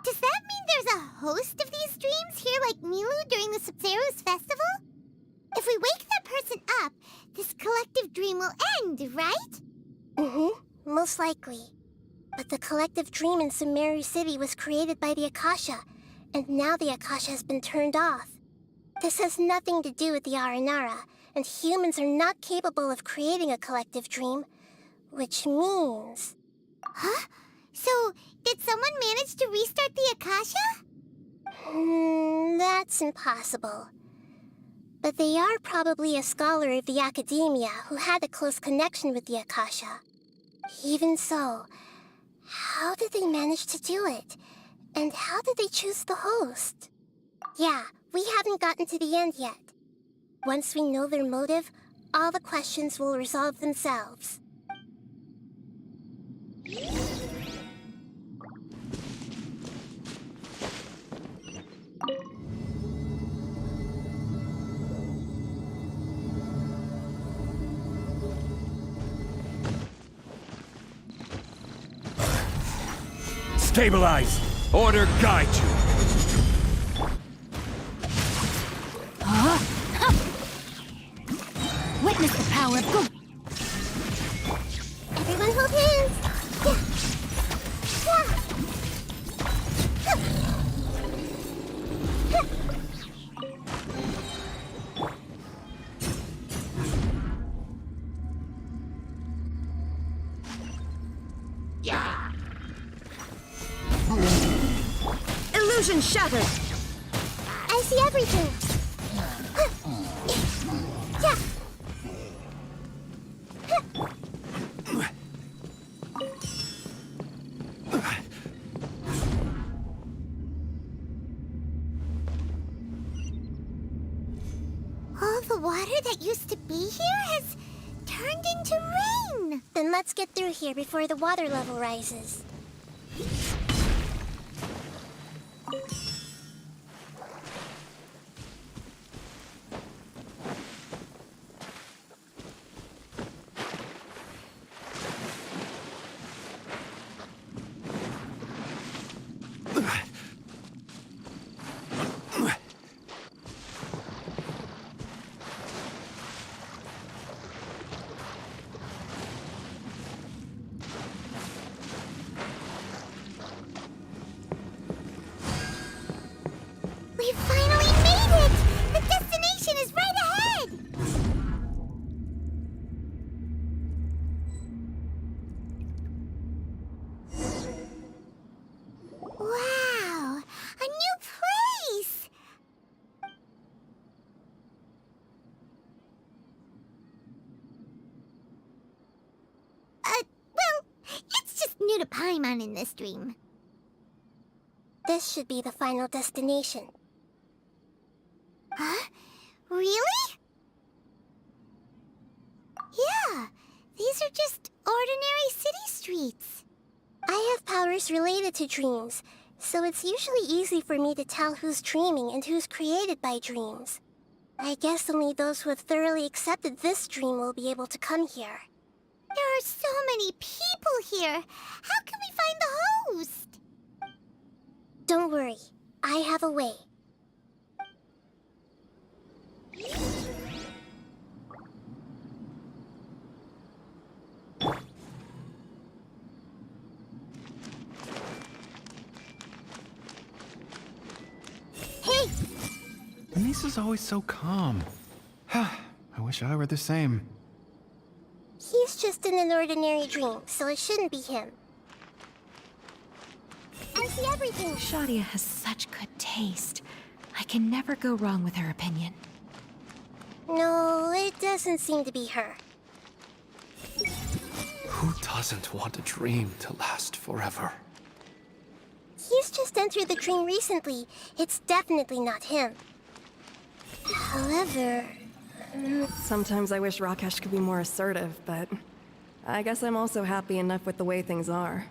L: Does that mean there's a host of these dreams here like Milu during the Subzerus festival? If we wake that person up, this collective dream will end, right?
J: Mm-hmm, most likely. But the collective dream in Sumeru City was created by the Akasha, and now the Akasha has been turned off. This has nothing to do with the Aranara, and humans are not capable of creating a collective dream, which means...
L: Huh? So, did someone manage to restart the Akasha?
J: That's impossible. But they are probably a scholar of the academia who had a close connection with the Akasha. Even so, how did they manage to do it? And how did they choose the host? Yeah, we haven't gotten to the end yet. Once we know their motive, all the questions will resolve themselves.
B: Stabilize! Order guide you!
L: Huh? Witness the power of good.
J: Everyone hold hands!
E: Yeah!
I: Illusion shattered!
J: I see everything! Yeah!
L: All the water that used to be here has turned into rain.
J: Then let's get through here before the water level rises.
L: We finally made it! The destination is right ahead! Wow! A new place! Well, it's just new to Paimon in this dream.
J: This should be the final destination.
L: Huh? Really? Yeah, these are just ordinary city streets.
J: I have powers related to dreams, so it's usually easy for me to tell who's dreaming and who's created by dreams. I guess only those who have thoroughly accepted this dream will be able to come here.
L: There are so many people here. How can we find the host?
J: Don't worry, I have a way.
L: Hey!
Q: Misa's always so calm. I wish I were the same.
J: He's just in an ordinary dream, so it shouldn't be him. I see everything!
P: Shadia has such good taste. I can never go wrong with her opinion.
J: No, it doesn't seem to be her.
S: Who doesn't want a dream to last forever?
J: He's just entered the dream recently. It's definitely not him. However...
T: Sometimes I wish Rakesh could be more assertive, but I guess I'm also happy enough with the way things are.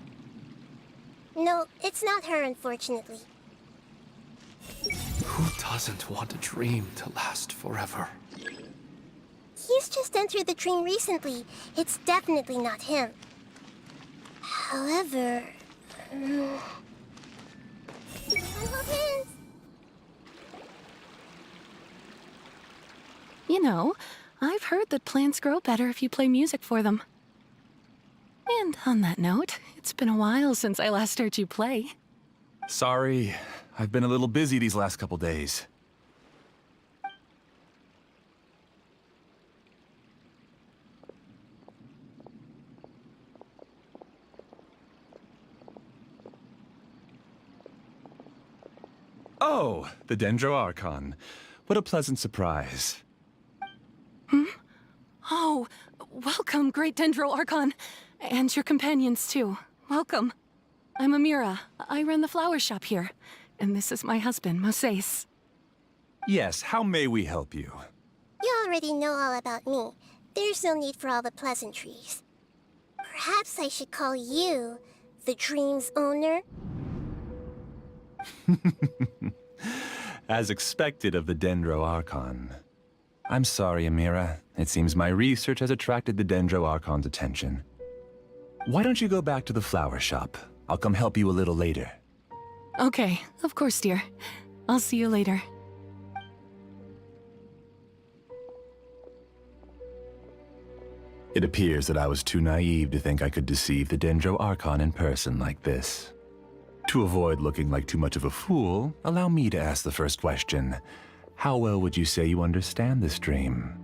J: No, it's not her, unfortunately.
S: Who doesn't want a dream to last forever?
J: He's just entered the dream recently. It's definitely not him. However...
O: You know, I've heard that plants grow better if you play music for them. And on that note, it's been a while since I last heard you play.
Q: Sorry, I've been a little busy these last couple days. Oh, the Dendro Archon. What a pleasant surprise.
T: Oh, welcome, great Dendro Archon. And your companions, too. Welcome. I'm Amira. I run the flower shop here. And this is my husband, Moses.
Q: Yes, how may we help you?
J: You already know all about me. There's no need for all the pleasantries. Perhaps I should call you the dream's owner?
Q: As expected of the Dendro Archon. I'm sorry, Amira. It seems my research has attracted the Dendro Archon's attention. Why don't you go back to the flower shop? I'll come help you a little later.
T: Okay, of course, dear. I'll see you later.
Q: It appears that I was too naive to think I could deceive the Dendro Archon in person like this. To avoid looking like too much of a fool, allow me to ask the first question. How well would you say you understand this dream?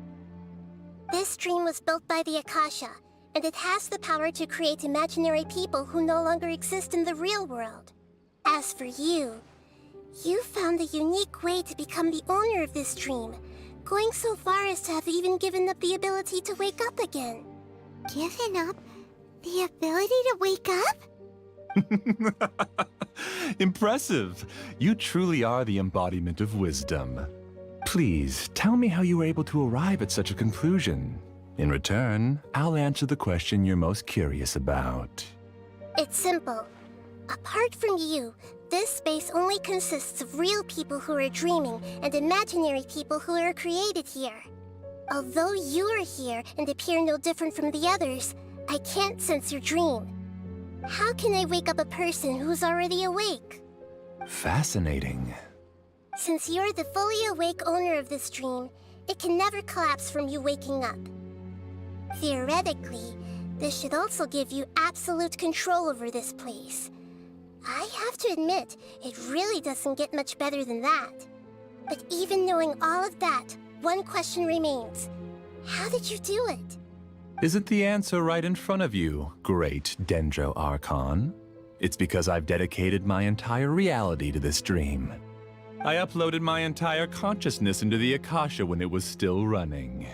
J: This dream was built by the Akasha, and it has the power to create imaginary people who no longer exist in the real world. As for you, you found a unique way to become the owner of this dream, going so far as to have even given up the ability to wake up again.
L: Given up the ability to wake up?
Q: Impressive! You truly are the embodiment of wisdom. Please, tell me how you were able to arrive at such a conclusion. In return, I'll answer the question you're most curious about.
J: It's simple. Apart from you, this space only consists of real people who are dreaming and imaginary people who are created here. Although you are here and appear no different from the others, I can't sense your dream. How can I wake up a person who's already awake?
Q: Fascinating.
J: Since you're the fully awake owner of this dream, it can never collapse from you waking up. Theoretically, this should also give you absolute control over this place. I have to admit, it really doesn't get much better than that. But even knowing all of that, one question remains. How did you do it?
Q: Isn't the answer right in front of you, great Dendro Archon? It's because I've dedicated my entire reality to this dream. I uploaded my entire consciousness into the Akasha when it was still running.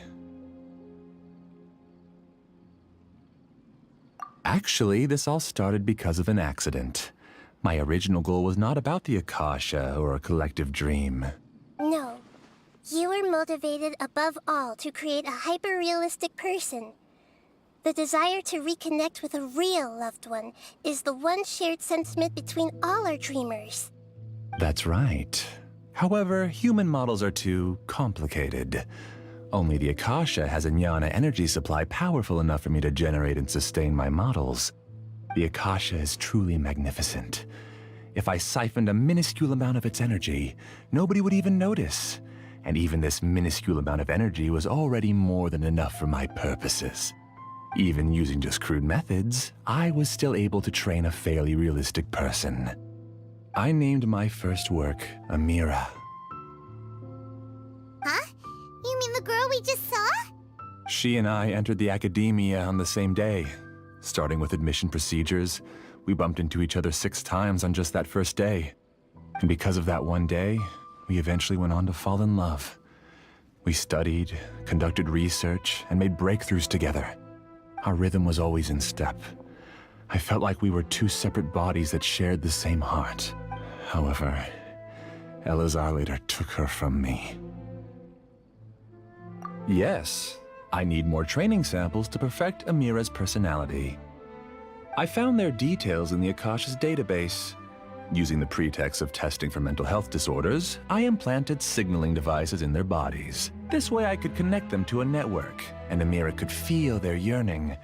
Q: Actually, this all started because of an accident. My original goal was not about the Akasha or a collective dream.
J: No. You were motivated above all to create a hyper-realistic person. The desire to reconnect with a real loved one is the one shared sentiment between all our dreamers.
Q: That's right. However, human models are too complicated. Only the Akasha has a jnana energy supply powerful enough for me to generate and sustain my models. The Akasha is truly magnificent. If I siphoned a minuscule amount of its energy, nobody would even notice. And even this minuscule amount of energy was already more than enough for my purposes. Even using just crude methods, I was still able to train a fairly realistic person. I named my first work Amira.
L: Huh? You mean the girl we just saw?
Q: She and I entered the academia on the same day. Starting with admission procedures, we bumped into each other 6 times on just that first day. And because of that one day, we eventually went on to fall in love. We studied, conducted research, and made breakthroughs together. Our rhythm was always in step. I felt like we were 2 separate bodies that shared the same heart. However, Elazar later took her from me. Yes, I need more training samples to perfect Amira's personality. I found their details in the Akasha's database. Using the pretext of testing for mental health disorders, I implanted signaling devices in their bodies. This way I could connect them to a network, and Amira could feel their yearning.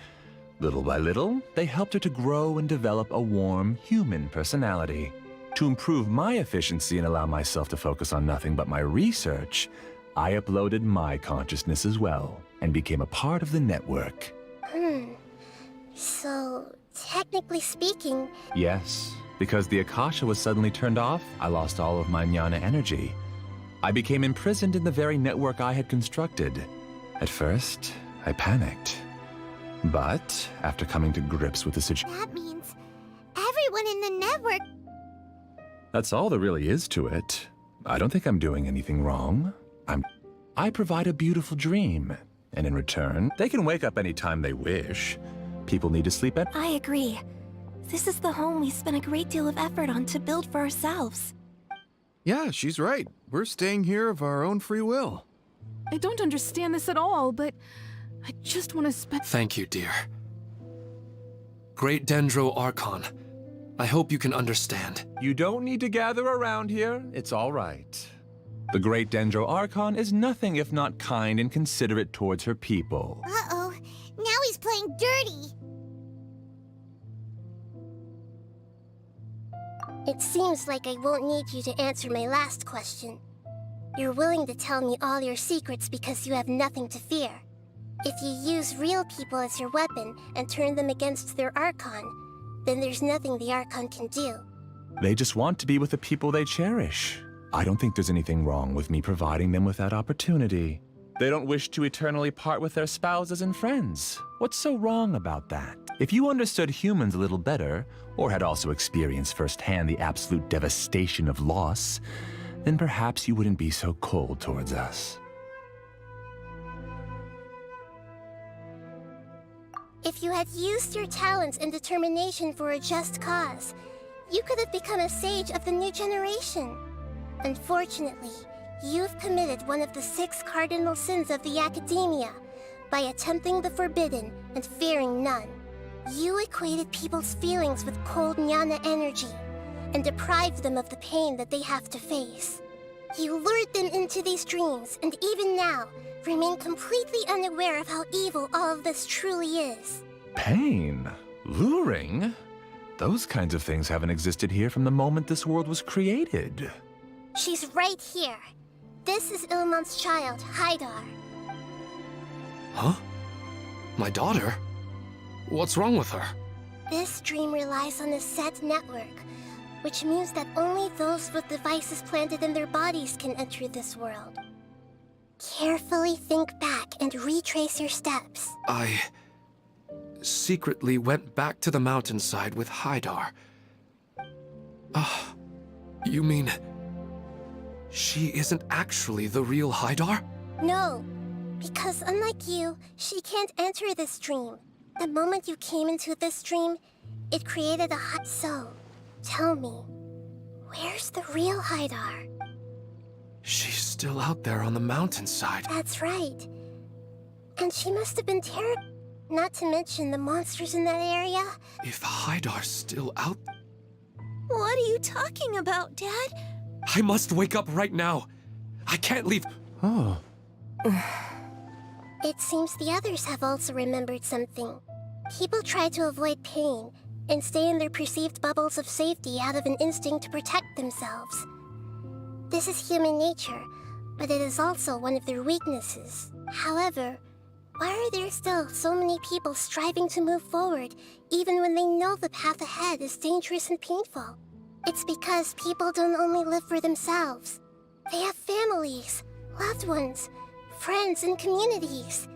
Q: Little by little, they helped her to grow and develop a warm, human personality. To improve my efficiency and allow myself to focus on nothing but my research, I uploaded my consciousness as well, and became a part of the network.
J: So, technically speaking...
Q: Yes, because the Akasha was suddenly turned off, I lost all of my jnana energy. I became imprisoned in the very network I had constructed. At first, I panicked. But, after coming to grips with the situation...
L: That means everyone in the network...
Q: That's all there really is to it. I don't think I'm doing anything wrong. I provide a beautiful dream, and in return, they can wake up anytime they wish. People need to sleep at—
E: I agree. This is the home we spent a great deal of effort on to build for ourselves.
G: Yeah, she's right. We're staying here of our own free will.
T: I don't understand this at all, but I just want to spend—
S: Thank you, dear. Great Dendro Archon, I hope you can understand.
Q: You don't need to gather around here. It's all right. The Great Dendro Archon is nothing if not kind and considerate towards her people.
L: Uh-oh. Now he's playing dirty.
J: It seems like I won't need you to answer my last question. You're willing to tell me all your secrets because you have nothing to fear. If you use real people as your weapon and turn them against their Archon, then there's nothing the Archon can do.
Q: They just want to be with the people they cherish. I don't think there's anything wrong with me providing them with that opportunity. They don't wish to eternally part with their spouses and friends. What's so wrong about that? If you understood humans a little better, or had also experienced firsthand the absolute devastation of loss, then perhaps you wouldn't be so cold towards us.
J: If you had used your talents and determination for a just cause, you could have become a sage of the new generation. Unfortunately, you've committed one of the 6 cardinal sins of the Academia by attempting the forbidden and fearing none. You equated people's feelings with cold jnana energy and deprived them of the pain that they have to face. You lured them into these dreams, and even now, remain completely unaware of how evil all of this truly is.
Q: Pain? Luring? Those kinds of things haven't existed here from the moment this world was created.
J: She's right here. This is Ilmon's child, Haidar.
S: Huh? My daughter? What's wrong with her?
J: This dream relies on a set network, which means that only those with devices planted in their bodies can enter this world. Carefully think back and retrace your steps.
S: I secretly went back to the mountainside with Haidar. You mean she isn't actually the real Haidar?
J: No, because unlike you, she can't enter this dream. The moment you came into this dream, it created a So, tell me, where's the real Haidar?
S: She's still out there on the mountainside.
J: That's right. And she must have been terrible. Not to mention the monsters in that area.
S: If Haidar's still out...
E: What are you talking about, Dad?
S: I must wake up right now. I can't leave...
Q: Oh.
J: It seems the others have also remembered something. People try to avoid pain and stay in their perceived bubbles of safety out of an instinct to protect themselves. This is human nature, but it is also one of their weaknesses. However, why are there still so many people striving to move forward, even when they know the path ahead is dangerous and painful? It's because people don't only live for themselves. They have families, loved ones, friends, and communities.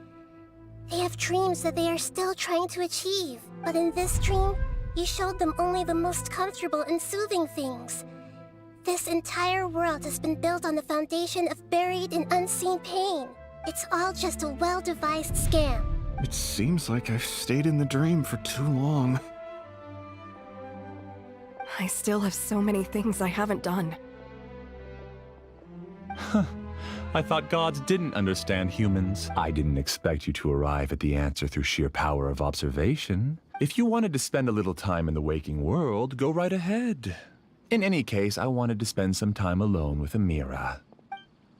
J: They have dreams that they are still trying to achieve. But in this dream, you showed them only the most comfortable and soothing things. This entire world has been built on the foundation of buried and unseen pain. It's all just a well-devised scam.
G: It seems like I've stayed in the dream for too long.
D: I still have so many things I haven't done.
Q: Huh. I thought gods didn't understand humans. I didn't expect you to arrive at the answer through sheer power of observation. If you wanted to spend a little time in the waking world, go right ahead. In any case, I wanted to spend some time alone with Amira.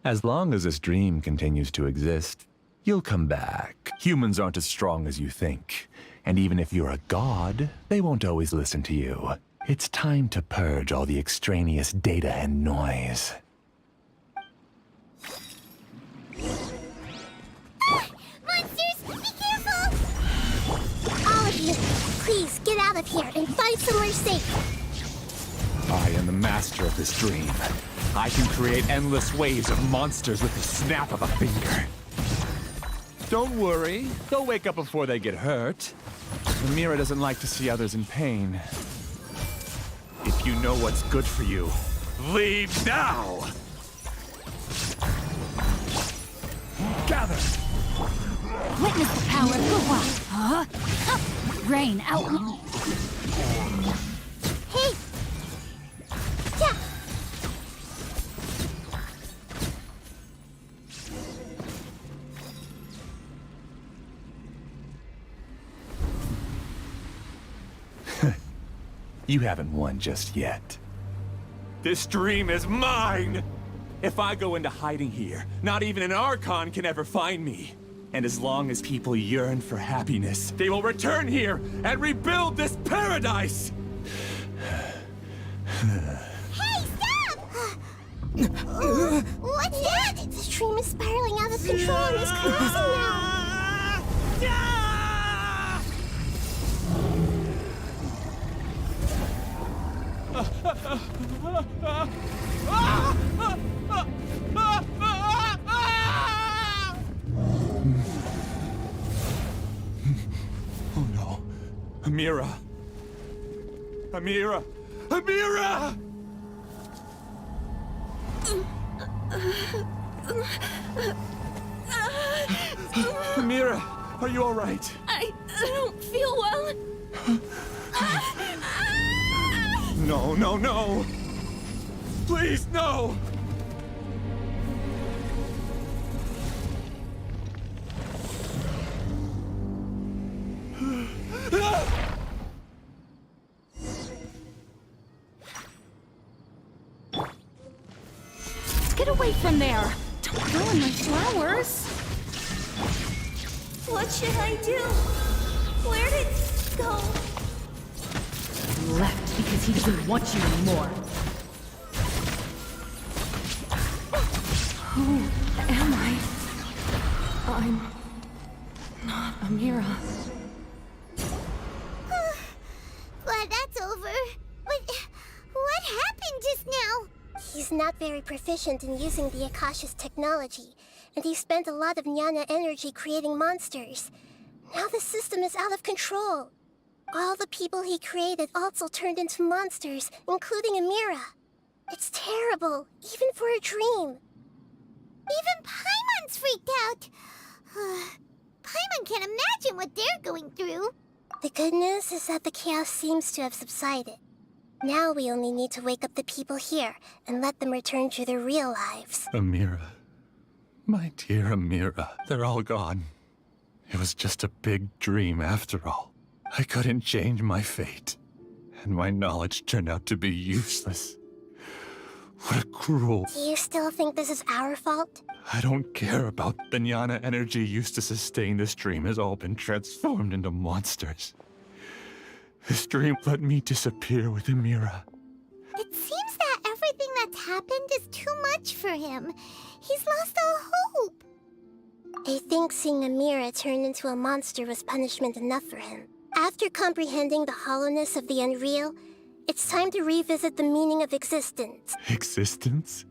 Q: As long as this dream continues to exist, you'll come back. Humans aren't as strong as you think. And even if you're a god, they won't always listen to you. It's time to purge all the extraneous data and noise.
J: Monsters, be careful! All of you, please get out of here and find somewhere safe.
Q: I am the master of this dream. I can create endless waves of monsters with the snap of a finger. Don't worry, they'll wake up before they get hurt. Amira doesn't like to see others in pain. If you know what's good for you, leave now!
O: together! Witness the power of Guhua! Huh? Huh. Rain out!
L: Hey! Yeah!
Q: You haven't won just yet. This dream is mine! If I go into hiding here, not even an Archon can ever find me. And as long as people yearn for happiness, they will return here and rebuild this paradise!
L: Hey, stop! What's that?
J: This dream is spiraling out of control and is collapsing now.
Q: Oh no. Amira! Amira! Amira! Amira, are you all right?
I: I don't feel well.
Q: No, no, no! Please, no!
O: Get away from there! Don't ruin my flowers!
E: What should I do? Where did it go?
O: He left because he doesn't want you anymore. Who am I? I'm not Amira.
L: Glad that's over. But what happened just now?
J: He's not very proficient in using the Akasha's technology, and he spent a lot of Jnana energy creating monsters. Now the system is out of control. All the people he created also turned into monsters, including Amira. It's terrible, even for a dream.
L: Even Paimon's freaked out. Paimon can't imagine what they're going through.
J: The good news is that the chaos seems to have subsided. Now we only need to wake up the people here and let them return to their real lives.
Q: Amira. My dear Amira. They're all gone. It was just a big dream after all. I couldn't change my fate. And my knowledge turned out to be useless. What a cruel...
J: Do you still think this is our fault?
Q: I don't care about the Jnana energy used to sustain this dream has all been transformed into monsters. This dream let me disappear with Amira.
L: It seems that everything that's happened is too much for him. He's lost all hope.
J: I think seeing Amira turn into a monster was punishment enough for him. After comprehending the hollowness of the unreal, it's time to revisit the meaning of existence.
Q: Existence?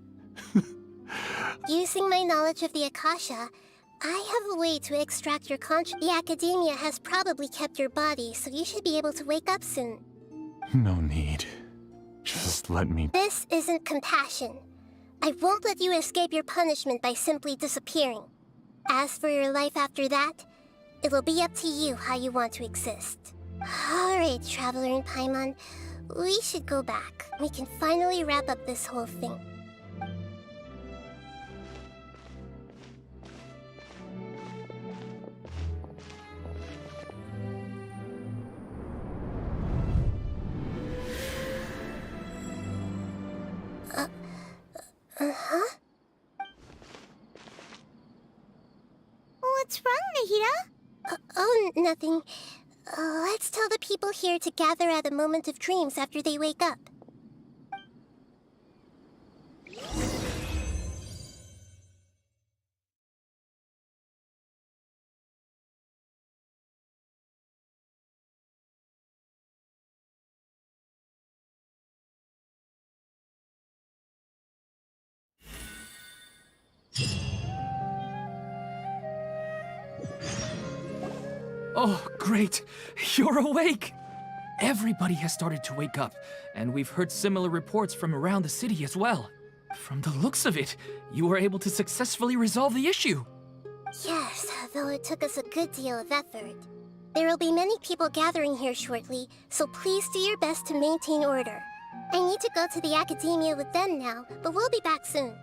J: Using my knowledge of the Akasha, I have a way to extract your conscience. The Academia has probably kept your body, so you should be able to wake up soon.
Q: No need. Just let me...
J: This isn't compassion. I won't let you escape your punishment by simply disappearing. As for your life after that, it will be up to you how you want to exist. Alright, Traveler and Paimon, we should go back. We can finally wrap up this whole thing.
L: Uh-huh? What's wrong, Nahida?
J: Oh, nothing. Let's tell the people here to gather at a moment of dreams after they wake up.
N: Oh, great! You're awake! Everybody has started to wake up, and we've heard similar reports from around the city as well. From the looks of it, you were able to successfully resolve the issue.
J: Yes, though it took us a good deal of effort. There will be many people gathering here shortly, so please do your best to maintain order. I need to go to the academia with them now, but we'll be back soon.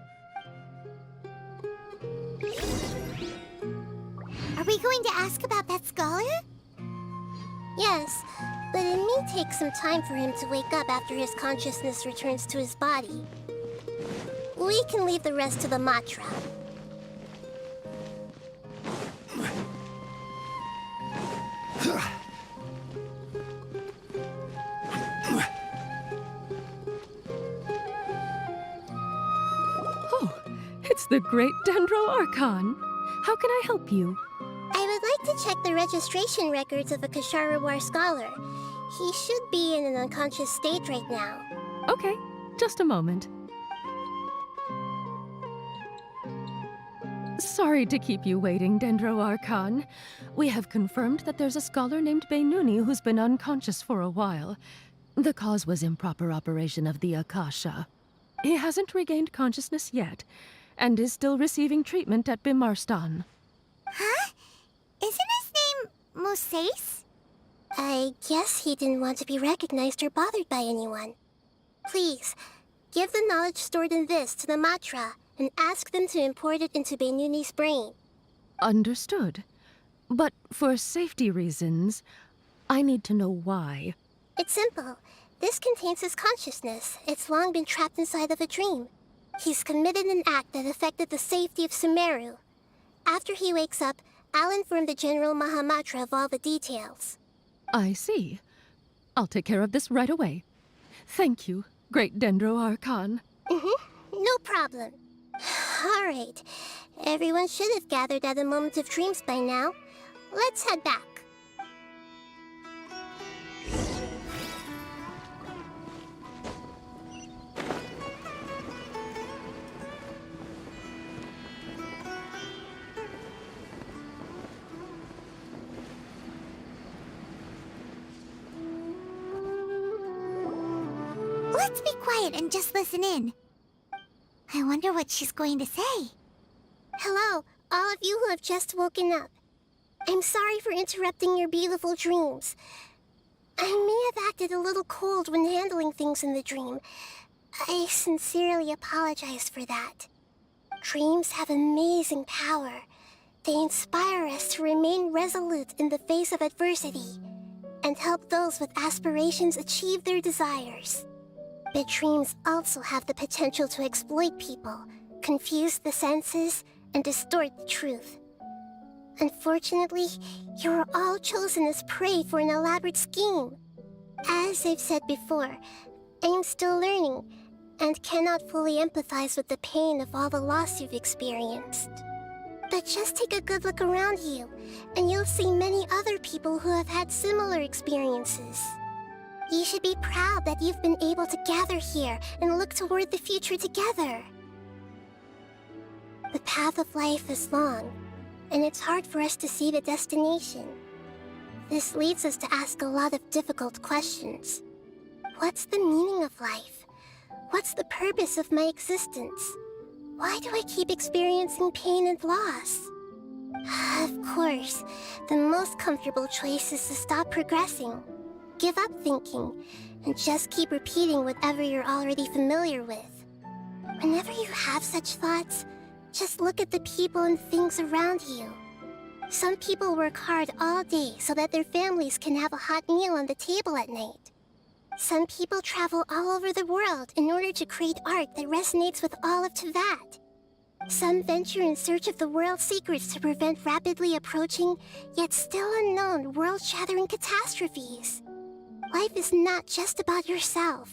L: Are we going to ask about that scholar?
J: Yes, but it may take some time for him to wake up after his consciousness returns to his body. We can leave the rest to the Matra.
K: Oh, it's the great Dendro Archon. How can I help you?
J: I would like to check the registration records of a Kasharawar scholar. He should be in an unconscious state right now.
K: Okay, just a moment. Sorry to keep you waiting, Dendro Archon. We have confirmed that there's a scholar named Beinuni who's been unconscious for a while. The cause was improper operation of the Akasha. He hasn't regained consciousness yet, and is still receiving treatment at Bimarstan.
L: Huh? Isn't his name Moses?
J: I guess he didn't want to be recognized or bothered by anyone. Please, give the knowledge stored in this to the Matra and ask them to import it into Beinuni's brain.
K: Understood. But for safety reasons, I need to know why.
J: It's simple. This contains his consciousness. It's long been trapped inside of a dream. He's committed an act that affected the safety of Sumeru. After he wakes up, I'll inform the General Mahamatra of all the details.
K: I see. I'll take care of this right away. Thank you, great Dendro Archon.
J: No problem. All right. Everyone should have gathered at a moment of dreams by now. Let's head back.
L: Let's be quiet and just listen in. I wonder what she's going to say.
J: Hello, all of you who have just woken up. I'm sorry for interrupting your beautiful dreams. I may have acted a little cold when handling things in the dream. I sincerely apologize for that. Dreams have amazing power. They inspire us to remain resolute in the face of adversity and help those with aspirations achieve their desires. But dreams also have the potential to exploit people, confuse the senses, and distort the truth. Unfortunately, you are all chosen as prey for an elaborate scheme. As I've said before, I am still learning, and cannot fully empathize with the pain of all the loss you've experienced. But just take a good look around you, and you'll see many other people who have had similar experiences. You should be proud that you've been able to gather here and look toward the future together. The path of life is long, and it's hard for us to see the destination. This leads us to ask a lot of difficult questions. What's the meaning of life? What's the purpose of my existence? Why do I keep experiencing pain and loss? Of course, the most comfortable choice is to stop progressing. Give up thinking, and just keep repeating whatever you're already familiar with. Whenever you have such thoughts, just look at the people and things around you. Some people work hard all day so that their families can have a hot meal on the table at night. Some people travel all over the world in order to create art that resonates with all of Teyvat. Some venture in search of the world's secrets to prevent rapidly approaching, yet still unknown, world-shattering catastrophes. Life is not just about yourself.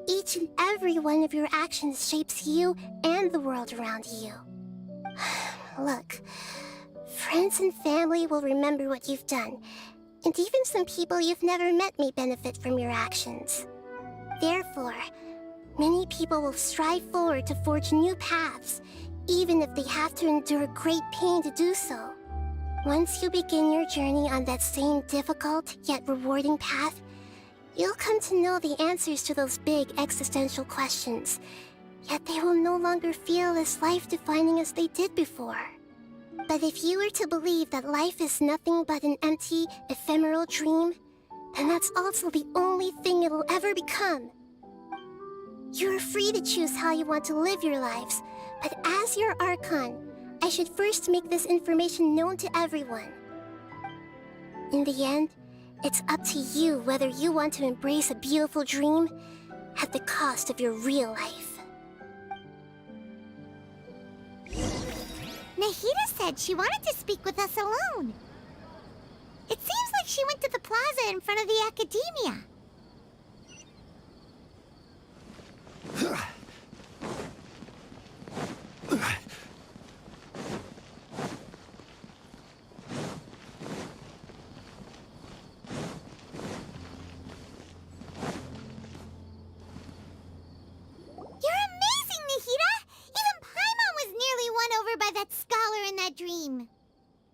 J: Each and every one of your actions shapes you and the world around you. Look, friends and family will remember what you've done, and even some people you've never met may benefit from your actions. Therefore, many people will strive forward to forge new paths, even if they have to endure great pain to do so. Once you begin your journey on that same difficult yet rewarding path, you'll come to know the answers to those big existential questions, yet they will no longer feel as life-defining as they did before. But if you were to believe that life is nothing but an empty, ephemeral dream, then that's also the only thing it'll ever become. You're free to choose how you want to live your lives, but as your Archon, I should first make this information known to everyone. In the end, it's up to you whether you want to embrace a beautiful dream at the cost of your real life.
L: Nahida said she wanted to speak with us alone. It seems like she went to the plaza in front of the academia.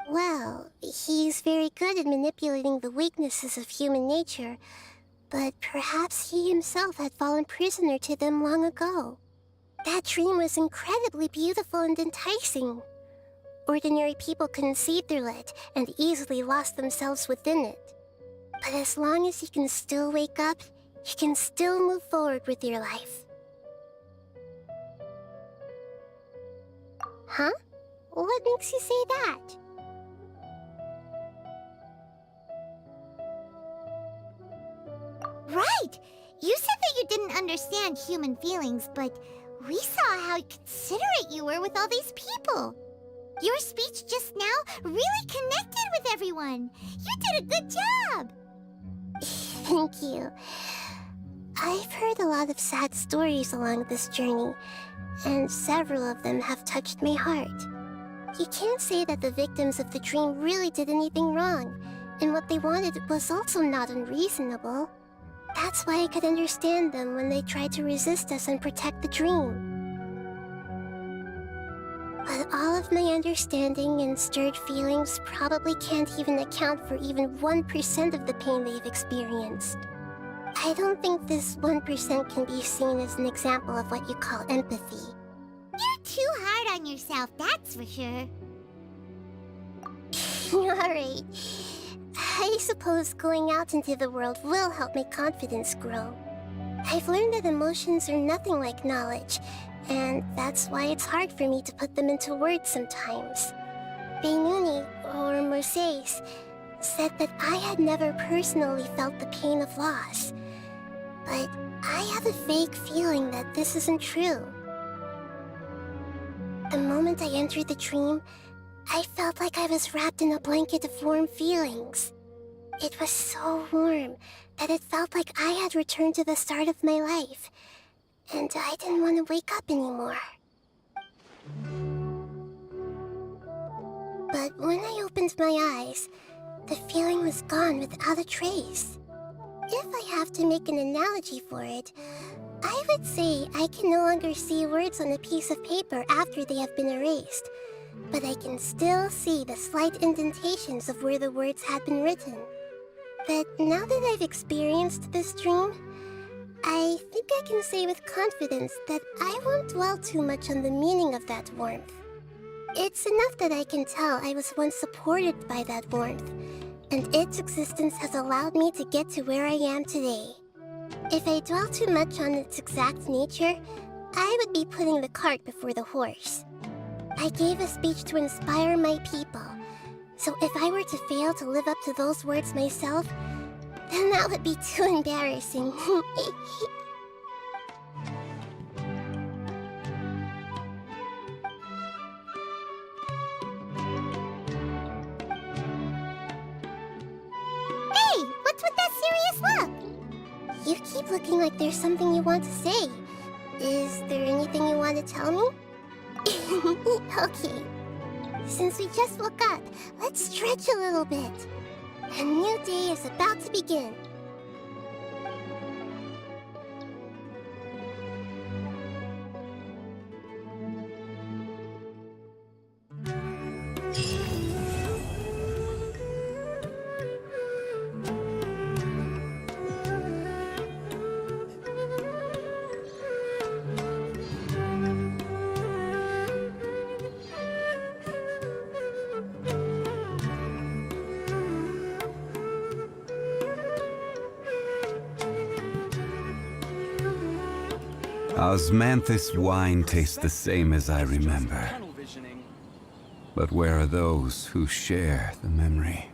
J: Well, he's very good at manipulating the weaknesses of human nature, but perhaps he himself had fallen prisoner to them long ago. That dream was incredibly beautiful and enticing. Ordinary people couldn't see through it and easily lost themselves within it. But as long as you can still wake up, you can still move forward with your life. Huh? What makes you say that?
L: Right! You said that you didn't understand human feelings, but we saw how considerate you were with all these people. Your speech just now really connected with everyone. You did a good job!
J: Thank you. I've heard a lot of sad stories along this journey, and several of them have touched my heart. You can't say that the victims of the dream really did anything wrong, and what they wanted was also not unreasonable. That's why I could understand them when they tried to resist us and protect the dream. But all of my understanding and stirred feelings probably can't even account for even 1% of the pain they've experienced. I don't think this 1% can be seen as an example of what you call empathy.
L: You're too hard on yourself, that's for sure.
J: Alright. I suppose going out into the world will help my confidence grow. I've learned that emotions are nothing like knowledge, and that's why it's hard for me to put them into words sometimes. Beinuni, or Moses, said that I had never personally felt the pain of loss. But I have a vague feeling that this isn't true. The moment I entered the dream, I felt like I was wrapped in a blanket of warm feelings. It was so warm that it felt like I had returned to the start of my life, and I didn't want to wake up anymore. But when I opened my eyes, the feeling was gone without a trace. If I have to make an analogy for it, I would say I can no longer see words on a piece of paper after they have been erased, but I can still see the slight indentations of where the words had been written. But now that I've experienced this dream, I think I can say with confidence that I won't dwell too much on the meaning of that warmth. It's enough that I can tell I was once supported by that warmth, and its existence has allowed me to get to where I am today. If I dwell too much on its exact nature, I would be putting the cart before the horse. I gave a speech to inspire my people, so if I were to fail to live up to those words myself, then that would be too embarrassing.
L: Hey, what's with that serious look?
J: You keep looking like there's something you want to say. Is there anything you want to tell me? Okay. Since we just woke up, let's stretch a little bit. A new day is about to begin.
A: Osmanthus wine tastes the same as I remember. But where are those who share the memory?